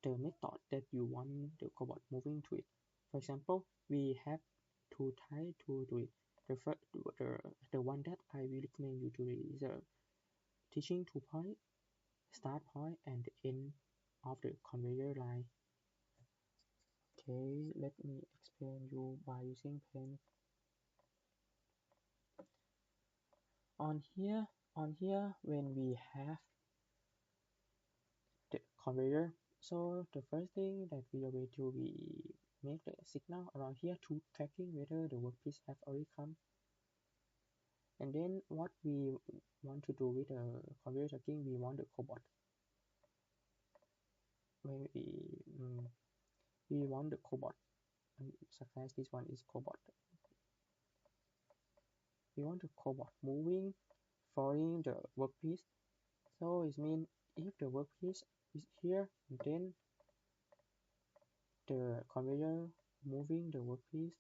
the method that you want the cobot moving to it. For example, we have two types to do it. The first, the one that I will recommend you to do is a teaching 2 point, start point, and the end of the conveyor line. Okay, let me explain you by using pen. On here, when we have the conveyor, so the first thing that we are going to be make the signal around here to tracking whether the workpiece have already come. And then what we want to do with the computer tracking, we want the cobot. When we want the cobot, and such as this one is cobot. We want the cobot moving, following the workpiece. So it means if the workpiece is here, then the conveyor moving the workpiece.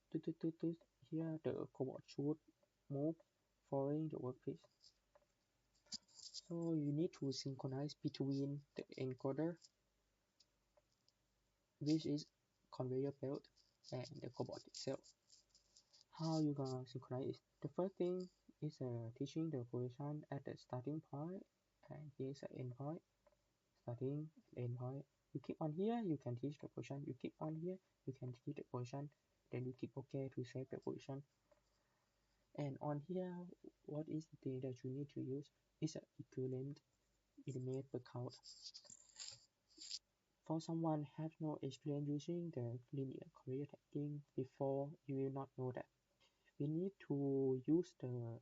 Here the cobot should move following the workpiece. So you need to synchronize between the encoder, which is conveyor belt, and the cobot itself. How you gonna synchronize it? The first thing is teaching the position at the starting point, and here's the end point, starting and end point. You keep on here, you can teach the position. You keep on here, you can teach the position. Then you click OK to save the position. And on here, what is the thing that you need to use? Is an equivalent element per count. For someone has no experience using the linear conveyor tracking before, you will not know that. We need to use the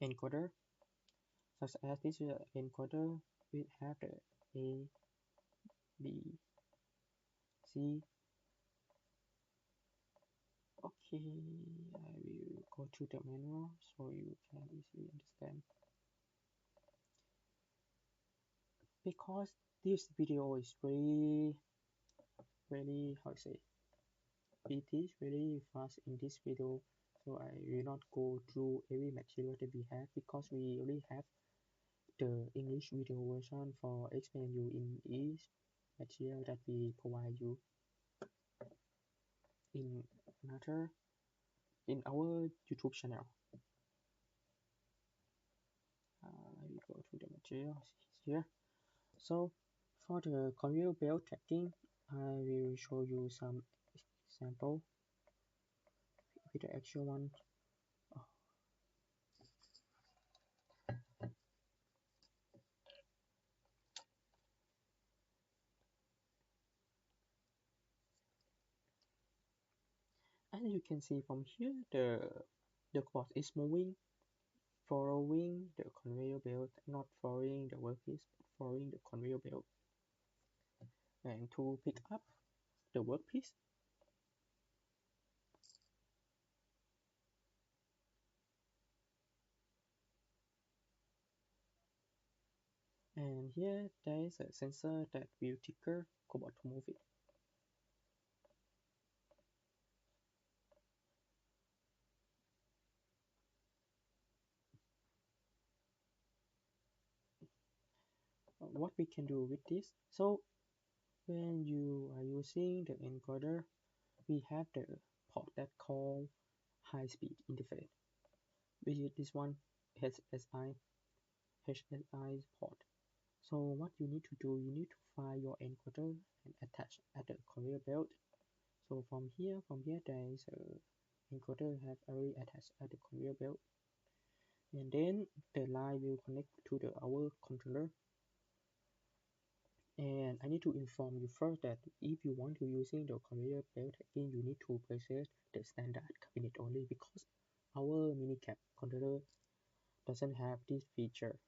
encoder, such as this encoder will have the A, B, C. Okay, I will go to the manual so you can easily understand. Because this video is very how to say, it is very fast in this video, so I will not go through every material that we have because we only have the English video version for explain you in each material that we provide you in our YouTube channel. I will go to the materials here. So for the conveyor belt tracking, I will show you some example with the actual one. As you can see from here, the cloth is moving, following the conveyor belt, not following the workpiece, but following the conveyor belt. And to pick up the workpiece, and here there is a sensor that will trigger cobot to move it. What we can do with this? So when you are using the encoder, we have the port that called high speed interface, which is this one, HSI port. So what you need to do, you need to find your encoder and attach at the conveyor belt. So from here there is a encoder have already attached at the conveyor belt, and then the line will connect to the our controller. And I need to inform you first that if you want to using the conveyor belt tracking, you need to purchase the standard cabinet only, because our minicab controller doesn't have this feature.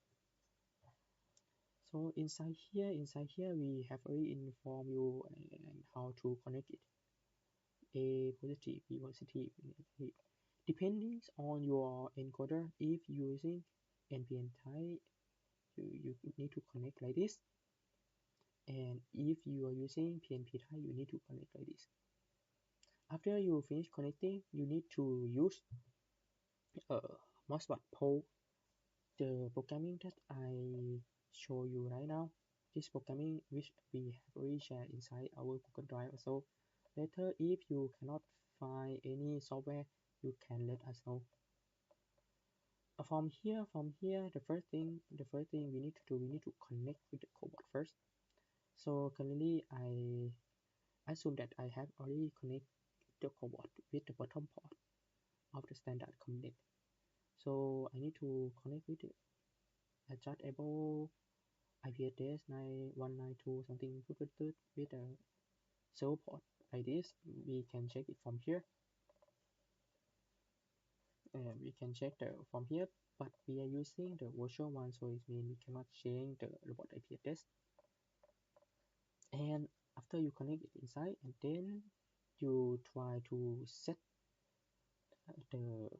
So inside here we have already informed you and how to connect it. A positive, B positive, negative. Depending on your encoder, if using NPN type, you need to connect like this. And if you are using PNP type, you need to connect like this. After you finish connecting, you need to use mousepad pole. The programming that I show you right now, this programming which we have already shared inside our Google Drive. So later, if you cannot find any software, you can let us know. From here, the first thing we need to do, we need to connect with the cobot first. So currently, I assume that I have already connected the cobot with the bottom port of the standard cabinet. So I need to connect with the adjustable IP address 9192 something with a server port like this. We can check it from here. we can check the from here, but we are using the virtual one, so it means we cannot change the robot IP address. And after you connect it inside, and then you try to set the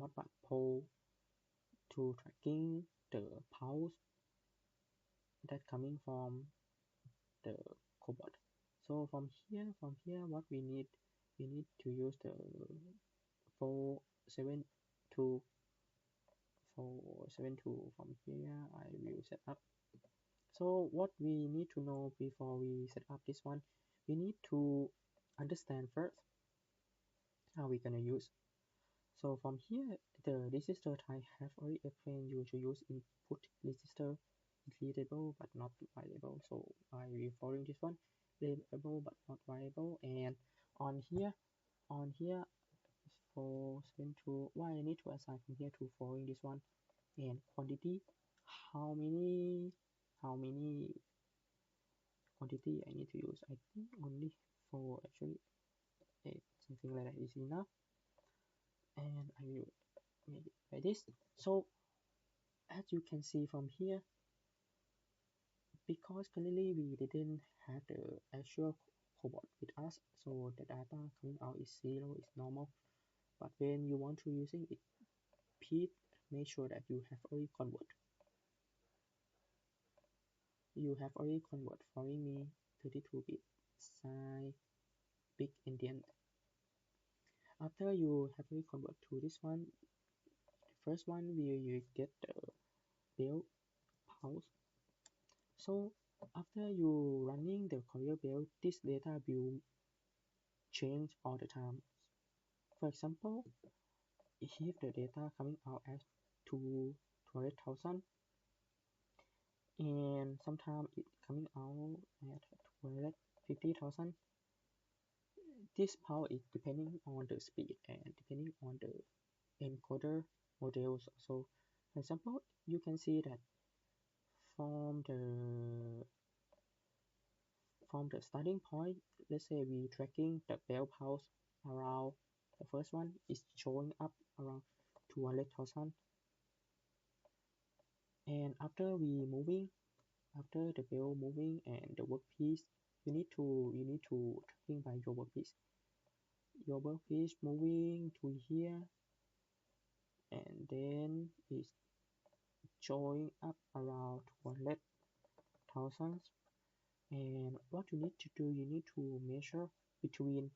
modbus pole to tracking the pulse that coming from the cobot. So from here what we need to use the 472 472 from here. I will set up. So what we need to know before we set up this one, we need to understand first how we're gonna use. So from here, the resistor I have already explained you to use input resistor is readable but not variable. So I will following this one, readable but not variable. And on here 472, why I need to assign from here to following this one, and quantity, how many quantity I need to use. I think only 4, actually 8, something like that is enough. And I will make it like this. So as you can see from here, because currently we didn't have the actual cobot with us, so the data coming out is 0, is normal. But when you want to using it, please make sure that you have already convert. You have already convert following me 32-bit size big endian. After you have already convert to this one, the first one will get the bell pulse. So after you running the conveyor belt, this data will change all the time. For example, if the data coming out as 200,000 and sometimes it coming out at 250,000, this power is depending on the speed and depending on the encoder models. So for example, you can see that from the starting point, let's say we tracking the bell pulse around, the first one is showing up around 200,000, and after the bell moving and the workpiece, you need to tracking by your workpiece moving to here, and then it's showing up around 200,000. And what you need to do, you need to measure between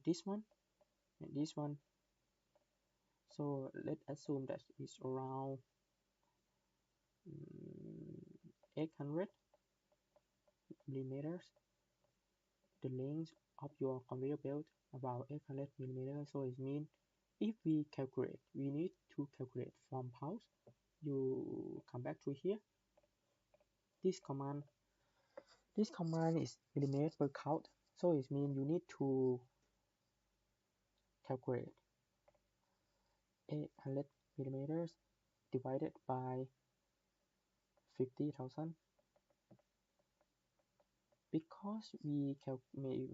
this one and this one. So let's assume that it's around 800 millimeters. The length of your conveyor belt about 800 millimeters. So it means if we calculate, we need to calculate from pulse. You come back to here. This command is millimeter per count. So it means you need to calculate 800 millimeters divided by 50,000, because we calculate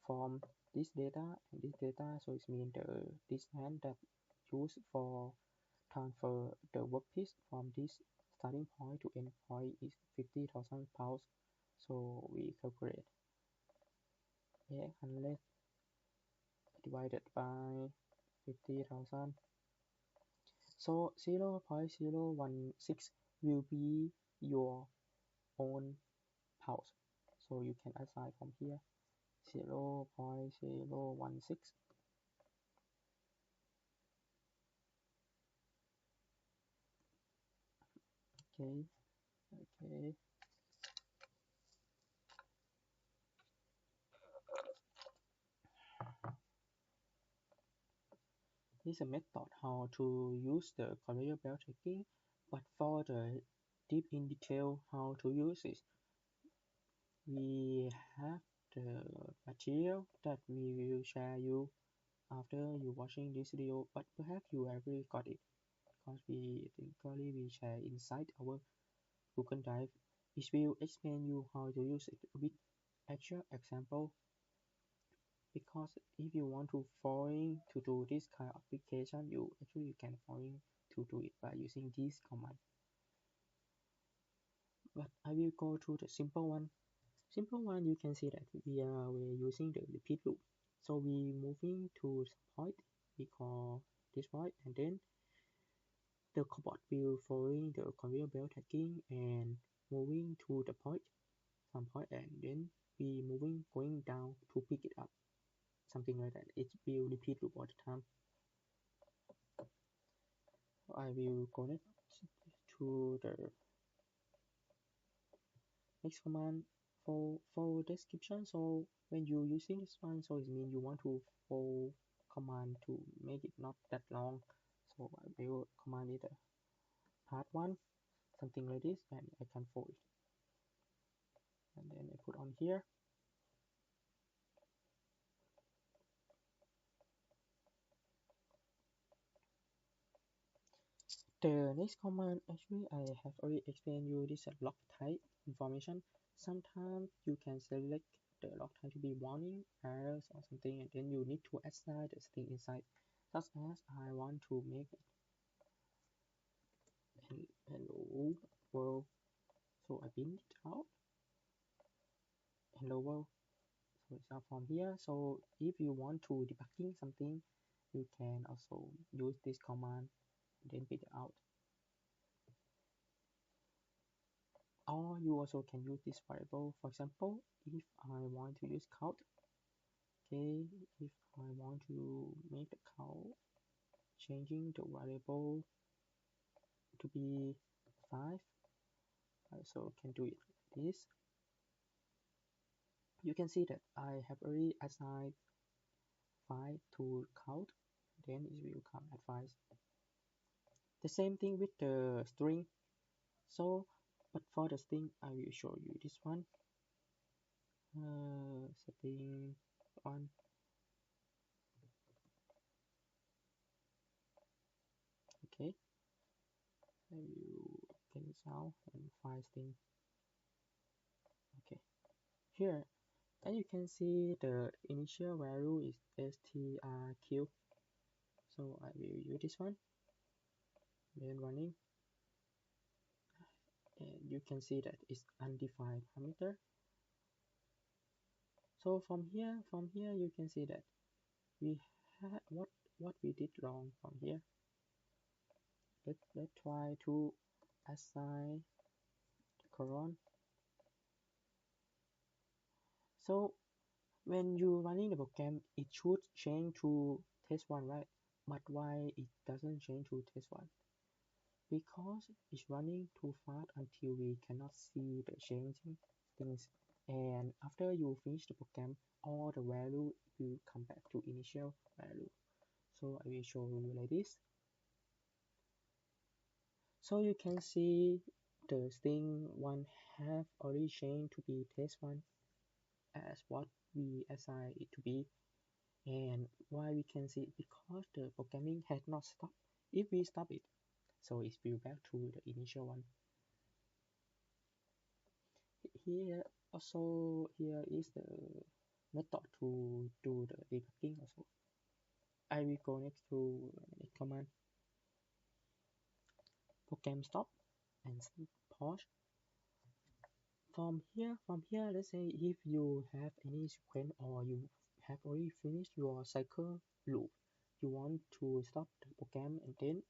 from this data and this data, so it means the distance that used for transfer the workpiece from this starting point to end point is 50,000 pounds. So we calculate 800 divided by 50,000. So 0.016 will be your own pounds. So you can assign from here 0.016. Okay. This is a method how to use the conveyor belt tracking, but for the deep in detail how to use it, we have the material that we will share you after you watching this video, but perhaps you already got it because we share inside our Google Drive. it will explain you how to use it with actual example. Because if you want to following to do this kind of application, you can following to do it by using this command. But I will go to the simple one. Simple one, you can see that we're using the repeat loop. So we moving to some point, we call this point, and then the cobot will following the conveyor belt tagging and moving to the point, some point, and then we moving going down to pick it up, something like that. It will repeat loop all the time. I will connect to the next command for description. So when you using this one, so it means you want to follow command to make it not that long. So I will command it part one, something like this, and I can follow it. And then I put on here. The next command, actually I have already explained you this log type information. Sometimes you can select the log type to be warning, errors or something, and then you need to assign the string inside. Such as I want to make it hello world. So I print it out. Hello world. So it's out from here. So if you want to debugging something, you can also use this command, then print it out. Or you also can use this variable. For example, if I want to use count, okay, if I want to make the count, changing the variable to be 5, I also can do it like this. You can see that I have already assigned 5 to count, then it will come at 5. The same thing with the string. So, but for the string, I will show you this one. Setting on. Okay, I will get this out and find string. Okay, here, and you can see the initial value is strq. So I will use this one, then running, and you can see that it's undefined parameter. So from here you can see that we had what we did wrong from here. Let's try to assign the colon. So when you running the program, it should change to test one, right? But why it doesn't change to test one? Because it's running too fast until we cannot see the changing things. And after you finish the program, all the value will come back to initial value. So I will show you like this. So you can see the string one have already changed to be test one as what we assign it to be. And why we can see it? Because the programming has not stopped. If we stop it, so it will back to the initial one. Here also here is the method to do the debugging also. I will go next to command program stop and pause. From here, let's say if you have any sequence or you have already finished your cycle loop, you want to stop the program and then,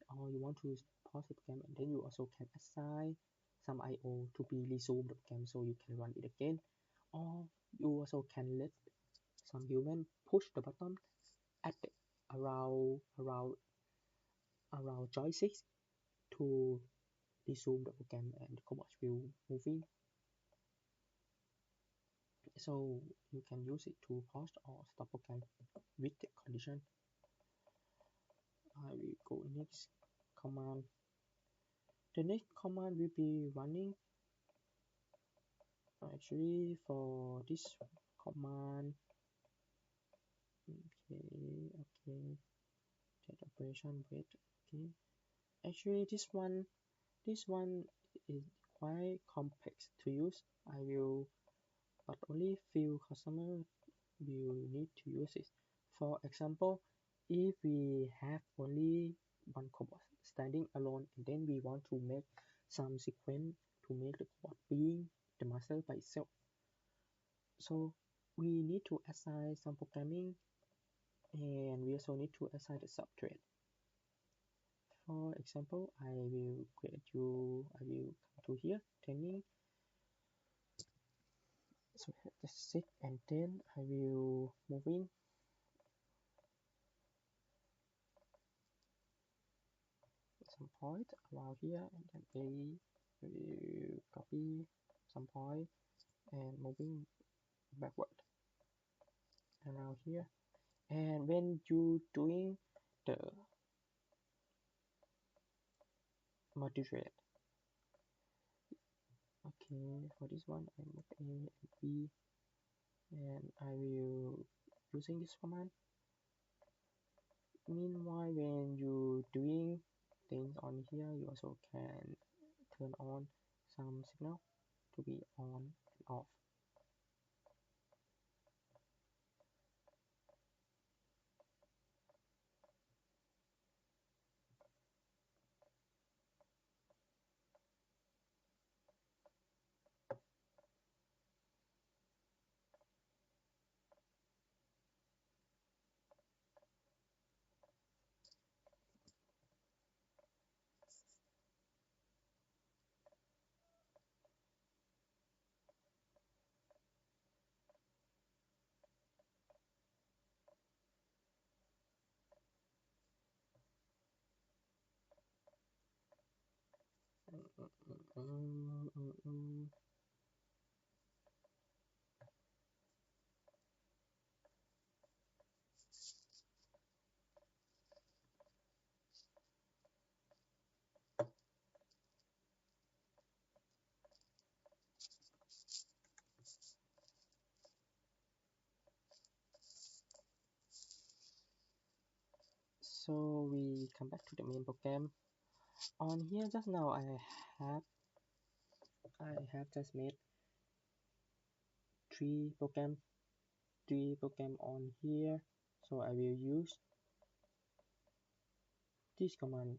or you want to pause the program and then you also can assign some IO to be resume the program so you can run it again. Or you also can let some human push the button at the, around joystick to resume the program and the cobot will moving. So you can use it to pause or stop program with the condition. I will go next command. The next command will be running. Actually, for this command, okay, that operation wait. Okay, actually this one is quite complex to use. I will, but only few customers will need to use it. For example, if we have only one cobot standing alone and then we want to make some sequence to make the cobot being the master by itself. So we need to assign some programming and we also need to assign the subthread. For example, I will come to here, training. So that's it, and then I will move in some point around here, and then A will copy some point and moving backward around here. And when you doing the multi-thread, okay, for this one I move A and B, and I will using this command. Meanwhile, when you doing things on here, you also can turn on some signal to be on and off. So we come back to the main program. On here just now have I have just made three program on here. So I will use this command.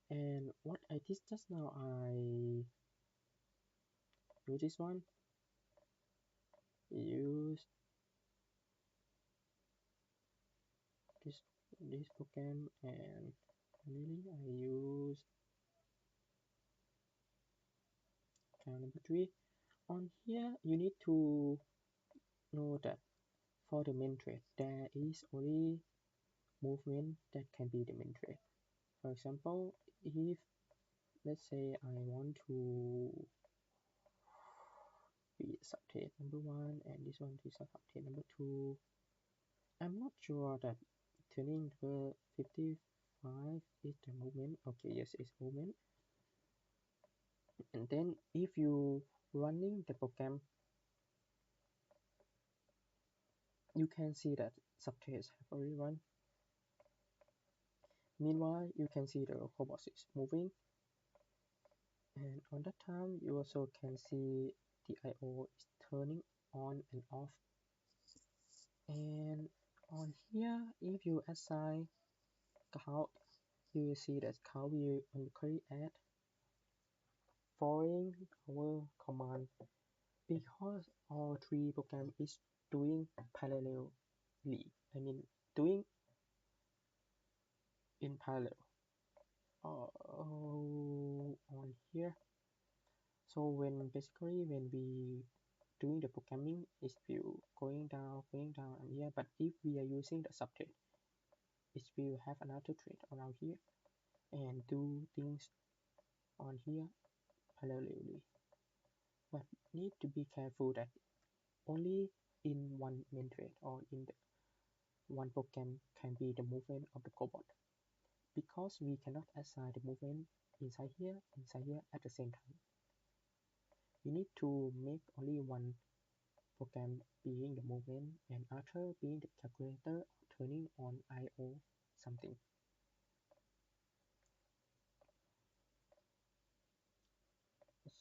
And what I did just now, I use this one, use this program, and finally I use count number 3. On here you need to know that for the main thread there is only movement that can be the main thread. For example, if let's say I want to be subthread number 1 and this one is subthread number 2, I'm not sure that turning number 55 is the movement. Okay, yes, it's movement. And then if you running the program, you can see that subthreads have already run. Meanwhile, you can see the robot is moving, and on that time you also can see the IO is turning on and off. And on here, if you assign count, you will see that count will only add following our command, because all three program is doing parallelly. I mean doing in parallel on here. So when basically when we doing the programming, it will going down and here. But if we are using the subthread, it will have another thread around here and do things on here parallelly. But need to be careful that only in one main thread or in the one program can be the movement of the cobot, because we cannot assign the movement inside here at the same time. We need to make only one program being the movement and other being the calculator or turning on IO something.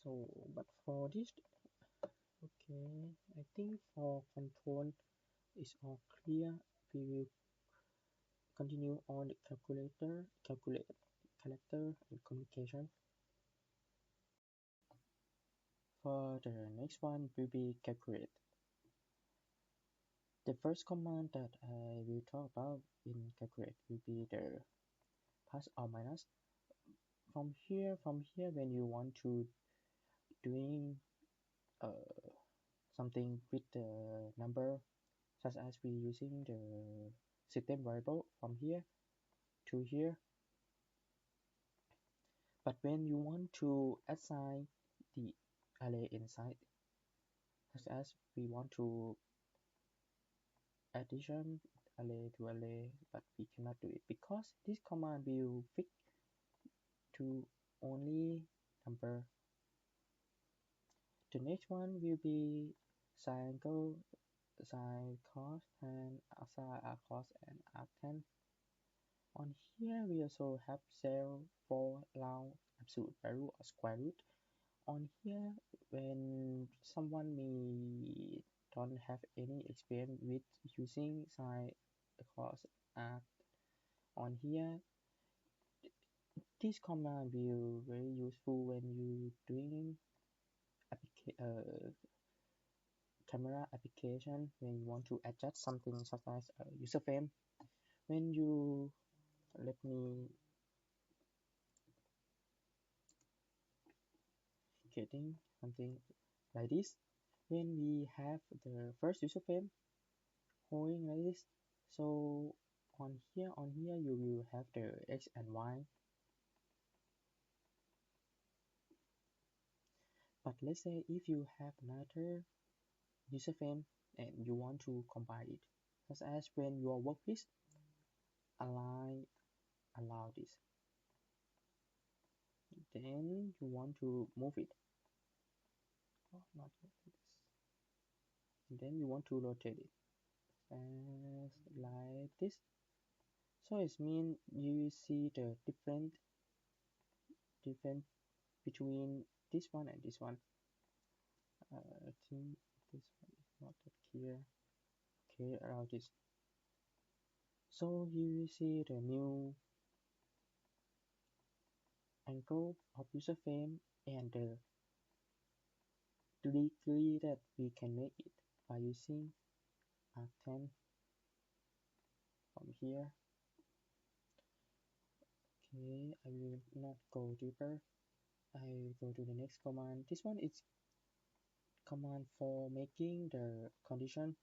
So but for this, okay, I think for control is all clear. We will continue on the calculate character and communication. For the next one will be calculate. The first command that I will talk about in calculate will be the plus or minus. From here, when you want to doing something with the number, such as we using the system variable from here to here. But when you want to assign the array inside, such as we want to addition array to array, but we cannot do it because this command will fix to only number. The next one will be sin cos and sin cos and arctan. On here we also have cell for round absolute value or square root. On here, when someone may don't have any experience with using sin cos arc, on here this command will very useful when you doing camera application, when you want to adjust something such as user frame. When you let me getting something like this, when we have the first user frame holding like this, so on here you will have the x and y. But let's say if you have another user frame and you want to combine it, such as when your workpiece allow this, then you want to move it, not this, and then you want to rotate it as like this. So it means you see the different between this one and this one. I think this one is not that clear. Okay, around this. So you see the new angle of user frame and the degree that we can make it by using arctan from here. Okay, I will not go deeper. I will go to the next command. This one is command for making the condition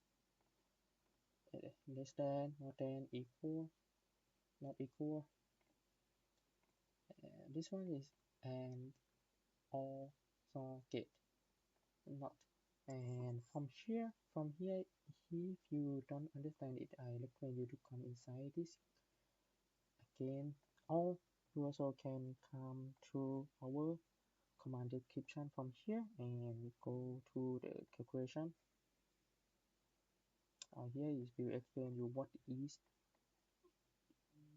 less than, more than, equal, not equal. This one is and or so get not. And from here if you don't understand it, I recommend you to come inside this again, or you also can come to our command description from here and go to the calculation. Here is will explain you what is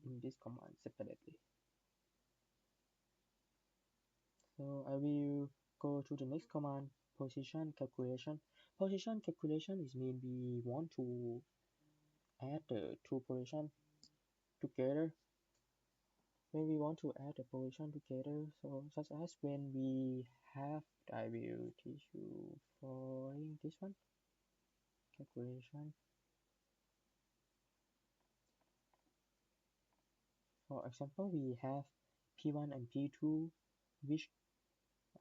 in this command separately. So I will go to the next command, position calculation. Position calculation is mean we want to add the two position together. When we want to add the position together, so such as when we have, I will teach you following this one calculation. For example, we have P1 and P2, which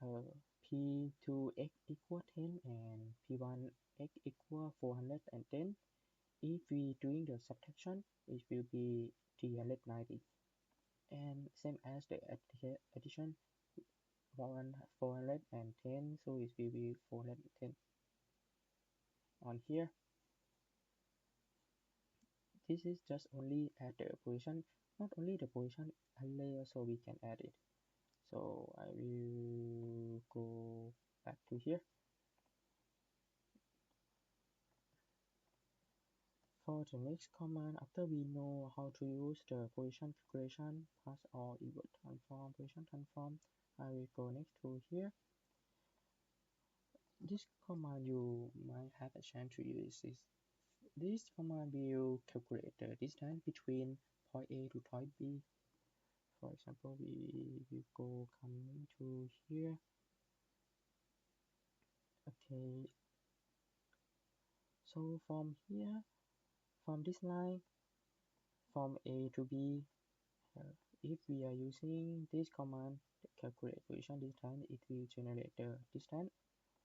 P2x equal 10 and P1x equal 410. If we doing the subtraction, it will be 390. And same as the addition, 410, so it will be 410. On here, this is just only add the position, not only the position array, so we can add it. So I will go back to here. For the next command, after we know how to use the position calculation, pass or inward transform, position transform, I will go next to here. This command you might have a chance to use is this command will calculate the distance between point A to point B. For example, we will go coming to here. Okay, so from here, from this line, from A to B, if we are using this command, calculate position distance, it will generate the distance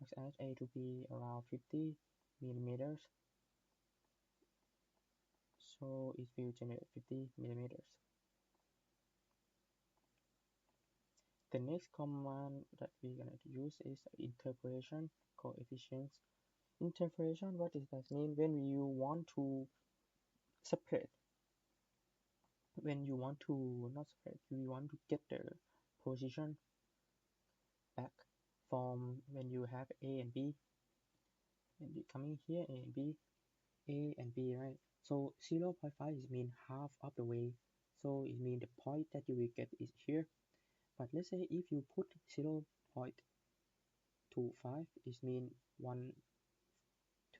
as A to B around 50 millimeters. So it will generate 50 millimeters. The next command that we're going to use is interpolation coefficients. Interpolation, what does that mean? When you want to separate, when you want to not separate, you want to get the position back from when you have A and B, and coming here A and B, right? So 0.5 is mean half of the way. So it means the point that you will get is here. But let's say if you put 0.25, it mean 1,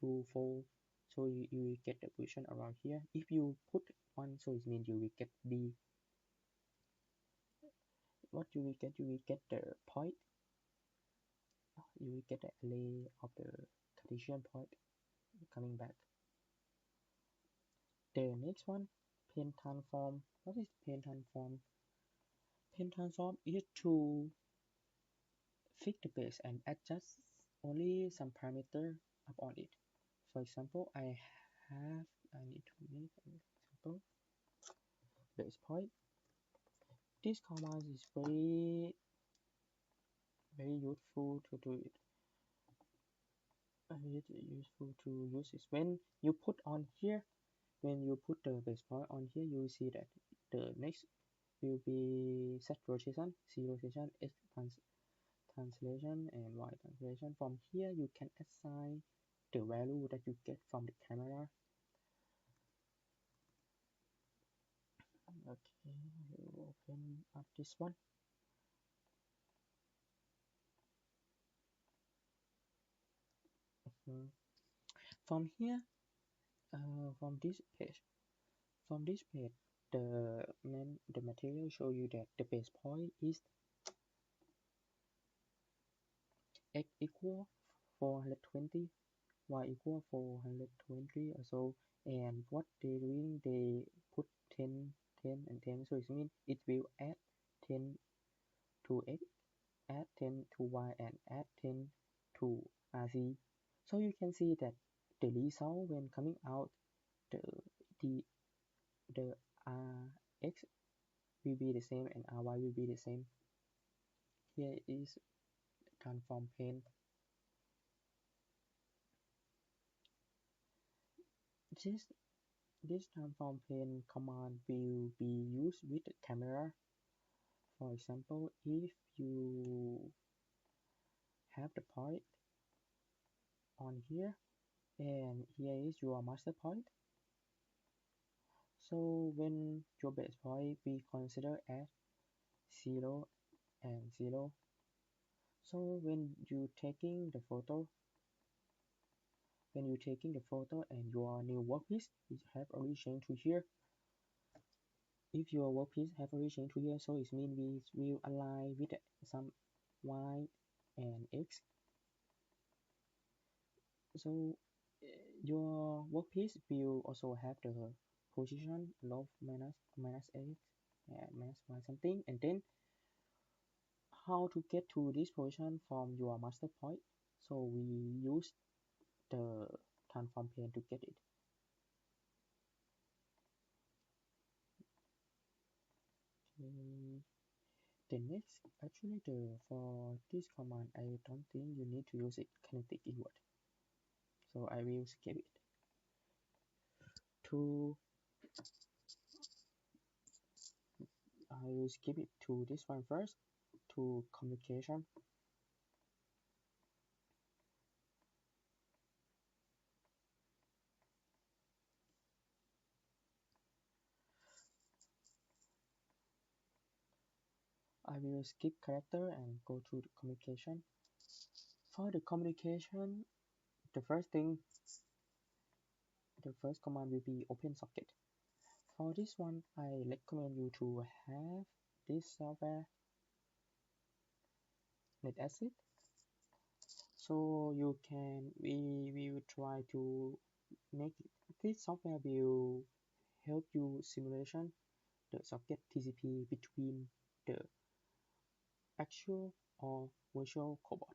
2, 4. So you will get the position around here. If you put 1, so it means you will get B. What you will get the point. You will get the array of the Cartesian point coming back. The next one, pen transform. What is pen transform? Pen transform is to fix the base and adjust only some parameter upon it. For example, I need to make an example. Base point. This command is very useful to do it. Useful to use is when you put on here. When you put the base point on here, you will see that the next will be Z rotation, Z rotation, X translation, and Y translation. From here, you can assign the value that you get from the camera. Okay, I will open up this one. From here, from this page, the material show you that the base point is x equal 420, y equal 420 or so, and what they doing, they put 10, 10, and 10, so it means it will add 10 to x, add 10 to y, and add 10 to RZ. So you can see that the result when coming out, the Rx will be the same and Ry will be the same. Here is transform plane. This transform plane command will be used with the camera. For example, if you have the point on here and here is your master point, so when your base point we consider as 0 and 0, so when you taking the photo and your new workpiece it have already changed to here. If your workpiece have already changed to here, so it means we will align with some y and x. So your workpiece will also have the position log minus x and minus y something, and then how to get to this position from your master point. So we use the transform plane to get it. The next, actually, for this command, I don't think you need to use it kinetic inward, so I will skip it. I will skip it to this one first, to communication. I will skip character and go to the communication. For the communication, the first thing, the first command will be open socket. For this one, I recommend you to have this software NetAcid. So you can, we will try to make it. This software will help you simulation the socket TCP between the actual or virtual cobot.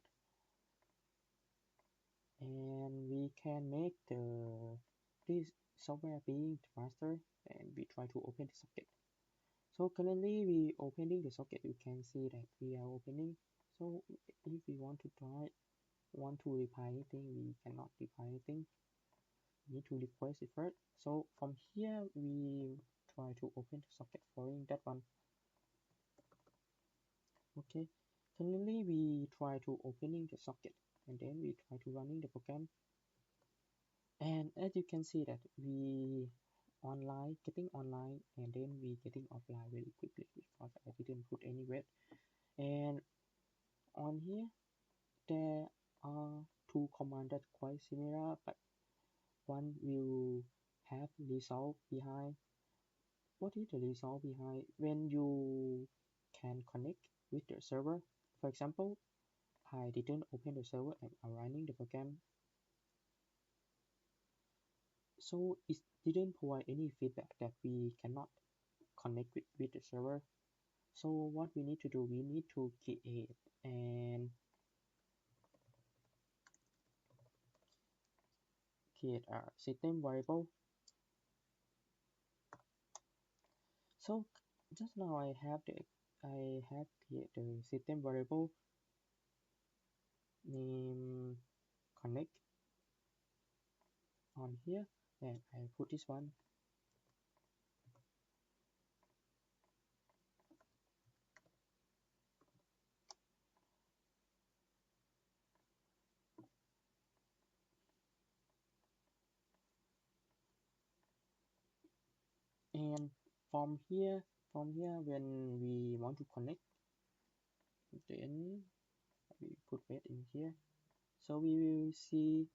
And we can make this software being the master, and we try to open the socket. So currently we opening the socket. You can see that we are opening. So if we want to reply anything, we cannot reply anything. We need to request it first. So from here we try to open the socket following that one. Okay, currently we try to opening the socket, and then we try to running the program. And as you can see that we getting online, and then we getting offline very quickly because I didn't put any wait. And on here there are two commands that quite similar, but one will have result behind. What is the result behind? When you can connect with the server, for example, I didn't open the server and I'm running the program, so it didn't provide any feedback that we cannot connect with the server. So what we need to do, we need to create a system variable. So just now I have created the system variable name connect on here, and I put this one. And from here when we want to connect, then we put wait in here, so we will see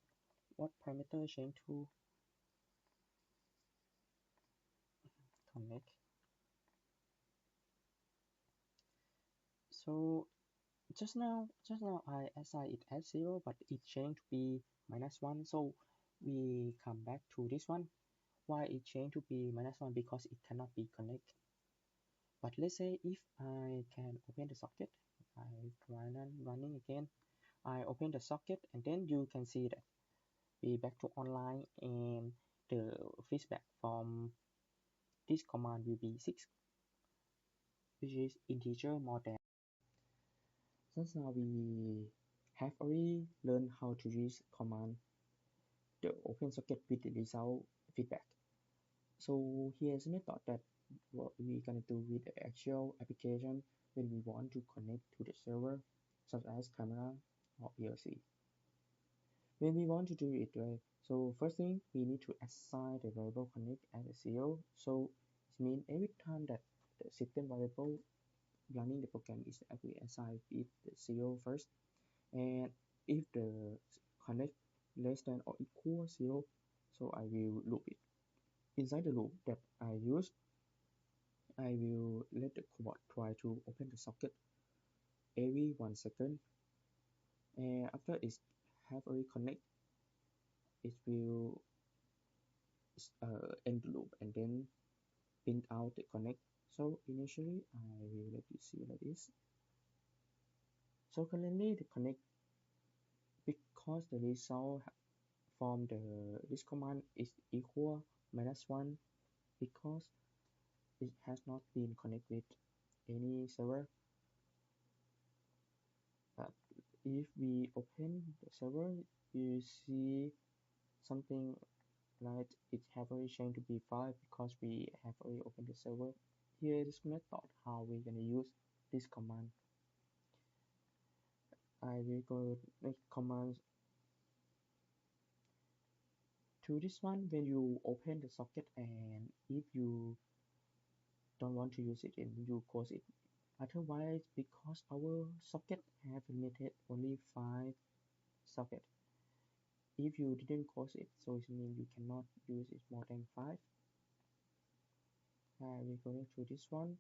what parameter change to connect. So just now I assign it as 0, but it changed to be -1. So we come back to this one. Why it changed to be -1? Because it cannot be connected. But let's say if I can open the socket, I try running again. I open the socket, and then you can see that we back to online, and the feedback from this command will be 6, which is integer more than. Since now we have already learned how to use command the open socket with the result feedback. So here's a method that what we're gonna do with the actual application when we want to connect to the server, such as camera or PLC. When we want to do it, right, so first thing we need to assign the variable connect as a 0. So it means every time that the system variable running the program is actually assigned with the 0 first, and if the connect less than or equal 0, so I will loop it. Inside the loop that I use, I will let the cobot try to open the socket every 1 second, and after it have already connect, it will end the loop and then print out the connect. So initially I will let you see like this. So currently the connect, because the result from this command is equal -1, because it has not been connected with any server. But if we open the server, you see something like it have already changed to be 5 because we have already opened the server. Here is method how we're gonna use this command. I will go make commands to this one. When you open the socket, and if you don't want to use it, and you close it. Otherwise, because our socket have limited only 5 socket. If you didn't close it, so it means you cannot use it more than 5. I will connect to this one.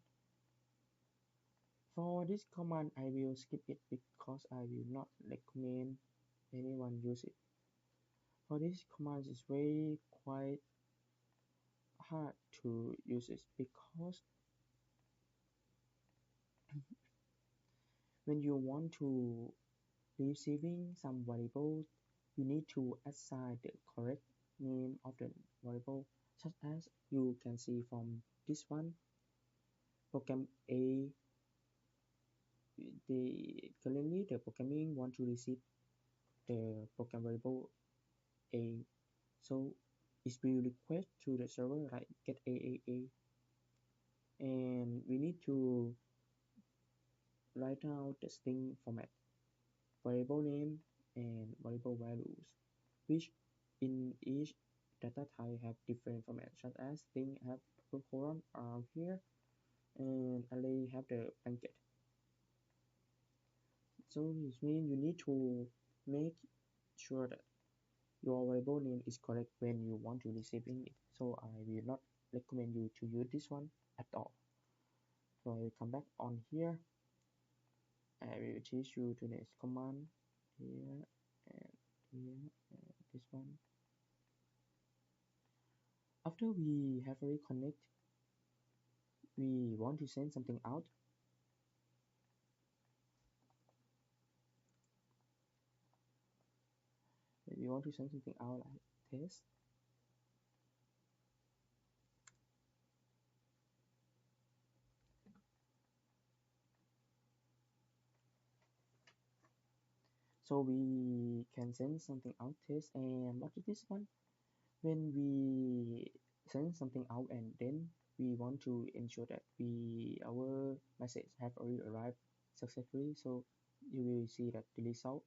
For this command, I will skip it because I will not recommend anyone use it. For this command, it's very quite hard to use it because when you want to receiving some variable, you need to assign the correct name of the variable, such as you can see from this one. Program A, currently the programming want to receive the program variable A, so it will request to the server like get A, and we need to write out the string format, variable name and variable values, which in each data type have different formats, such as string have colon around here and array have the blanket. So this means you need to make sure that your variable name is correct when you want to receiving it. So I will not recommend you to use this one at all. So I will come back on here. I will teach you the next command here and here and this one. After we have already connect, we want to send something out. We want to send something out like test. So we can send something out test, and what is this one? When we send something out and then we want to ensure that our message have already arrived successfully, so you will see that the result.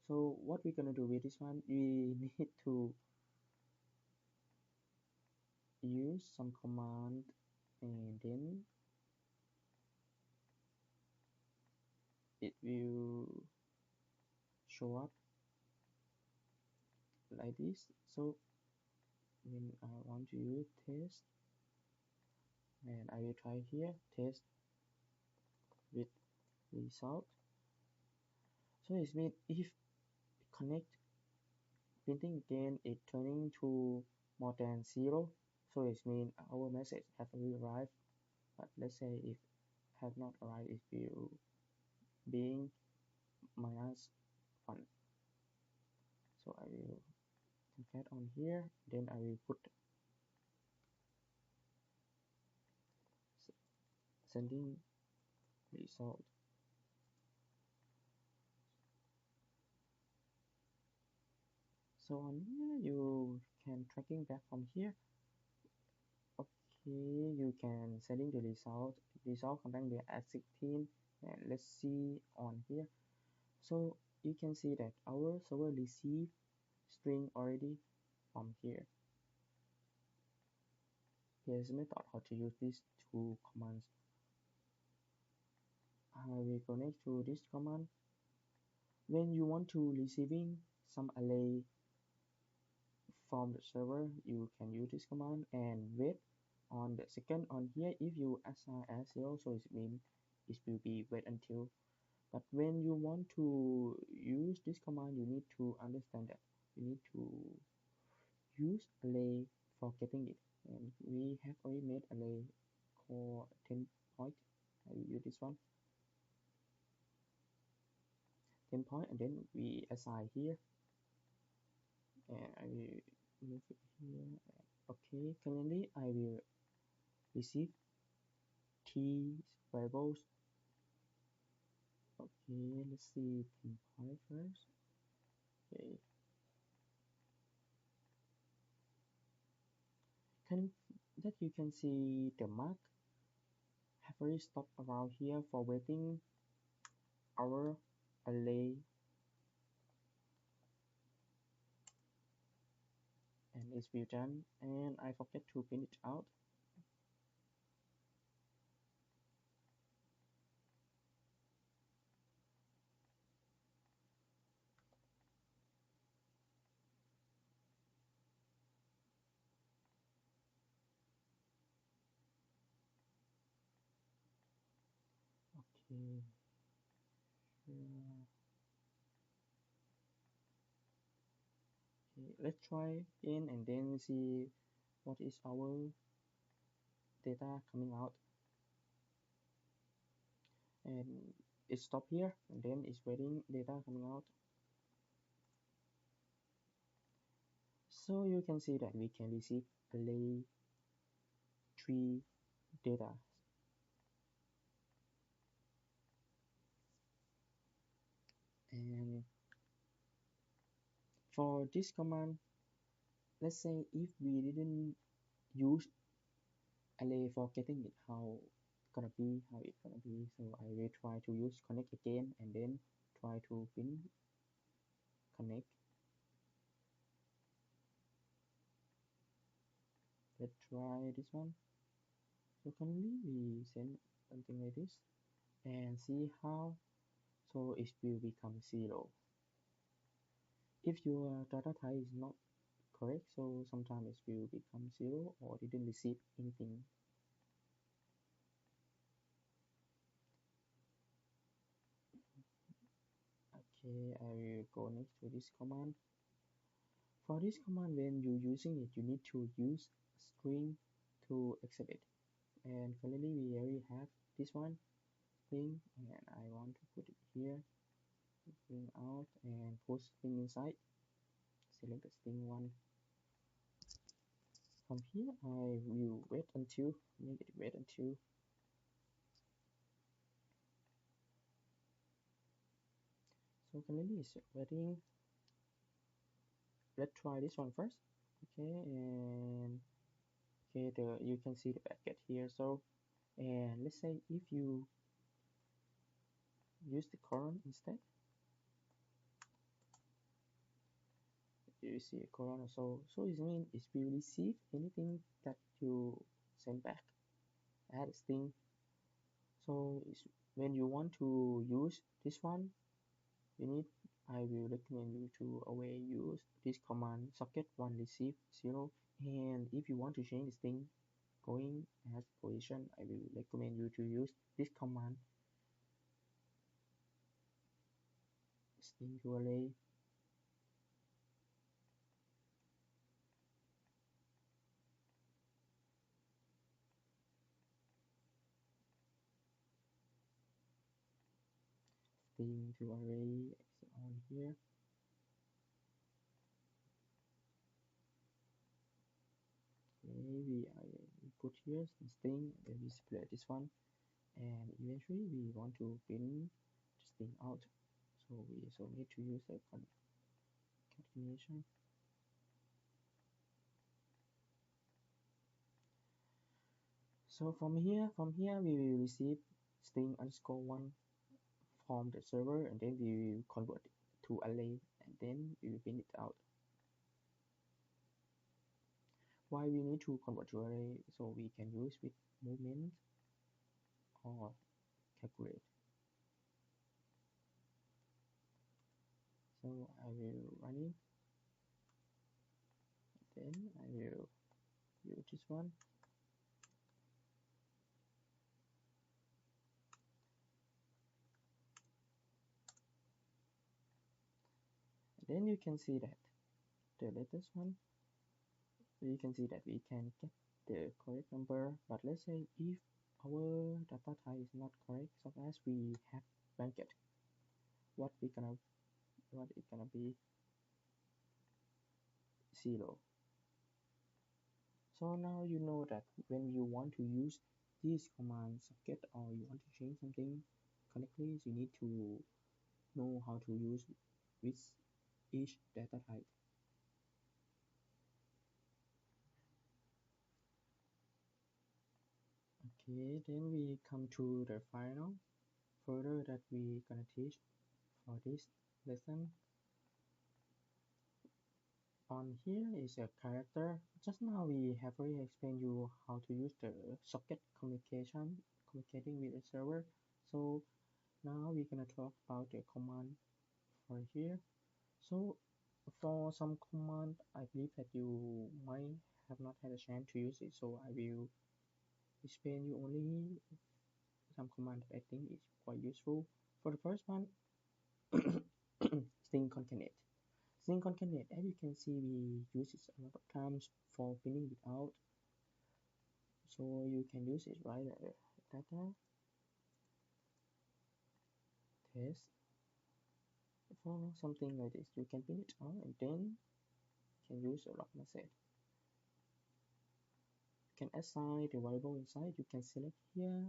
So what we're gonna do with this one, we need to use some command and then it will show up like this. So when I want to use test, and I will try here test with result. So it means if connect printing again, it turning to more than 0, so it means our message have already arrived. But let's say if have not arrived, it will being -1. So I will concat on here, then I will put sending result. So on here you can tracking back from here. Okay, you can sending the result contain the at 16, and let's see on here. So you can see that our server receive string already from here. Here's a method how to use these two commands. I will connect to this command. When you want to receiving some array from the server, you can use this command and wait on the second on here. If you assign as 0, so it means it will be wait until. But when you want to use this command, you need to understand that you need to use array for getting it. And we have already made array for 10 point. I will use this one. 10 point, and then we assign here. And I will move it here. Okay, currently I will receive t variables. Okay, let's see 10 point first. Okay. That you can see the mark have already stopped around here for waiting our array, and it's will done, and I forget to print it out. Okay, sure. Okay, let's try in and then see what is our data coming out, and it stop here and then it's waiting data coming out. So you can see that we can receive array 3 data. And for this command, let's say if we didn't use array for getting it, how it's gonna be. So I will try to use connect again and then try to print connect. Let's try this one. So currently we send something like this and see how. So it will become 0 if your data type is not correct. So sometimes it will become 0 or didn't receive anything. Okay, I will go next to this command. For this command, when you're using it, you need to use string to accept it. And currently we already have this one string, and I want to put it here, string out, and put string inside. Select the string one. From here, I will wait until, make it wait until. So currently it's waiting. Let's try this one first. Okay, and okay, you can see the packet here. So, and let's say if you use the colon instead, you see a colon. So it means it will receive anything that you send back. Add a string. So it's, when you want to use this one, you need, I will recommend you to always use this command socket one receive 0. And if you want to change this thing going as position, I will recommend you to use this command string to array. String to array on here. Okay, we put here some string, then we split this one, and eventually we want to print this thing out. So we also need to use a concatenation. So from here we will receive string underscore one from the server, and then we will convert it to array, and then we will print it out. Why we need to convert to array? So we can use with movement or calculate. So I will run it, then I will use this one. Then you can see that the latest one, you can see that we can get the correct number. But let's say if our data type is not correct, so as we have blanket, what it's gonna be 0. So now you know that when you want to use this command socket or you want to change something correctly, you need to know how to use with each data type. Okay, then we come to the final further that we gonna teach for this lesson. On here is a character. Just now we have already explained you how to use the socket communicating with the server. So now we're gonna talk about the command for here. So for some command, I believe that you might have not had a chance to use it. So I will explain you only some command that I think is quite useful. For the first one, string concatenate. String concatenate, as you can see, we use it a lot of times for printing without. So you can use it right at data test for something like this. You can print it out and then you can use a log message. You can assign the variable inside. You can select here,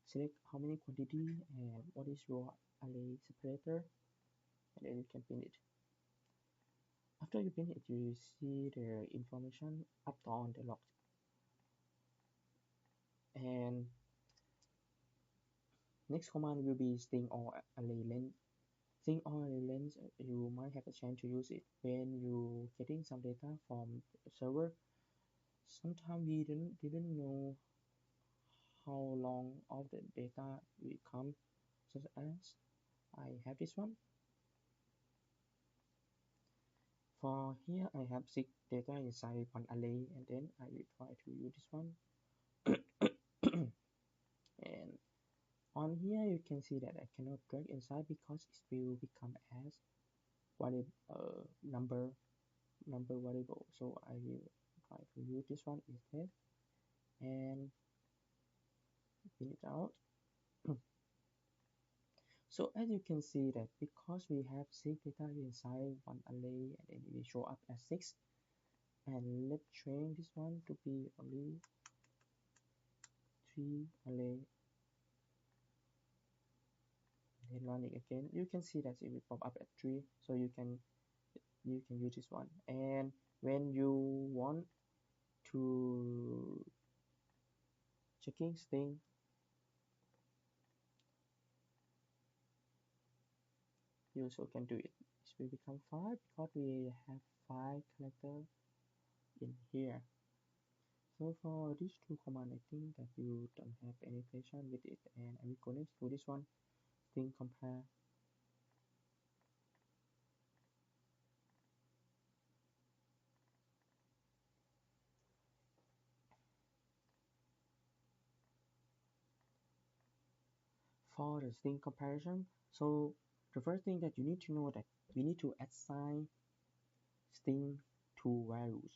select how many quantity and what is your array separator, and then you can print it. After you print it, you see the information up on the log. And next command will be string or array length. String or array length, you might have a chance to use it when you getting some data from the server. Sometimes we didn't know how long of the data will come, such as I have this one. For here, I have 6 data inside one array, and then I will try to use this one. And on here, you can see that I cannot drag inside because it will become as variable, number variable. So I will try to use this one instead and print it out. So as you can see that because we have 6 data inside one array, and then it will show up as 6. And let's change this one to be only 3 array. And run it again. You can see that it will pop up at 3. So you can use this one. And when you want to checking string, you also can do it. It will become 5 because we have 5 characters in here. So for these two commands, I think that you don't have any patience with it, and I will go next to this one, string compare. For the string comparison, so the first thing that you need to know that we need to assign string to values.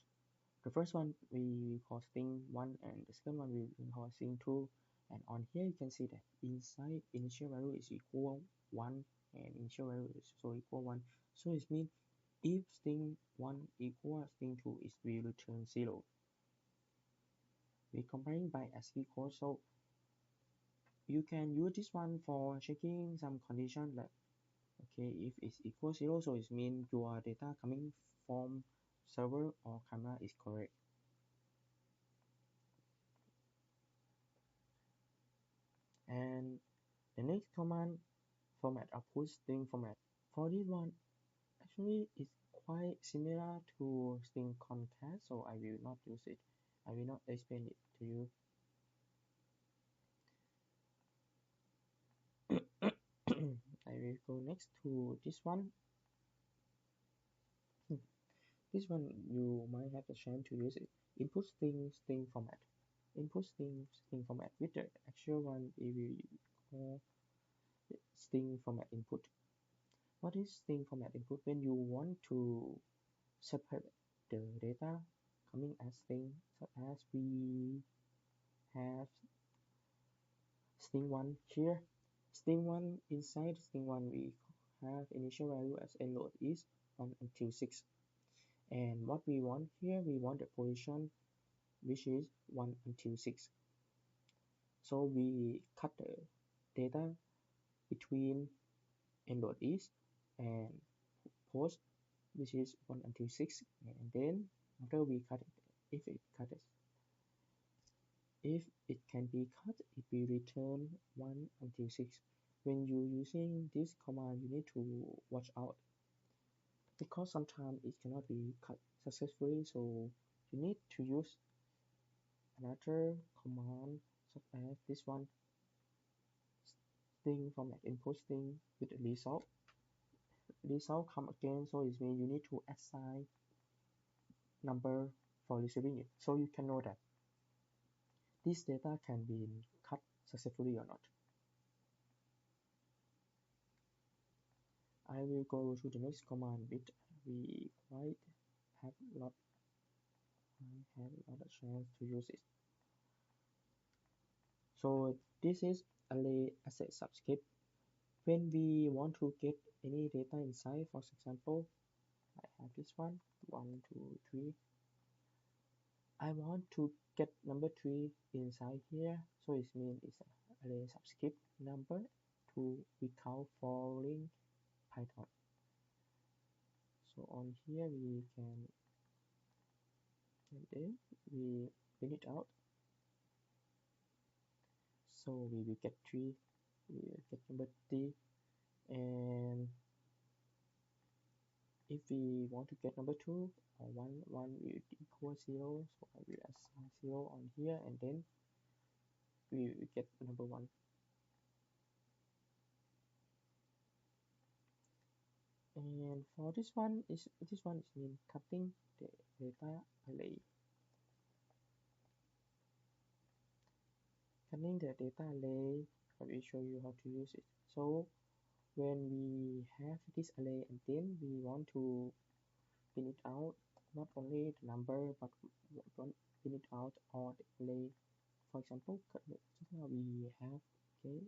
The first one we call string 1, and the second one we call string 2. And on here you can see that inside initial value is equal 1 and initial value is also equal 1. So it means if string 1 equal string 2, it will return 0. We're comparing by ASCII code, so you can use this one for checking some condition like, okay, if it's equal 0, so it means your data coming from server or camera is correct. And the next command, format output string format. For this one, actually it's quite similar to string concat, so I will not use it. I will not explain it to you. I will go next to this one. This one you might have a chance to use it. Input string format. Input string format. With the actual one, it will call string format input. What is string format input? When you want to separate the data coming as string, such as we have string 1 here. String 1, inside string 1 we have initial value as enload is 1 until 6. And what we want here, we want the position which is 1 until 6. So we cut the data between enload is and post, which is 1 until 6, and then after we cut it, if it can be cut, it will return 1 until 6. When you using this command, you need to watch out because sometimes it cannot be cut successfully, so you need to use another command such as this one, string format input string with the result. Result come again, so it means you need to assign number for receiving it, so you can know that this data can be cut successfully or not. I will go to the next command bit. We quite have lot I have a lot of chance to use it. So this is array access subscript. When we want to get any data inside, for example, I have this one, 1, 2, 3. I want to get number 3 inside here, so it means it's an array subscript number to be count following Python. So on here we can, and then we print it out. So we will get 3, we will get number 3, and if we want to get number 2 or 1 will equal 0, so I will assign 0 on here, and then we will get number 1. And for this one is mean cutting the data array. Cutting the data array, I will show you how to use it. So when we have this array and then we want to print it out, not only the number but print it out all the array. For example, just now we have okay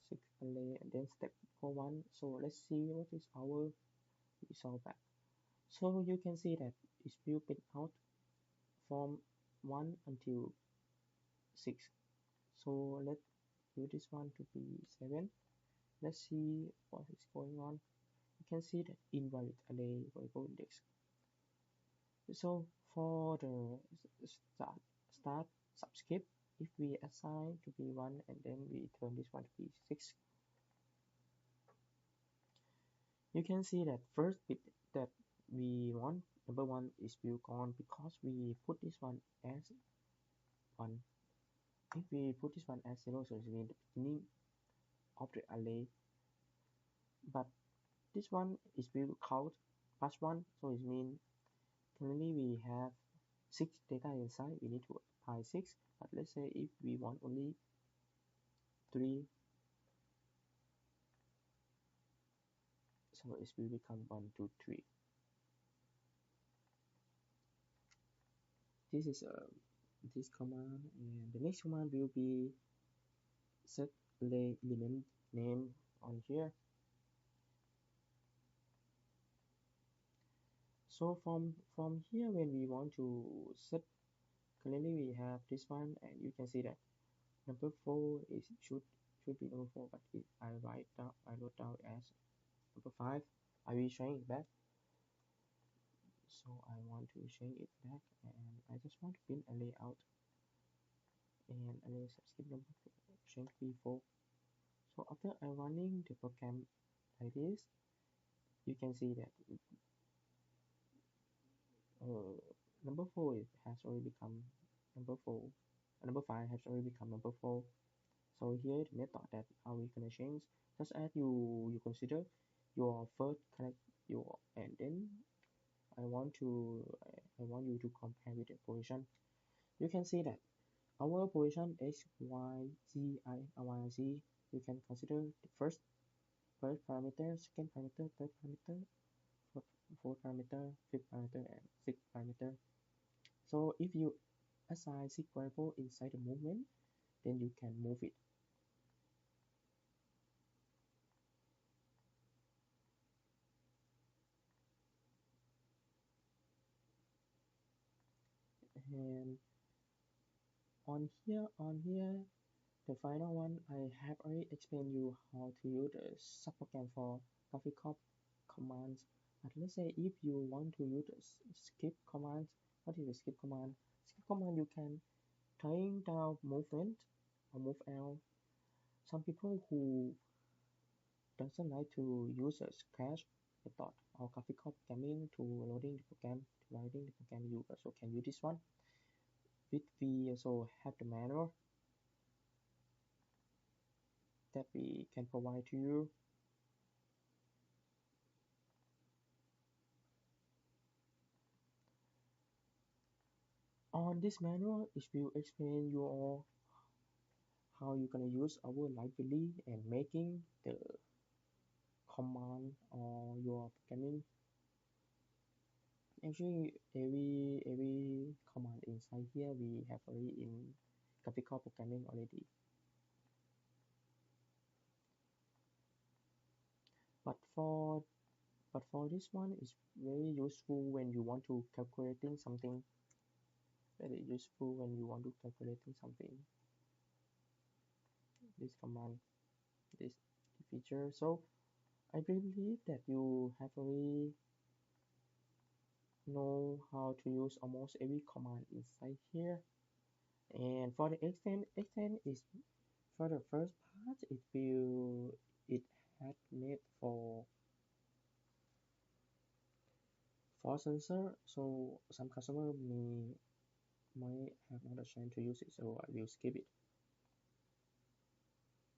6 array and then step for 1. So let's see what is our result back. So you can see that it will print out from 1 until 6. So let's do this one to be 7. Let's see what is going on. You can see that invalid array variable index. So for the start subscript, if we assign to be 1 and then we turn this one to be 6, you can see that first bit that we want, number 1 is will gone because we put this one as 1. If we put this one as 0, so it means the beginning of the array. But this one is will count plus 1, so it means currently we have 6 data inside, we need to apply 6. But let's say if we want only 3, so it will become 1, 2, 3. This is this command, and the next command will be set array element name on here. So from here, when we want to set, currently we have this one, and you can see that number 4 is should be number 4, but I wrote down as number 5. I will change it back. So I want to change it back, and I just want to print a layout and array subscript number 4, change to be 4. So after I running the program like this, you can see that number 4 has already become number 4. Number 5 has already become number 4. So here the method that how we gonna change, just as you consider your first connect your, and then I want you to compare with the position. You can see that our position x, y, z, I, y, z. You can consider the first parameter, second parameter, third parameter, fourth parameter, fifth parameter, and sixth parameter. So if you assign 6 variable inside the movement, then you can move it. And on here, the final one, I have already explained you how to use the subprogram for graphic commands. But let's say if you want to use the skip commands, what is the skip command? Skip command, you can turn down movement or move out. Some people who doesn't like to use a scratch method or graphic programming to loading the program, to writing the program, you also can use this one. With we also have the manual that we can provide to you. On this manual, it will explain you all how you're gonna use our library and making the command or your programming. Actually, every command inside here we have already in graphical programming already. But for this one, it's very useful when you want to calculating something. Very useful when you want to calculating something. This command, this feature. So I believe that you have already know how to use almost every command inside here. And for the extend is for the first part. It had made for sensor, so some customer might have not a chance to use it, so I will skip it.